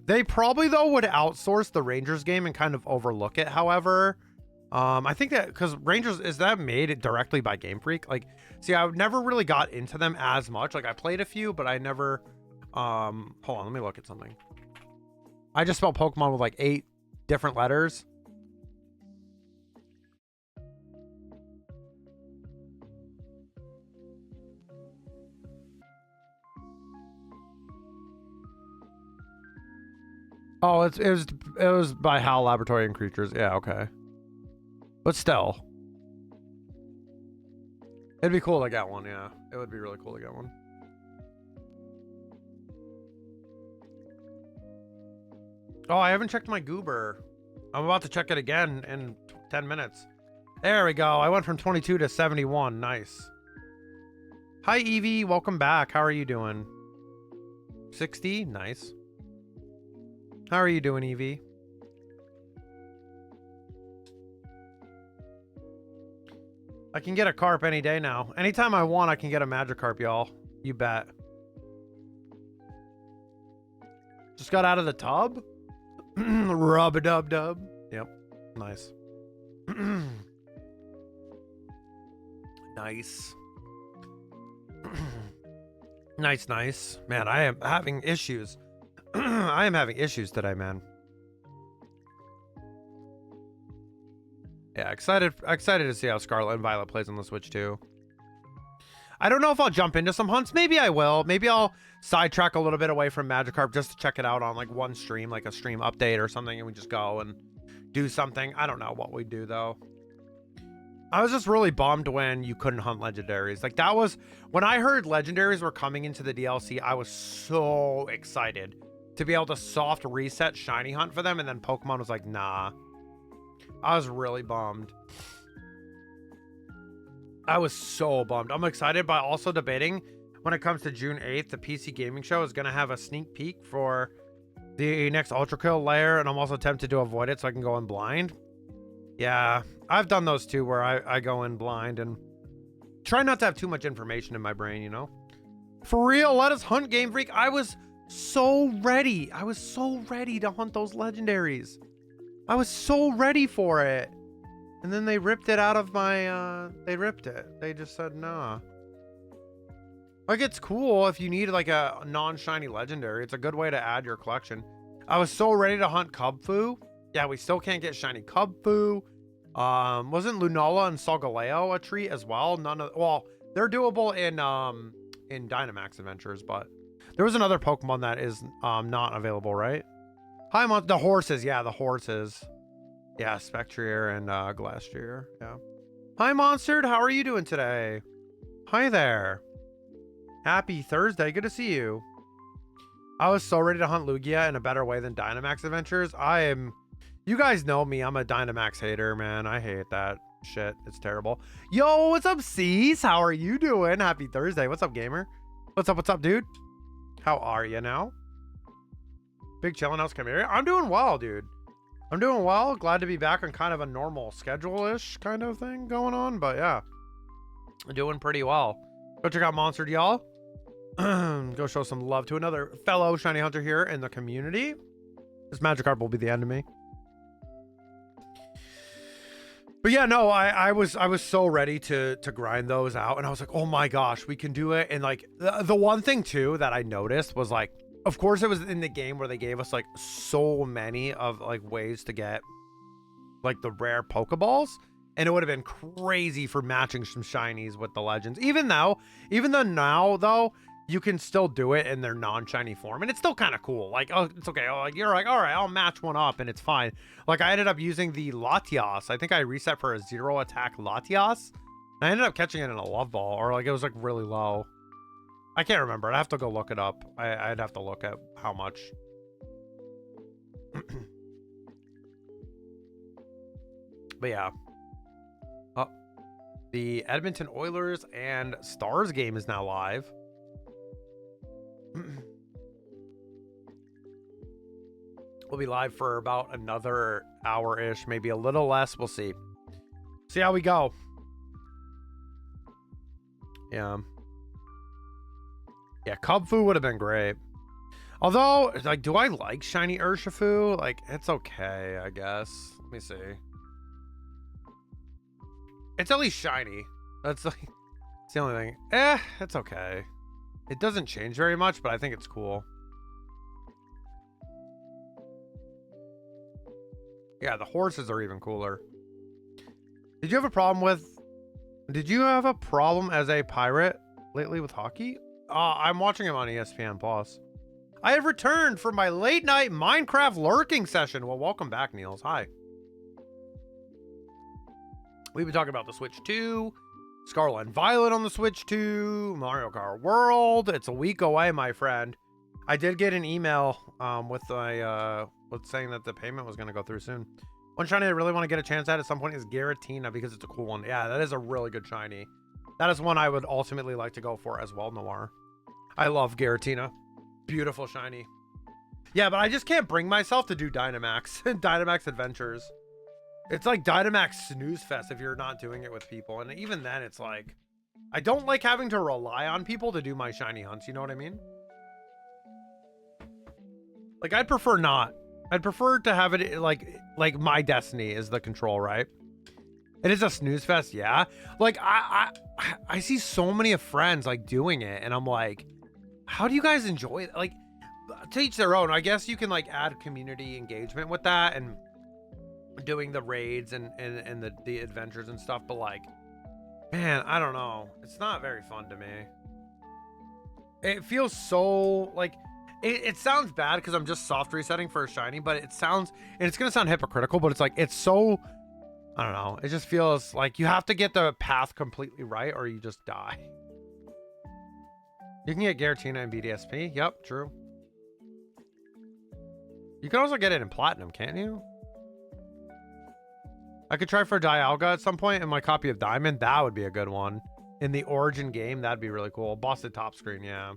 They probably, though, would outsource the Rangers game and kind of overlook it, however. I think that, because Rangers, is that made directly by Game Freak? Like, see, I never really got into them as much. Like, I played a few, but I never, hold on, let me look at something. I just spelled Pokemon with like 8 different letters. Oh, it was by HAL Laboratory and Creatures. Yeah, okay. But still. It'd be cool to get one, yeah. It would be really cool to get one. Oh, I haven't checked my goober. I'm about to check it again in 10 minutes. There we go. I went from 22 to 71. Nice. Hi, Evie. Welcome back. How are you doing? 60. Nice. How are you doing, Evie? I can get a carp any day now. Anytime I want, I can get a Magikarp, y'all. You bet. Just got out of the tub? Rub-a-dub-dub. Yep. Nice. Nice. Nice. Man, I am having issues. I am having issues today, man. Yeah, excited to see how Scarlet and Violet plays on the Switch too. I don't know if I'll jump into some hunts. Maybe I will. Maybe I'll sidetrack a little bit away from Magikarp just to check it out on like one stream, like a stream update or something, and we just go and do something. I don't know what we do though. I was just really bummed when you couldn't hunt legendaries. Like that was when I heard legendaries were coming into the DLC, I was so excited to be able to soft reset shiny hunt for them, and then Pokemon was like, nah. I was really bummed. I was so bummed. I'm excited, but also debating when it comes to June 8th, the PC Gaming Show is going to have a sneak peek for the next Ultra Kill layer, and I'm also tempted to avoid it so I can go in blind. Yeah, I've done those too, where I go in blind and try not to have too much information in my brain, you know? For real, let us hunt, Game Freak. I was so ready. I was so ready to hunt those legendaries. I was so ready for it. And then they ripped it out of my, they ripped it. They just said, nah. Like, it's cool if you need like a non-shiny legendary. It's a good way to add your collection. I was so ready to hunt Cubfu. Yeah, we still can't get shiny Cubfu. Wasn't Lunala and Solgaleo a treat as well? Well, they're doable in Dynamax Adventures, but there was another Pokemon that is not available, right? Hi, the horses. Yeah, the horses. Yeah, Spectrier and Glastrier. Yeah. Hi, Monstered. How are you doing today? Hi there. Happy Thursday. Good to see you. I was so ready to hunt Lugia in a better way than Dynamax Adventures. You guys know me. I'm a Dynamax hater, man. I hate that shit. It's terrible. Yo, what's up, Cease? How are you doing? Happy Thursday. What's up, gamer? What's up, dude? How are you now? Big chillin' house Chimera. I'm doing well, dude. I'm doing well. Glad to be back on kind of a normal schedule-ish kind of thing going on. But yeah, I'm doing pretty well. Go check out Monstered, y'all. Go show some love to another fellow shiny hunter here in the community. This Magikarp will be the enemy. But yeah, no, I was so ready to grind those out, and I was like, oh my gosh, we can do it. And like the one thing too that I noticed was like, of course it was in the game where they gave us like so many of like ways to get like the rare Pokeballs, and it would have been crazy for matching some shinies with the legends. Even though now though, you can still do it in their non-shiny form, and it's still kind of cool. Like, oh, it's okay. Oh, like, you're like, all right, I'll match one up and it's fine. Like, I ended up using the Latias. I think I reset for a 0 attack Latias. I ended up catching it in a Love Ball, or like it was like really low. I can't remember. I'd have to go look it up. I'd have to look at how much. But yeah. Oh, the Edmonton Oilers and Stars game is now live. We'll be live for about another hour-ish, maybe a little less. We'll see. See how we go. Yeah. Yeah, Cubfu would have been great. Although, like, do I like shiny Urshifu? Like, it's okay, I guess. Let me see. It's at least shiny. That's like, it's the only thing. It's okay. It doesn't change very much, but I think it's cool. Yeah, the horses are even cooler. Did you have a problem as a pirate lately with hockey? I'm watching him on ESPN Plus. I have returned for my late night Minecraft lurking session. Well, welcome back, Niels. Hi. We've been talking about the Switch 2, Scarlet and Violet on the Switch 2, Mario Kart World. It's a week away, my friend. I did get an email with saying that the payment was going to go through soon. One shiny I really want to get a chance at some point is Giratina because it's a cool one. Yeah, that is a really good shiny. That is one I would ultimately like to go for as well, Noir. I love Giratina. Beautiful shiny. Yeah, but I just can't bring myself to do Dynamax. Dynamax Adventures. It's like Dynamax Snooze Fest if you're not doing it with people. And even then, it's like, I don't like having to rely on people to do my shiny hunts. You know what I mean? Like, I'd prefer not. I'd prefer to have it like my destiny is the control, right? It is a snooze fest, yeah. Like, I see so many of friends like doing it, and I'm like, how do you guys enjoy it? Like, to each their own. I guess you can like add community engagement with that and doing the raids and the adventures and stuff, but like, man, I don't know. It's not very fun to me. It feels so like it sounds bad because I'm just soft resetting for a shiny, but it sounds, and it's gonna sound hypocritical, but it's like, it's so, I don't know. It just feels like you have to get the path completely right or you just die. You can get Giratina and BDSP. Yep, true. You can also get it in Platinum, can't you? I could try for Dialga at some point in my copy of Diamond. That would be a good one. In the Origin game, that'd be really cool. Busted top screen, yeah.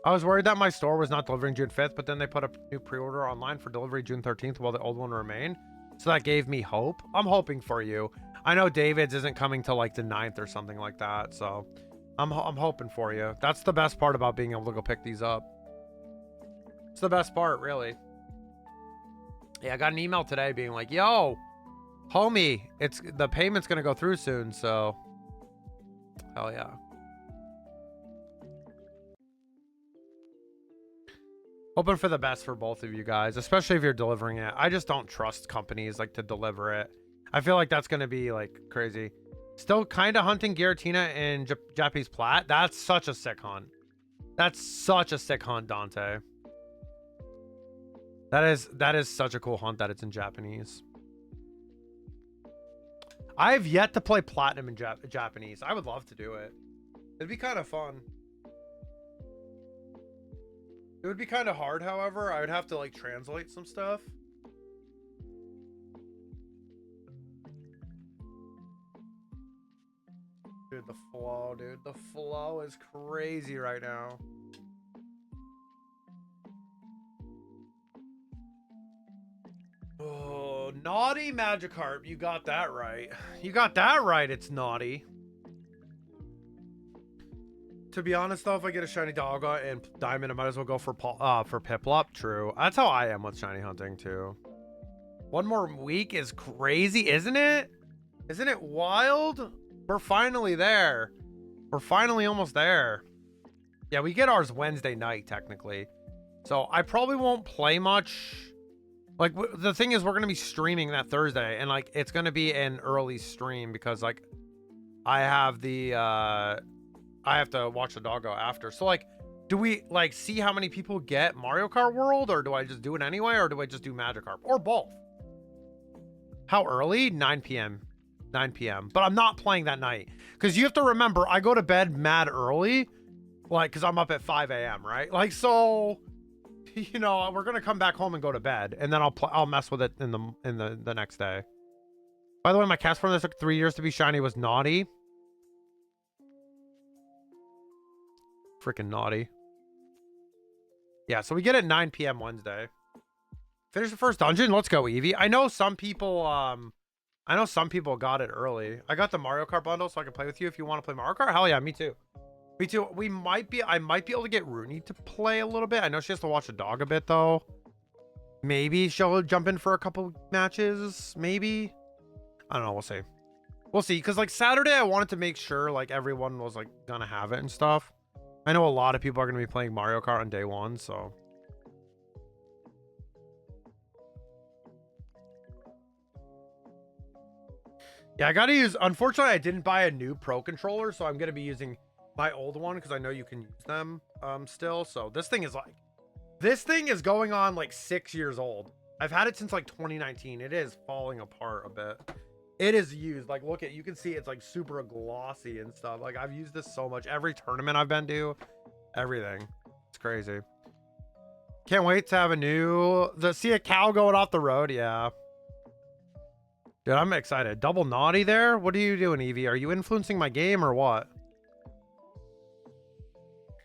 I was worried that my store was not delivering June 5th, but then they put a new pre-order online for delivery June 13th while the old one remained. So that gave me hope. I'm hoping for you. I know David's isn't coming till like the 9th or something like that. So I'm hoping for you. That's the best part about being able to go pick these up. It's the best part, really. Yeah, I got an email today being like, yo, homie, the payment's going to go through soon. So hell yeah. Hoping for the best for both of you guys, especially if you're delivering it. I just don't trust companies like to deliver it. I feel like that's going to be like crazy. Still kind of hunting Giratina and Japanese Plat. That's such a sick hunt. That's such a sick hunt, Dante. That is such a cool hunt that it's in Japanese. I've yet to play Platinum in Japanese. I would love to do it. It'd be kind of fun. It would be kind of hard, however. I would have to like translate some stuff. Dude, the flow, dude. The flow is crazy right now. Oh, naughty Magikarp. You got that right. You got that right. It's naughty. To be honest, though, if I get a shiny Dialga and Diamond, I might as well go for Piplup. True. That's how I am with shiny hunting, too. One more week is crazy, isn't it? Isn't it wild? We're finally there. We're finally almost there. Yeah, we get ours Wednesday night, technically. So I probably won't play much. Like, the thing is, we're going to be streaming that Thursday. And, like, it's going to be an early stream because, like, I have the... I have to watch the doggo after. So, like, do we, like, see how many people get Mario Kart World? Or do I just do it anyway? Or do I just do Magikarp? Or both? How early? 9 p.m. 9 p.m. But I'm not playing that night. Because you have to remember, I go to bed mad early. Like, because I'm up at 5 a.m., right? Like, so, you know, we're going to come back home and go to bed. And then I'll mess with it in the next day. By the way, my cast form that took 3 years to be shiny was naughty. Freaking naughty. Yeah, so we get at 9 p.m. Wednesday. Finish the first dungeon. Let's go, Eevee. I know some people got it early. I got the Mario Kart bundle so I can play with you if you want to play Mario Kart. Hell yeah, me too. Me too. I might be able to get Rooney to play a little bit. I know she has to watch the dog a bit though. Maybe she'll jump in for a couple matches. Maybe. I don't know. We'll see. We'll see. Because like Saturday, I wanted to make sure like everyone was like gonna have it and stuff. I know a lot of people are going to be playing Mario Kart on day one, so. Yeah, I got to use, unfortunately, I didn't buy a new Pro controller, so I'm going to be using my old one because I know you can use them still. So this thing is going on like 6 years old. I've had it since like 2019. It is falling apart a bit. It is used. Like, look at, you can see it's like super glossy and stuff. Like, I've used this so much. Every tournament I've been to, everything. It's crazy. Can't wait to have see a cow going off the road. Yeah. Dude, I'm excited. Double naughty there? What are you doing, Evie? Are you influencing my game or what?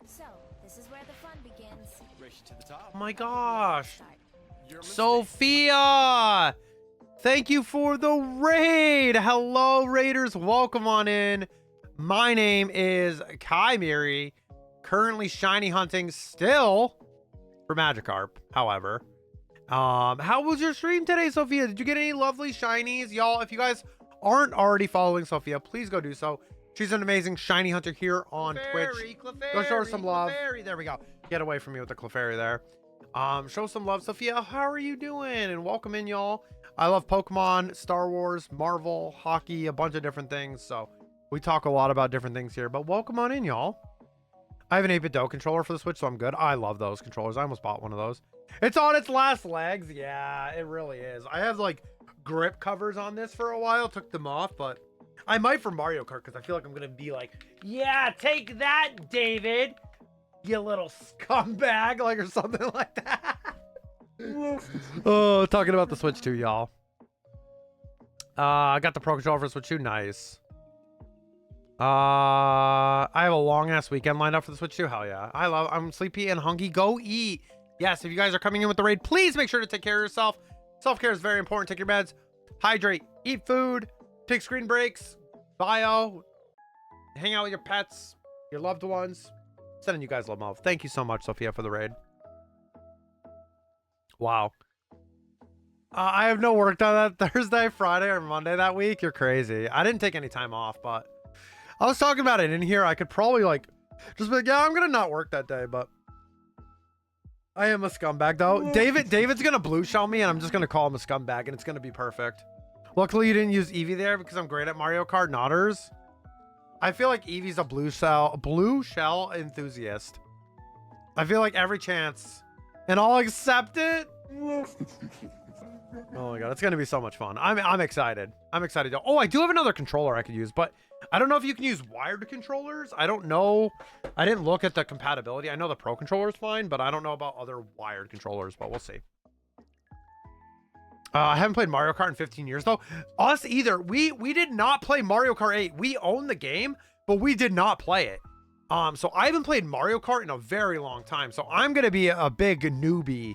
So, this is where the fun begins. Race to the top. Oh my gosh. Start. Your mistake. Sophia! Thank you for the raid. Hello, raiders. Welcome on in. My name is Kai Miri. Currently shiny hunting still for Magikarp, however. How was your stream today, Sophia? Did you get any lovely shinies? Y'all, if you guys aren't already following Sophia, please go do so. She's an amazing shiny hunter here on Twitch. Go show her some love. There we go. Get away from me with the Clefairy there. Show some love, Sophia. How are you doing? And welcome in, y'all. I love Pokemon, Star Wars, Marvel, hockey, a bunch of different things. So we talk a lot about different things here, but welcome on in, y'all. I have an 8-bit Do controller for the Switch, so I'm good. I love those controllers. I almost bought one of those. It's on its last legs. Yeah, it really is. I have like grip covers on this for a while. Took them off, but I might for Mario Kart because I feel like I'm going to be like, yeah, take that, David. You little scumbag, like, or something like that. Oh, talking about the Switch 2, y'all. I got the Pro Controller for Switch 2. Nice. I have a long ass weekend lined up for the Switch 2. Hell yeah. I'm sleepy and hungry. Go eat. Yes, if you guys are coming in with the raid, please make sure to take care of yourself. Self-care is very important. Take your meds, hydrate, eat food, take screen breaks, bio, hang out with your pets, your loved ones. Sending you guys love. Thank you so much, Sophia, for the raid. Wow. I have no work done that Thursday, Friday, or Monday that week. You're crazy. I didn't take any time off, but I was talking about it in here. I could probably like just be like, yeah, I'm gonna not work that day, but I am a scumbag though. David's gonna blue shell me, and I'm just gonna call him a scumbag, and it's gonna be perfect. Luckily, you didn't use Eevee there because I'm great at Mario Kart Nodders. I feel like Eevee's a blue shell enthusiast. I feel like every chance, and I'll accept it. Oh my god, it's gonna be so much fun. I'm excited. I'm excited. Oh, I do have another controller I could use, but I don't know if you can use wired controllers. I don't know. I didn't look at the compatibility. I know the Pro controller is fine, but I don't know about other wired controllers, but we'll see. I haven't played Mario Kart in 15 years though. Us either. We did not play Mario Kart 8. We own the game, but we did not play it. So I haven't played Mario Kart in a very long time. So I'm gonna be a big newbie,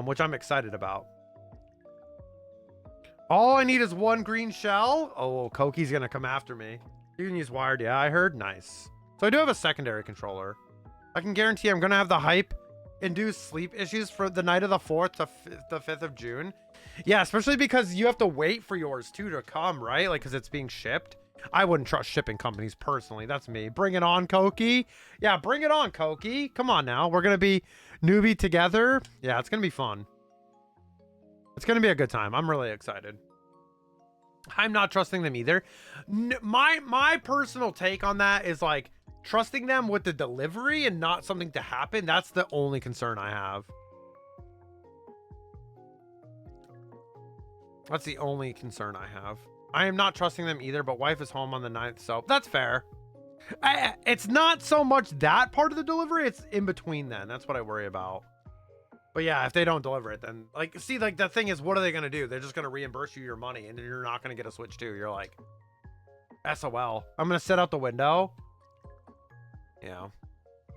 which I'm excited about. All I need is one green shell. Oh, Koki's gonna come after me. You can use wired. Yeah, I heard. Nice. So I do have a secondary controller. I can guarantee I'm gonna have the hype-induced sleep issues for the night of the 4th to the 5th of June. Yeah, especially because you have to wait for yours too to come, right? Like, because it's being shipped. I wouldn't trust shipping companies personally. That's me. Bring it on, Koki. Yeah, bring it on, Koki. Come on now. We're gonna be newbie together. Yeah, it's gonna be fun. It's gonna be a good time. I'm really excited. I'm not trusting them either. My personal take on that is like trusting them with the delivery and not something to happen. That's the only concern I have. That's the only concern I have. I am not trusting them either, but wife is home on the 9th, so that's fair. It's not so much that part of the delivery, it's in between then. That's what I worry about. But yeah, if they don't deliver it, then like, see, like the thing is, what are they going to do? They're just going to reimburse you your money and you're not going to get a Switch 2. You're like, SOL. I'm going to sit out the window. Yeah.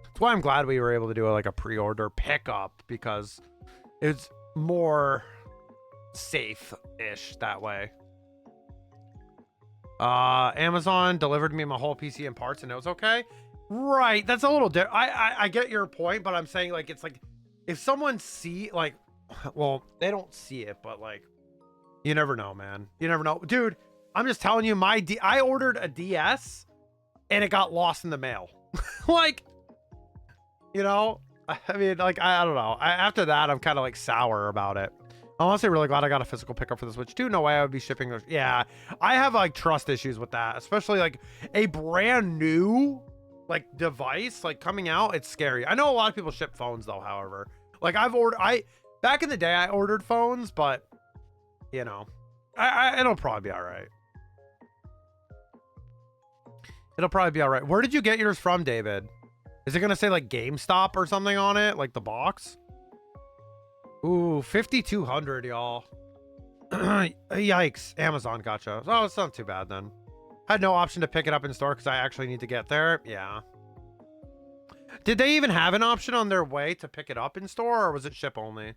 That's why I'm glad we were able to do like a pre-order pickup, because it's more safe-ish that way. Amazon delivered me my whole PC and parts and it was okay. Right. That's a little different. I get your point, but I'm saying like, it's like, if someone like, well, they don't see it, but like, you never know, man. You never know. Dude, I'm just telling you, I ordered a DS and it got lost in the mail. Like, you know, I mean, like, I don't know. After that, I'm kind of like sour about it. I'm honestly really glad I got a physical pickup for the Switch 2. No way I would be shipping those. Yeah, I have like trust issues with that, especially like a brand new like device like coming out. It's scary. I know a lot of people ship phones though, however. Like back in the day I ordered phones, but you know, it'll probably be all right. It'll probably be all right. Where did you get yours from, David? Is it gonna say like GameStop or something on it, like the box? Ooh, 5,200, y'all. Yikes. Amazon, gotcha. Oh, it's not too bad then. Had no option to pick it up in store because I actually need to get there. Yeah. Did they even have an option on their way to pick it up in store, or was it ship only?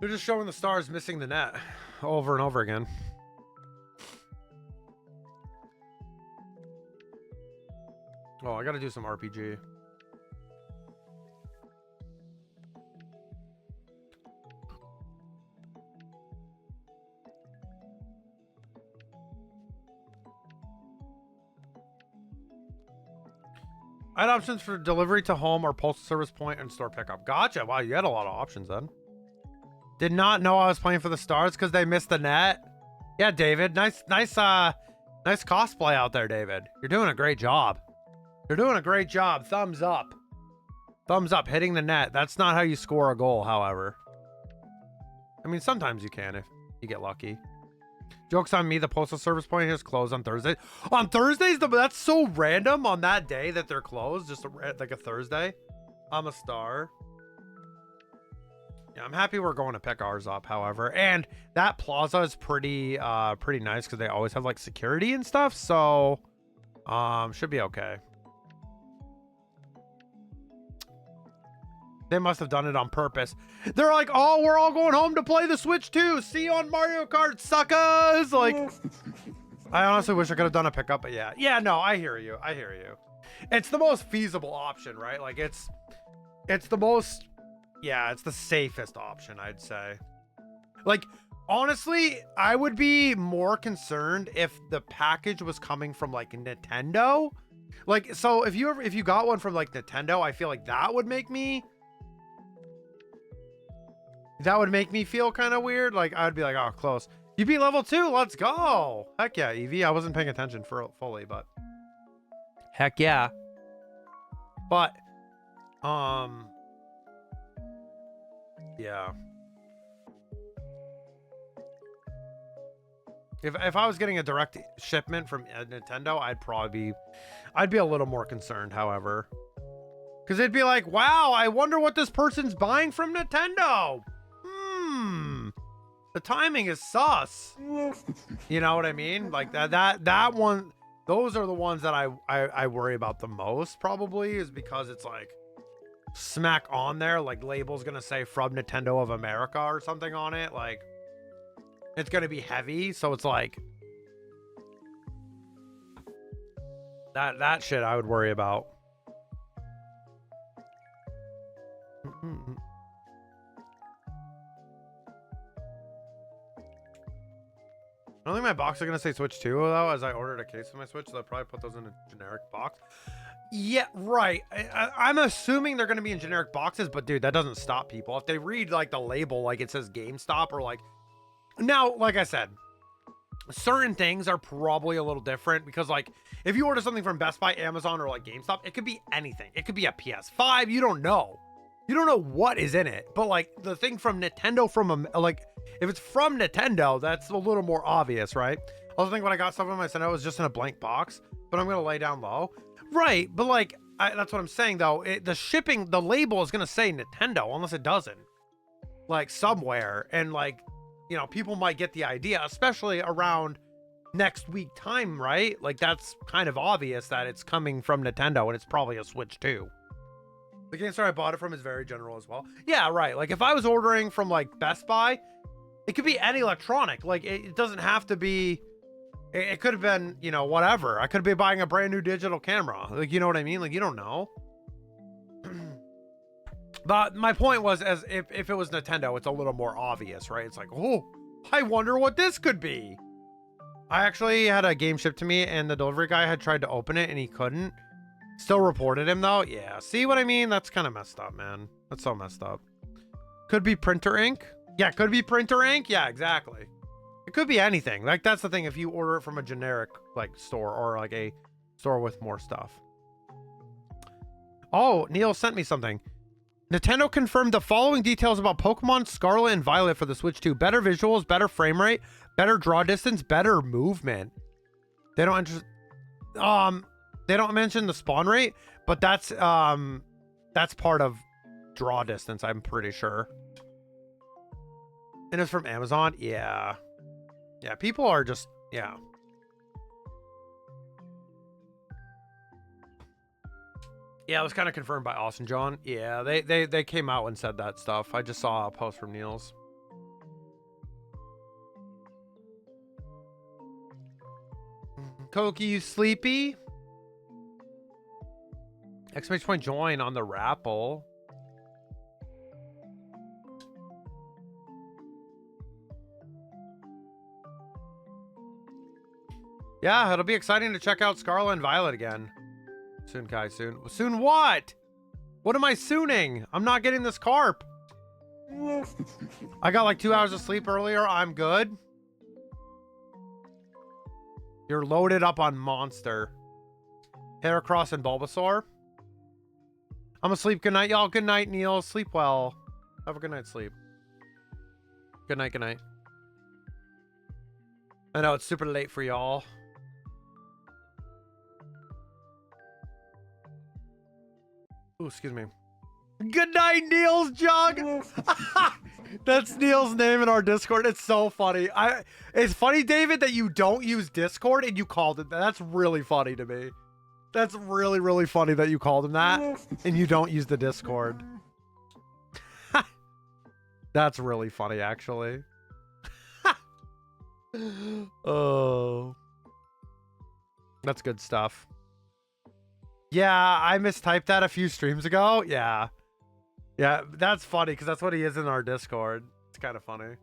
They're just showing the stars missing the net over and over again. Oh, I gotta do some RPG. I had options for delivery to home or postal service point and store pickup. Gotcha. Wow, you had a lot of options then. Did not know I was playing for the stars because they missed the net. Yeah, David. Nice cosplay out there, David. You're doing a great job. You're doing a great job. Thumbs up. Thumbs up. Hitting the net. That's not how you score a goal, however. I mean, sometimes you can if you get lucky. Joke's on me. The postal service point is closed on Thursday. On Thursdays? That's so random on that day that they're closed. Just like a Thursday. I'm a star. Yeah, I'm happy we're going to pick ours up, however. And that plaza is pretty nice because they always have like security and stuff. So, should be okay. They must have done it on purpose. They're like, oh, we're all going home to play the Switch too. See you on Mario Kart, suckers. Like, I honestly wish I could have done a pickup, but yeah. Yeah, no, I hear you. I hear you. It's the most feasible option, right? Like, it's the most, yeah, it's the safest option, I'd say. Like, honestly, I would be more concerned if the package was coming from like Nintendo. Like, so if you got one from like Nintendo, I feel like that would make me feel kind of weird. Like, I'd be like, oh, close. You beat level 2. Let's go. Heck yeah, Evie. I wasn't paying attention fully, but heck yeah. But, yeah. If I was getting a direct shipment from Nintendo, I'd be a little more concerned, however. Because it'd be like, wow, I wonder what this person's buying from Nintendo. The timing is sus. You know what I mean? Like that one, those are the ones that I worry about the most, probably, is because it's like smack on there, like label's gonna say from Nintendo of America or something on it. Like, it's gonna be heavy, so it's like that shit I would worry about. I don't think my box are gonna say Switch 2 though, as I ordered a case for my Switch, so they'll probably put those in a generic box. Yeah, right. I'm assuming they're gonna be in generic boxes, but dude, that doesn't stop people. If they read like the label, like it says GameStop, or like, now, like I said, certain things are probably a little different because, like, if you order something from Best Buy, Amazon, or like GameStop, it could be anything. It could be a PS5. You don't know. You don't know what is in it. But like the thing from Nintendo, like, if it's from Nintendo, that's a little more obvious, right? I also think when I got stuff from Nintendo, it was just in a blank box, but I'm gonna lay down low, right? But like, that's what I'm saying though. The shipping, the label is gonna say Nintendo unless it doesn't, like somewhere, and like, you know, people might get the idea, especially around next week time, right? Like, that's kind of obvious that it's coming from Nintendo and it's probably a Switch 2. The game store I bought it from is very general as well. Yeah, right. Like, if I was ordering from like Best Buy, it could be any electronic. Like, it doesn't have to be, it could have been, you know, whatever. I could be buying a brand new digital camera. Like, you know what I mean? Like, you don't know. But my point was, as if it was Nintendo, it's a little more obvious, right? It's like, oh, I wonder what this could be. I actually had a game shipped to me, and the delivery guy had tried to open it, and he couldn't. Still reported him, though. Yeah, see what I mean? That's kind of messed up, man. That's so messed up. Could be printer ink. Yeah, could be printer ink. Yeah, exactly. It could be anything. Like, that's the thing. If you order it from a generic, like, store or, like, a store with more stuff. Oh, Neil sent me something. Nintendo confirmed the following details about Pokemon Scarlet and Violet for the Switch 2. Better visuals, better frame rate, better draw distance, better movement. They don't they don't mention the spawn rate, but that's part of draw distance, I'm pretty sure. And it's from Amazon. Yeah. Yeah, people are just, yeah. Yeah, it was kind of confirmed by Austin John. Yeah, they came out and said that stuff. I just saw a post from Niels. Koki, you sleepy? Exclamation point join on the Rapple. Yeah, it'll be exciting to check out Scarlet and Violet again. Soon, Kai, soon. Soon what? What am I sooning? I'm not getting this carp. I got like 2 hours of sleep earlier. I'm good. You're loaded up on Monster. Heracross and Bulbasaur. I'm asleep. Good night, y'all. Good night, Neil. Sleep well. Have a good night's sleep. Good night, good night. I know it's super late for y'all. Ooh, excuse me. Good night, Neil's Jug. That's Neil's name in our Discord. It's so funny. It's funny, David, that you don't use Discord and you called it that. That's really funny to me. That's really, really funny that you called him that and you don't use the Discord. That's really funny, actually. Oh. That's good stuff. Yeah, I mistyped that a few streams ago. Yeah. Yeah, that's funny because that's what he is in our Discord. It's kind of funny.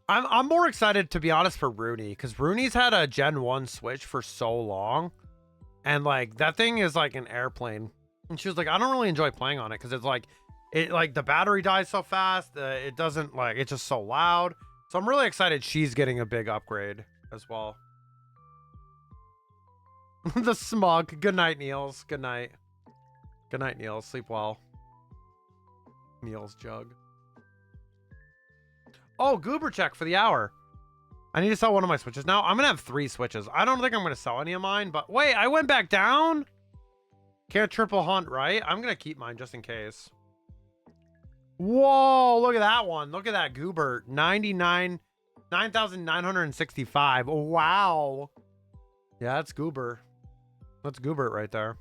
I'm more excited, to be honest, for Rooney because Rooney's had a Gen 1 Switch for so long. And like that thing is like an airplane. And she was like, I don't really enjoy playing on it because it's like the battery dies so fast. It doesn't like, it's just so loud. So I'm really excited she's getting a big upgrade as well. The smug. Good night, Niels. Good night. Good night, Niels. Sleep well. Niels Jug. Oh, Goober check for the hour. I need to sell one of my Switches now. I'm going to have 3 Switches. I don't think I'm going to sell any of mine, but wait, I went back down? Can't triple hunt, right? I'm going to keep mine just in case. Whoa, look at that one. Look at that Goober. 9,965. Wow. Yeah, that's Goober. That's Goober right there.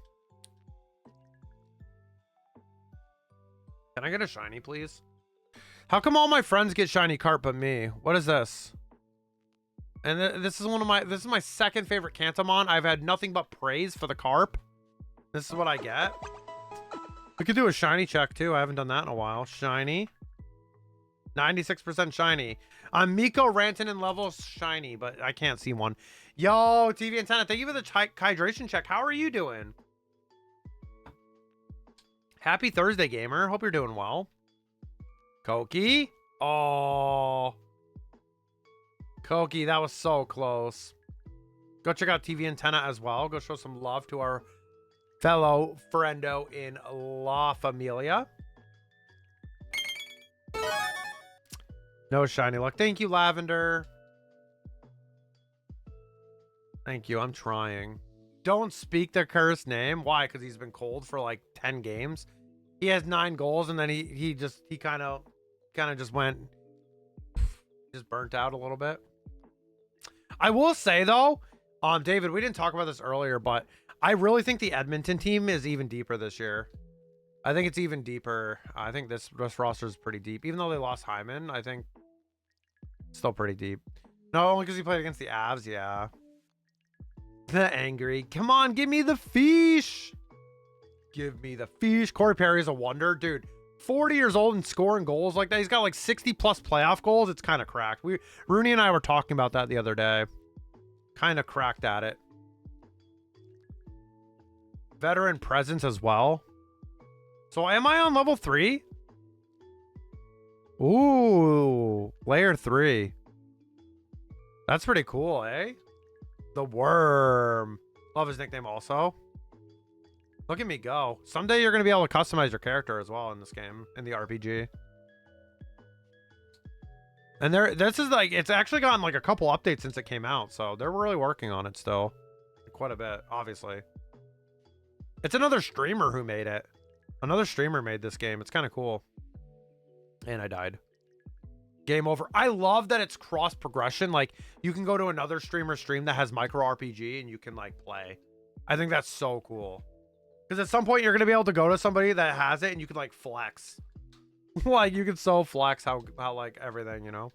Can I get a shiny, please? How come all my friends get shiny carp but me? What is this? And this is this is my second favorite Kantamon. I've had nothing but praise for the carp. This is what I get. We could do a shiny check too. I haven't done that in a while. Shiny. 96% shiny. I'm Miko Rantanen level shiny, but I can't see one. Yo, TV Antenna, thank you for the hydration check. How are you doing? Happy Thursday, gamer. Hope you're doing well. Koki. Oh. Koki, that was so close. Go check out TV Antenna as well. Go show some love to our fellow friendo in La Familia. No shiny luck. Thank you, Lavender. Thank you. I'm trying. Don't speak the cursed name. Why? Because he's been cold for like 10 games. He has 9 goals, and then he kind of just went, just burnt out a little bit. I will say though, David, we didn't talk about this earlier, but I really think the Edmonton team is even deeper this year. I think it's even deeper. I think this roster is pretty deep, even though they lost Hyman. I think it's still pretty deep. No, only because he played against the Avs. Yeah. The angry. Come on, give me the fish. Give me the fish. Corey Perry is a wonder, dude. 40 years old and scoring goals like that. He's got like 60 plus playoff goals. It's kind of cracked. Rooney and I were talking about that the other day. Kind of cracked at it. Veteran presence as well. So am I on level 3? Ooh, layer 3. That's pretty cool, eh? The Worm. Love his nickname also. Look at me go. Someday you're going to be able to customize your character as well in this game, in the RPG. And this is like, it's actually gotten like a couple updates since it came out. So they're really working on it still. Quite a bit, obviously. It's another streamer who made it. Another streamer made this game. It's kind of cool. And I died. Game over. I love that it's cross progression. Like you can go to another streamer's stream that has micro RPG and you can like play. I think that's so cool. Because at some point you're going to be able to go to somebody that has it and you can like flex. Like you can so flex how like everything, you know.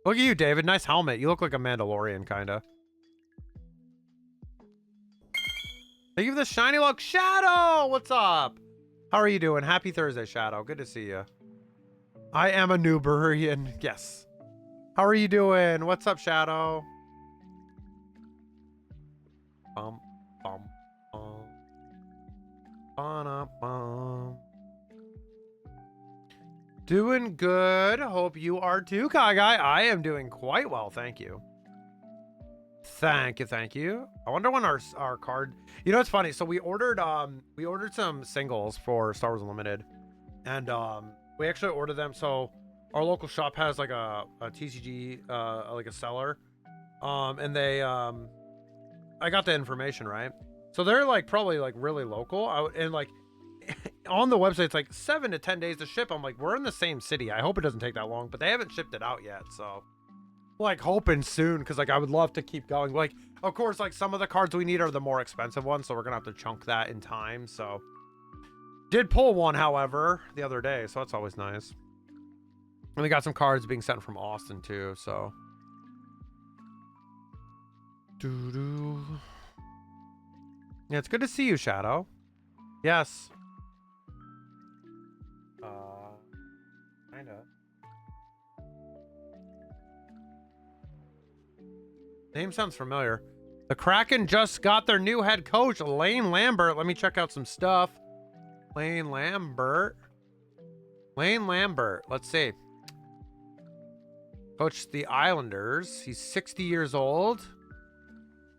Look at you, David. Nice helmet. You look like a Mandalorian kind of. Thank you for the shiny look. Shadow, what's up? How are you doing? Happy Thursday, Shadow. Good to see you. I am a Newburian. Yes. How are you doing? What's up, Shadow? Bum, bum, bum. Ba-da-bum. Doing good. Hope you are too, Kai Guy. I am doing quite well, thank you. Thank you, thank you. I wonder when our card. You know, it's funny. So we ordered some singles for Star Wars Unlimited, and we actually ordered them. So our local shop has like a TCG, like a seller, and they I got the information right. So they're like probably like really local. And like on the website, it's like 7 to 10 days to ship. I'm like, we're in the same city. I hope it doesn't take that long, but they haven't shipped it out yet. So like hoping soon, because like I would love to keep going. Like of course, like some of the cards we need are the more expensive ones, so we're gonna have to chunk that in time. So did pull one, however, the other day, so that's always nice. And we got some cards being sent from Austin too, so yeah, it's good to see you, Shadow. Yes. Kinda. Name sounds familiar. The Kraken just got their new head coach, Lane Lambert. Let me check out some stuff. Lane Lambert. Let's see. Coached the Islanders. He's 60 years old.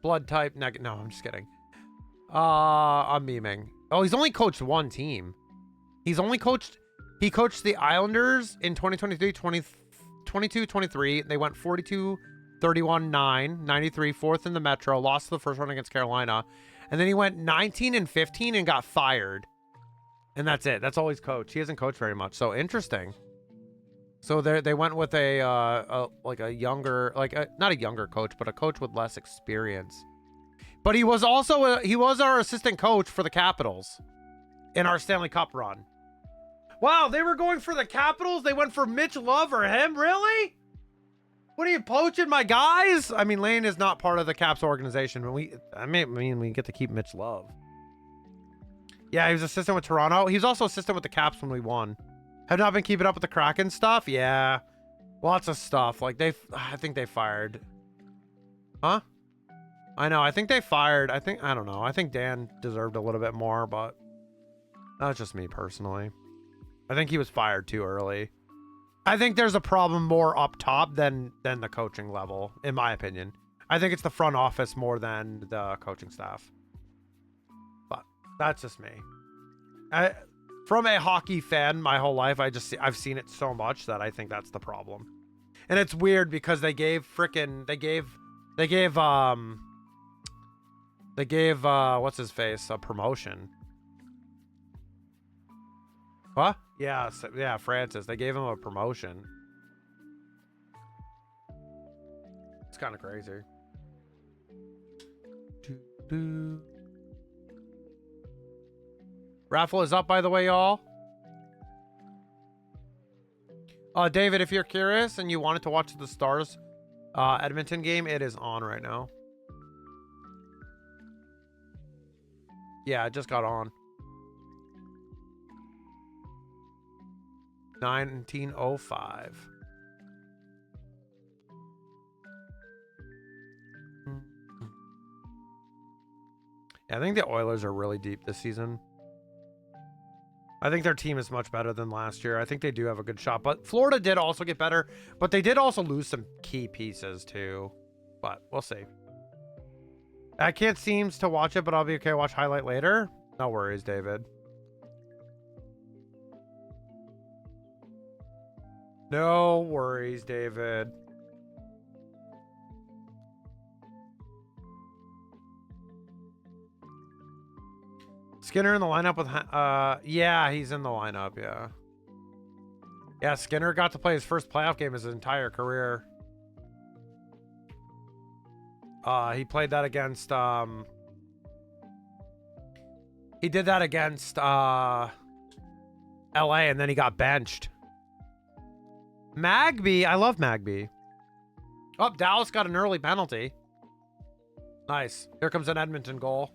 Blood type negative. No, I'm just kidding. I'm memeing. Oh, he's only coached one team. He coached the Islanders in 2023, 22, 23. They went 42, 31, 9, 93, fourth in the Metro, lost the first round against Carolina. And then he went 19 and 15 and got fired. And that's it. That's all he's coached. He hasn't coached very much. So interesting. So they went with like a younger, not a younger coach, but a coach with less experience. But he was also he was our assistant coach for the Capitals in our Stanley Cup run. Wow, they were going for the Capitals. They went for Mitch Love or him, really? What are you poaching, my guys? I mean, Lane is not part of the Caps organization, but we get to keep Mitch Love. Yeah, he was assistant with Toronto. He was also assistant with the Caps when we won. Have not been keeping up with the Kraken stuff? Yeah. Lots of stuff. Like, I think they fired. Huh? I know. I think they fired. I don't know. I think Dan deserved a little bit more, but that's just me personally. I think he was fired too early. I think there's a problem more up top than the coaching level, in my opinion. I think it's the front office more than the coaching staff. But that's just me. From a hockey fan my whole life, I've seen it so much that I think that's the problem. And it's weird because they gave what's his face a promotion. What? Yeah, Francis. They gave him a promotion. It's kind of crazy. Raffle is up, by the way, y'all. David, if you're curious and you wanted to watch the Stars Edmonton game, it is on right now. Yeah, it just got on. 1905. Yeah, I think the Oilers are really deep this season. I think their team is much better than last year. I think they do have a good shot. But Florida did also get better. But they did also lose some key pieces too. But we'll see. I can't seem to watch it, but I'll be okay. Watch highlight later. No worries, David. No worries, David. Skinner in the lineup with, yeah, he's in the lineup, yeah. Yeah, Skinner got to play his first playoff game his entire career. He played that against, he did that against, LA, and then he got benched. Magby, I love Magby. Oh, Dallas got an early penalty. Nice. Here comes an Edmonton goal.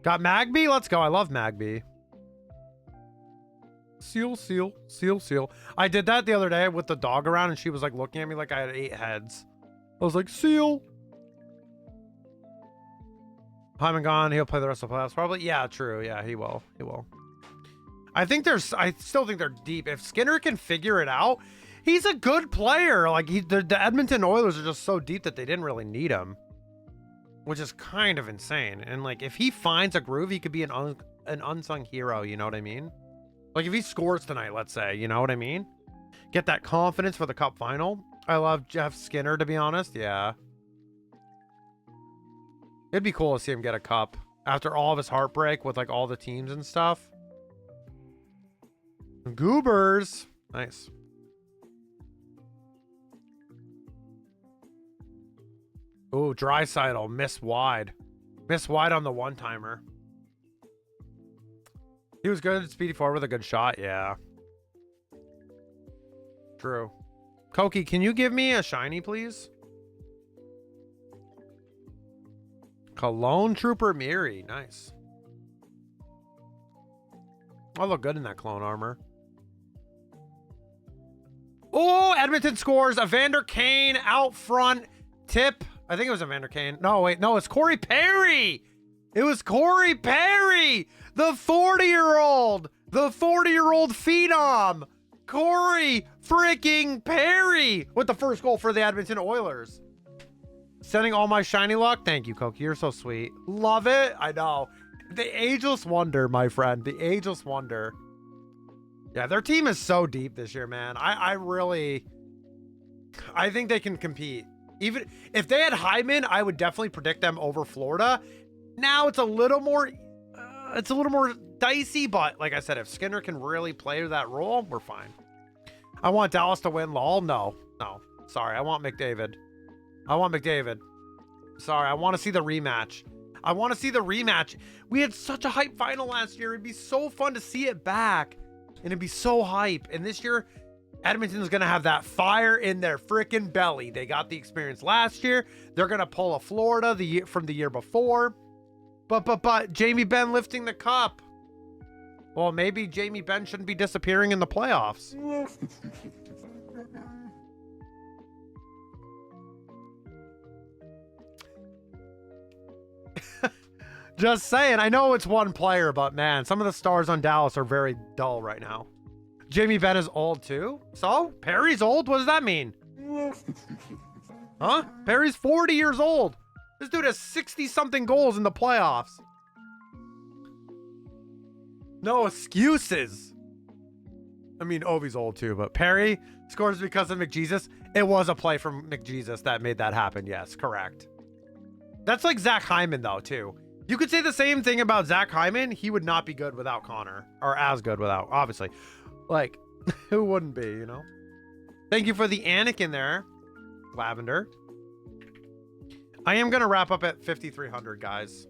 Got Magby? Let's go. I love Magby. Seal, seal, seal, seal. I did that the other day with the dog around, and she was like looking at me like I had 8 heads. I was like, seal. Hyman gone. He'll play the rest of the playoffs probably. Yeah, true. Yeah, he will. He will. I still think they're deep. If Skinner can figure it out, he's a good player. Like the Edmonton Oilers are just so deep that they didn't really need him, which is kind of insane. And like, if he finds a groove, he could be an unsung hero. You know what I mean? Like if he scores tonight, let's say, you know what I mean? Get that confidence for the cup final. I love Jeff Skinner, to be honest. Yeah. It'd be cool to see him get a cup after all of his heartbreak with like all the teams and stuff. Goobers. Nice. Ooh, Draisaitl. Miss wide. Miss wide on the one-timer. He was good at speedy forward with a good shot. Yeah. True. Koki, can you give me a shiny, please? Cologne Trooper Miri. Nice. I look good in that clone armor. Oh, Edmonton scores. Evander Kane out front. Tip. I think it was Evander Kane. No, wait. No, it's Corey Perry. It was Corey Perry. The 40-year-old. The 40-year-old phenom. Corey freaking Perry with the first goal for the Edmonton Oilers. Sending all my shiny luck. Thank you, Koki. You're so sweet. Love it. I know. The ageless wonder, my friend. The ageless wonder. Yeah, their team is so deep this year, man. I think they can compete. Even if they had Hyman, I would definitely predict them over Florida. Now it's a little more dicey, but like I said, if Skinner can really play that role, we're fine. I want Dallas to win, lol. No. Sorry, I want McDavid. Sorry, I want to see the rematch. We had such a hype final last year. It'd be so fun to see it back. And it'd be so hype. And this year, Edmonton's going to have that fire in their freaking belly. They got the experience last year. They're going to pull a Florida from the year before. But Jamie Benn lifting the cup. Well, maybe Jamie Benn shouldn't be disappearing in the playoffs. Just saying. I know it's one player, but man, some of the stars on Dallas are very dull right now. Jamie Benn is old too? So? Perry's old? What does that mean? Huh? Perry's 40 years old. This dude has 60-something goals in the playoffs. No excuses. I mean, Ovi's old too, but Perry scores because of McJesus. It was a play from McJesus that made that happen. Yes, correct. That's like Zach Hyman, though, too. You could say the same thing about Zach Hyman. He would not be good without Connor, or as good without, obviously. Like, who wouldn't be, you know? Thank you for the Anakin there, Lavender. I am going to wrap up at 5,300, guys.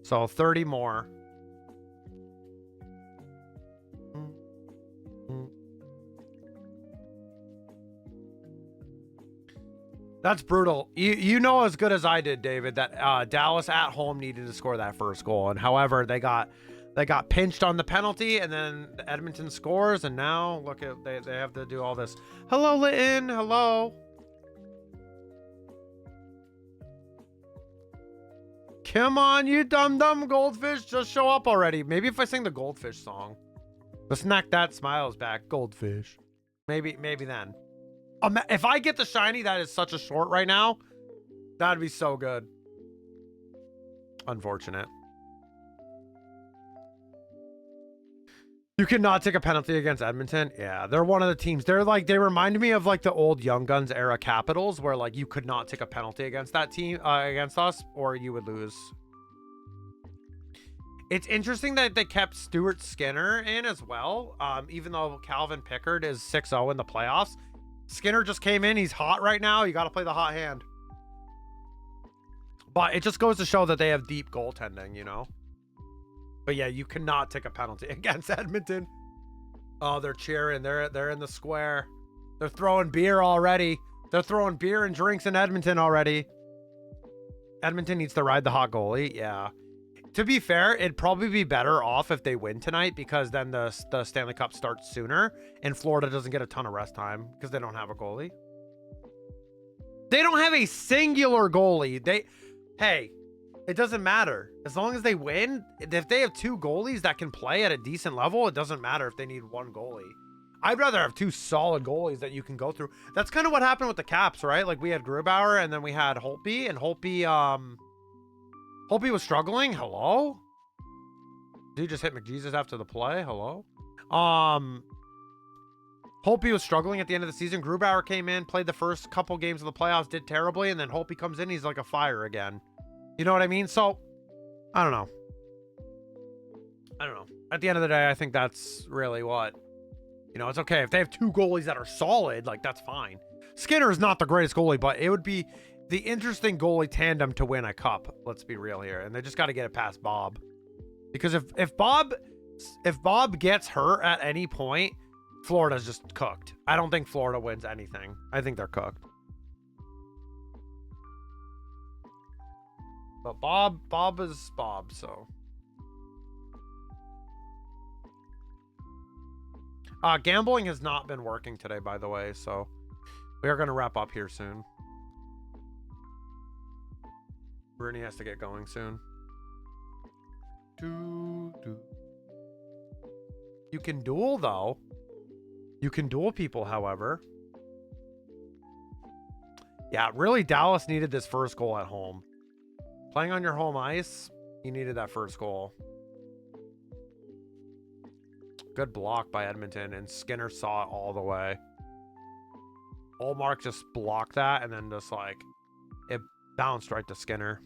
So 30 more. That's brutal. You know as good as I did, David, that Dallas at home needed to score that first goal. And however, they got pinched on the penalty, and then Edmonton scores, and now look at they have to do all this. Hello, Litton. Hello. Come on, you dumb goldfish. Just show up already. Maybe if I sing the goldfish song. The snack that smiles back. Goldfish. Maybe then. If I get the shiny that is such a short right now, that'd be so good. Unfortunate. You cannot take a penalty against Edmonton. Yeah, they're one of the teams. They're like, they remind me of like the old Young Guns era Capitals, where like you could not take a penalty against that team, against us, or you would lose. It's interesting that they kept Stuart Skinner in as well, even though Calvin Pickard is 6-0 in the playoffs. Skinner just came in. He's hot right now. You got to play the hot hand. But it just goes to show that they have deep goaltending, you know? But yeah, you cannot take a penalty against Edmonton. Oh, they're cheering. They're in the square. They're throwing beer already. They're throwing beer and drinks in Edmonton already. Edmonton needs to ride the hot goalie. Yeah. To be fair, it'd probably be better off if they win tonight, because then the Stanley Cup starts sooner and Florida doesn't get a ton of rest time because they don't have a goalie. They don't have a singular goalie. Hey, it doesn't matter. As long as they win, if they have 2 goalies that can play at a decent level, it doesn't matter if they need 1 goalie. I'd rather have 2 solid goalies that you can go through. That's kind of what happened with the Caps, right? Like we had Grubauer and then we had Holtby, and Holtby was struggling. Hello? Did he just hit McJesus after the play? Hello? Holtby was struggling at the end of the season. Grubauer came in, played the first couple games of the playoffs, did terribly, and then Holtby comes in, he's like a fire again. You know what I mean? So, I don't know. At the end of the day, I think that's really what, you know, it's okay. If they have 2 goalies that are solid, like, that's fine. Skinner is not the greatest goalie, but it would be the interesting goalie tandem to win a cup. Let's be real here. And they just got to get it past Bob. Because if Bob gets hurt at any point, Florida's just cooked. I don't think Florida wins anything. I think they're cooked. But Bob is Bob, so. Gambling has not been working today, by the way, so we are going to wrap up here soon. Brittany has to get going soon. You can duel, though. You can duel people, however. Yeah, really, Dallas needed this first goal at home. Playing on your home ice, you needed that first goal. Good block by Edmonton, and Skinner saw it all the way. Olmark just blocked that, and then just like, it bounced right to Skinner.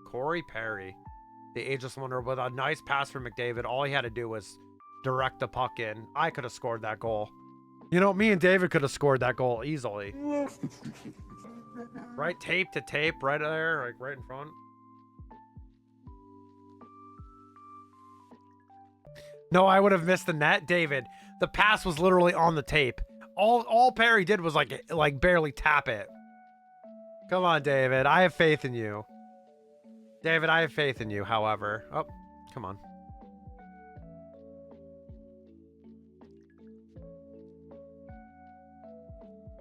Corey Perry, the ageless wonder, with a nice pass from McDavid. All he had to do was direct the puck in. I could have scored that goal. You know, me and David could have scored that goal easily. Right, tape to tape, right there, like right in front. No, I would have missed the net, David. The pass was literally on the tape. All Perry did was like barely tap it. Come on, David. I have faith in you. David, I have faith in you, however. Oh, come on.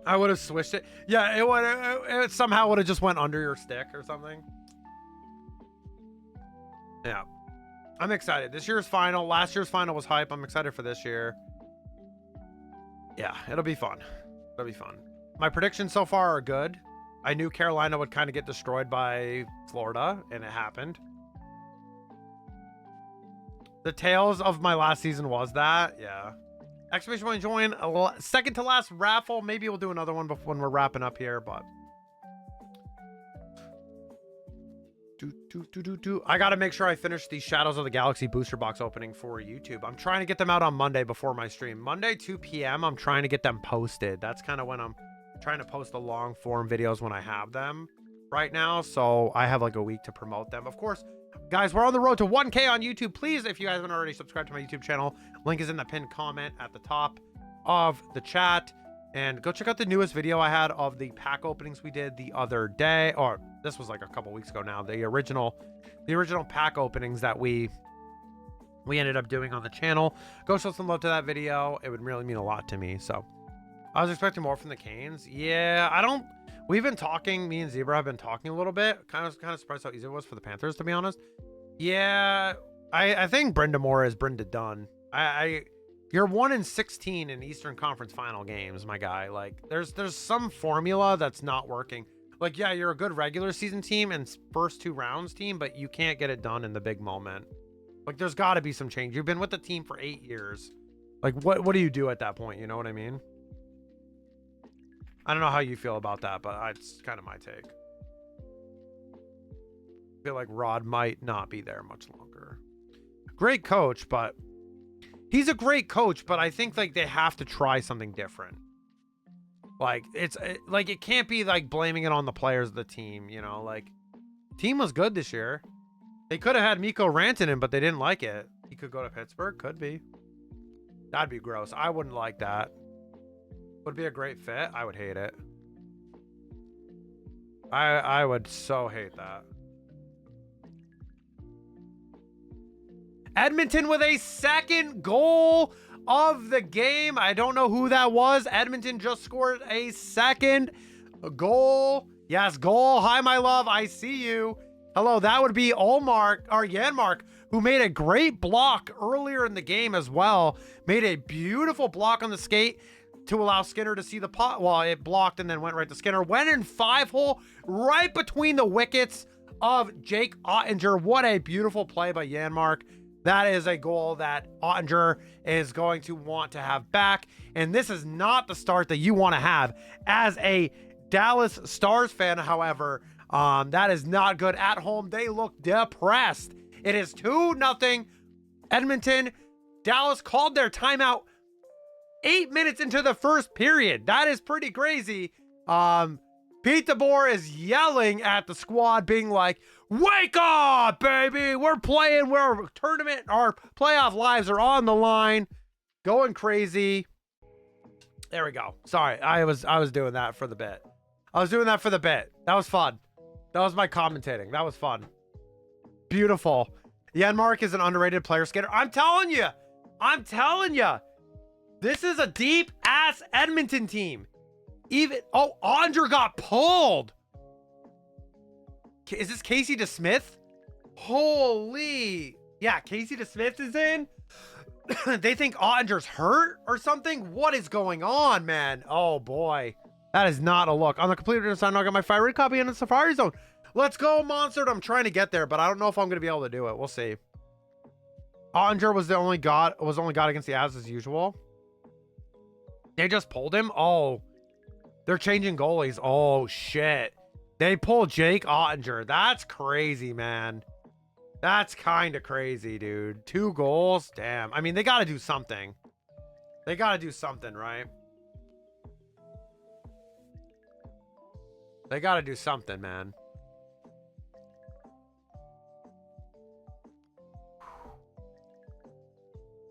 I would have switched it. Yeah, it somehow would have just went under your stick or something. Yeah. I'm excited. This year's final. Last year's final was hype. I'm excited for this year. Yeah, it'll be fun. It'll be fun. My predictions so far are good. I knew Carolina would kind of get destroyed by Florida, and it happened. The tails of my last season was that. Yeah. Exclamation point join. Second to last raffle. Maybe we'll do another one when we're wrapping up here, but. I got to make sure I finish the Shadows of the Galaxy booster box opening for YouTube. I'm trying to get them out on Monday before my stream. Monday, 2 p.m. I'm trying to get them posted. That's kind of when I'm trying to post the long form videos when I have them right now. So I have like a week to promote them. Of course, guys, we're on the road to 1K on YouTube. Please, if you guys haven't already subscribed to my YouTube channel, link is in the pinned comment at the top of the chat. And go check out the newest video I had of the pack openings we did the other day, or this was like a couple weeks ago now. The original pack openings that we ended up doing on the channel. Go show some love to that video. It would really mean a lot to me. So I was expecting more from the Canes. Yeah, we've been talking, me and Zebra have been talking a little bit. Kind of surprised how easy it was for the Panthers, to be honest. Yeah, I think Brenda Moore is Brenda Dunn. You're 1-16 in Eastern Conference final games, my guy. Like, there's some formula that's not working. Like, yeah, you're a good regular season team and first 2 rounds team, but you can't get it done in the big moment. Like, there's got to be some change. You've been with the team for 8 years. Like, what do you do at that point? You know what I mean? I don't know how you feel about that, but it's kind of my take. I feel like Rod might not be there much longer. Great coach, but he's a great coach, but I think like they have to try something different. Like it can't be like blaming it on the players of the team, you know, like team was good this year. They could have had Mikko Rantanen, but they didn't like it. He could go to Pittsburgh, could be. That'd be gross. I wouldn't like that. Would be a great fit. I would hate it. I would so hate that. Edmonton with a second goal of the game. I don't know who that was. Edmonton just scored a second goal. Yes, goal. Hi, my love. I see you. Hello, that would be Olmark or Janmark, who made a great block earlier in the game as well. Made a beautiful block on the skate to allow Skinner to see the pot. Well, it blocked and then went right to Skinner. Went in 5-hole right between the wickets of Jake Ottinger. What a beautiful play by Janmark. That is a goal that Ottinger is going to want to have back. And this is not the start that you want to have as a Dallas Stars fan. However, that is not good. At home, they look depressed. It is 2-0 Edmonton. Dallas called their timeout 8 minutes into the first period. That is pretty crazy. Pete DeBoer is yelling at the squad, being like, wake up, baby. We're playing. We're tournament. Our playoff lives are on the line. Going crazy. There we go. Sorry. I was doing that for the bit. That was fun. That was my commentating. That was fun. Beautiful. Janmark is an underrated player skater. I'm telling you. This is a deep ass Edmonton team. Andre got pulled. Is this Casey DeSmith? Holy. Yeah, Casey DeSmith is in. They think Ottinger's hurt or something. What is going on, man? Oh, boy. That is not a look. On the completed side, I got my fire copy in the Safari Zone. Let's go, Monster. I'm trying to get there, but I don't know if I'm going to be able to do it. We'll see. Ottinger was only god against the Avs as usual. They just pulled him. Oh, they're changing goalies. Oh, shit. They pulled Jake Ottinger. That's crazy, man. That's kind of crazy, dude. 2 goals. Damn. I mean, they got to do something. They got to do something, right? They got to do something, man.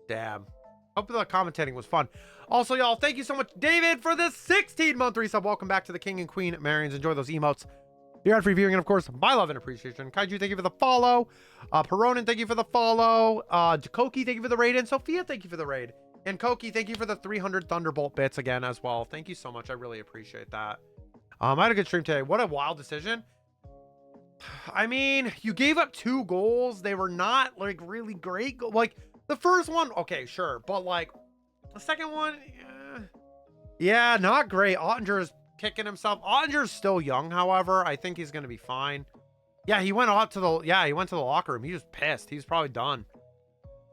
Damn. Hope the commentating was fun. Also, y'all, thank you so much, David, for the 16-month resub. Welcome back to the King and Queen Marians. Enjoy those emotes. You're ad free viewing, and of course, my love and appreciation. Kaiju, thank you for the follow. Peronin, thank you for the follow. Koki, thank you for the raid. And Sophia, thank you for the raid. And Koki, thank you for the 300 Thunderbolt bits again as well. Thank you so much. I really appreciate that. I had a good stream today. What a wild decision. I mean, you gave up 2 goals. They were not, like, really great. Like, the first one, okay, sure. But, like, the second one, yeah, not great. Ottinger is kicking himself. Ottinger's still young, however. I think he's going to be fine. Yeah, he went to the locker room. He was pissed. He's probably done.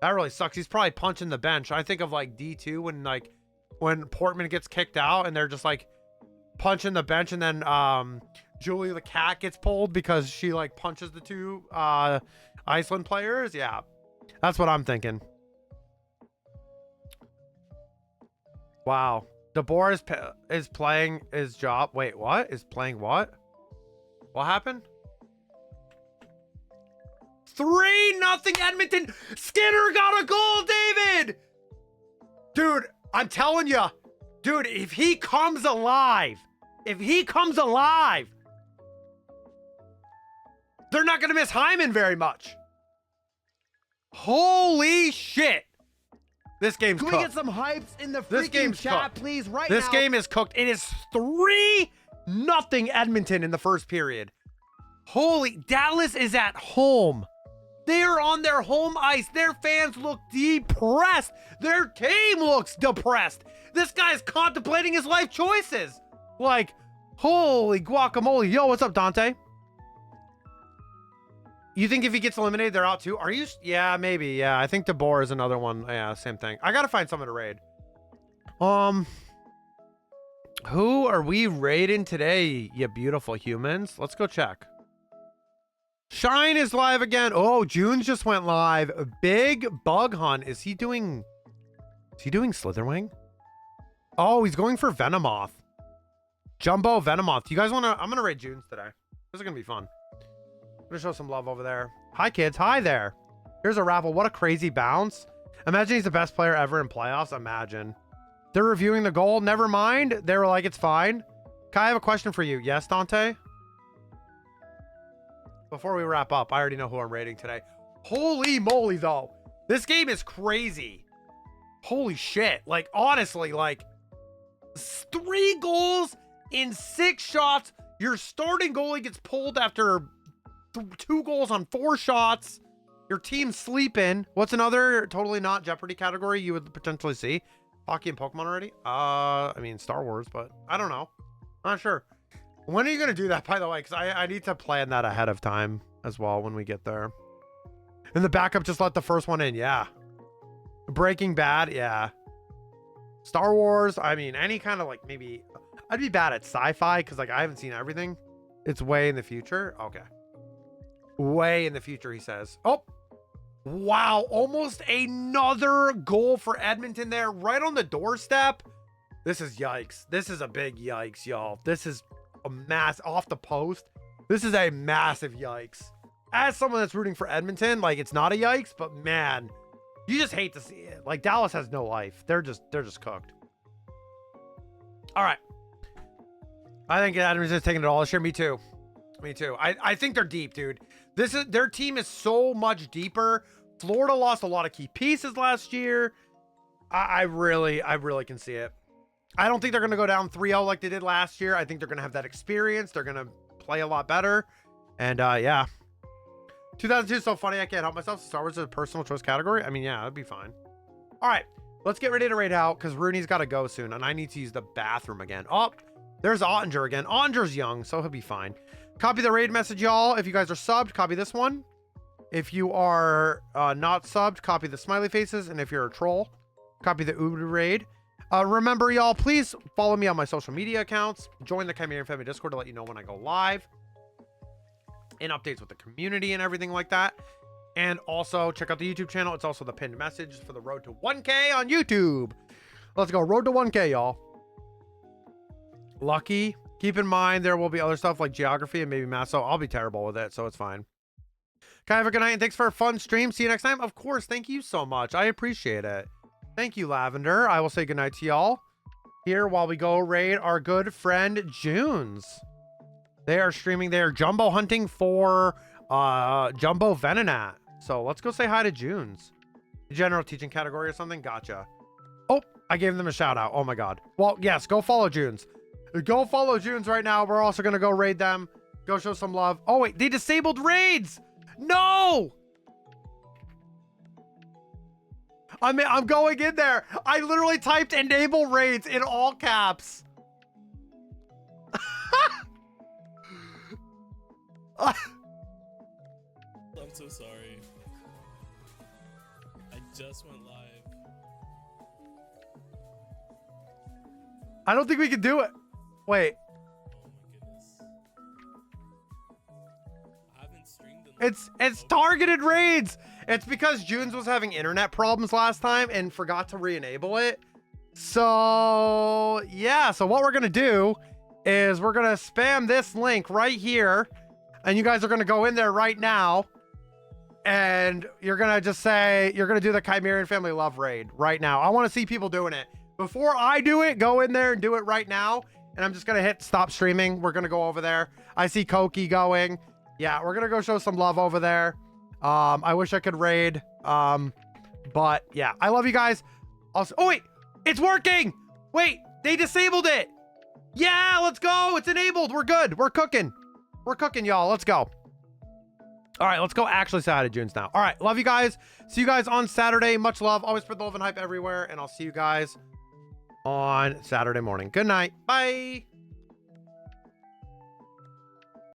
That really sucks. He's probably punching the bench. I think of, like, D2 when Portman gets kicked out and they're just, like, punching the bench, and then Julie the cat gets pulled because she, like, punches the 2 Iceland players. Yeah, that's what I'm thinking. Wow. DeBoer is playing his job. Wait, what? Is playing what? What happened? 3-0 Edmonton. Skinner got a goal, David. Dude, I'm telling you. Dude, if he comes alive, they're not going to miss Hyman very much. Holy shit. This game's cooked. Can we get some hypes in the freaking chat, please, right now? This game is cooked. It is 3-0 Edmonton in the first period. Holy, Dallas is at home. They're on their home ice. Their fans look depressed. Their team looks depressed. This guy's contemplating his life choices. Like, Holy guacamole. Yo, what's up, Dante? You think if he gets eliminated, they're out too? Are you? Yeah, maybe. Yeah, I think DeBoer is another one. Yeah, same thing. I gotta find someone to raid. Who are we raiding today, you beautiful humans? Let's go check. Shine is live again. Oh, June's just went live. Big Bug Hunt. Is he doing Slitherwing? Oh, he's going for Venomoth. Jumbo Venomoth. Do you guys want to? I'm going to raid June's today. This is going to be fun. I'm going to show some love over there. Hi, kids. Hi there. Here's a raffle. What a crazy bounce. Imagine he's the best player ever in playoffs. Imagine. They're reviewing the goal. Never mind. They were like, it's fine. Kai, I have a question for you. Yes, Dante? Before we wrap up, I already know who I'm rating today. Holy moly, though. This game is crazy. Holy shit. Like, honestly, like, 3 goals in 6 shots. Your starting goalie gets pulled after 2 goals on 4 shots. Your team's sleeping. What's another totally not Jeopardy category you would potentially see? Hockey and Pokemon already? I mean, Star Wars, but I don't know. I'm not sure. When are you going to do that, by the way? Because I need to plan that ahead of time as well when we get there. And the backup just let the first one in. Yeah. Breaking Bad. Yeah. Star Wars. I mean, any kind of like maybe... I'd be bad at sci-fi because like I haven't seen everything. It's way in the future. Okay. Way in the future, he says. Oh. Wow. Almost another goal for Edmonton there. Right on the doorstep. This is yikes. This is a big yikes, y'all. This is a mass off the post. This is a massive yikes. As someone that's rooting for Edmonton, like it's not a yikes, but man, you just hate to see it. Like Dallas has no life. They're just cooked. All right. I think Edmonton's taking it all this year. Me too. Me too. I think they're deep, dude. Their team is so much deeper. Florida lost a lot of key pieces last year. I really can see it. I don't think they're going to go down 3-0 like they did last year. I think they're going to have that experience. They're going to play a lot better. And yeah. 2002 is so funny. I can't help myself. Star Wars is a personal choice category. I mean, yeah, that'd be fine. All right. Let's get ready to raid out because Rooney's got to go soon. And I need to use the bathroom again. Oh, there's Ottinger again. Ottinger's young, so he'll be fine. Copy the raid message, y'all. If you guys are subbed, copy this one. If you are not subbed, copy the smiley faces. And if you're a troll, copy the Uber raid. Remember, y'all, please follow me on my social media accounts. Join the Chimerian Family Discord to let you know when I go live. And updates with the community and everything like that. And also, check out the YouTube channel. It's also the pinned message for the road to 1K on YouTube. Let's go. Road to 1K, y'all. Lucky. Keep in mind, there will be other stuff like geography and maybe math. So I'll be terrible with it. So it's fine. Can I have a good night? And thanks for a fun stream. See you next time. Of course. Thank you so much. I appreciate it. Thank you, Lavender. I will say goodnight to y'all here while we go raid our good friend Junes. They are streaming. They are jumbo hunting for Jumbo Venonat. So let's go say hi to Junes. General teaching category or something. Gotcha. Oh, I gave them a shout out. Oh my God. Well, yes, go follow Junes. Go follow Junes right now. We're also going to go raid them. Go show some love. Oh, wait. They disabled raids. No. I'm going in there. I literally typed enable raids in all caps. I'm so sorry. I just went live. I don't think we can do it. Wait. Oh my goodness. I haven't streamed in It's targeted raids. It's because Junes was having internet problems last time and forgot to re-enable it. So yeah, so what we're gonna do is we're gonna spam this link right here, and you guys are gonna go in there right now, and you're gonna just say you're gonna do the Chimerian Family Love raid right now. I want to see people doing it. Before I do it, go in there and do it right now. And I'm just gonna hit stop streaming. We're gonna go over there. I see Koki going. Yeah, we're gonna go show some love over there. I wish I could raid. But yeah, I love you guys. Also, oh wait, it's working. Wait, they disabled it. Yeah, let's go. It's enabled. We're good. We're cooking. We're cooking, y'all. Let's go. All right, let's go actually say hi to Junes now. All right, love you guys. See you guys on Saturday. Much love. Always spread the love and hype everywhere. And I'll see you guys on Saturday morning. Good night. Bye.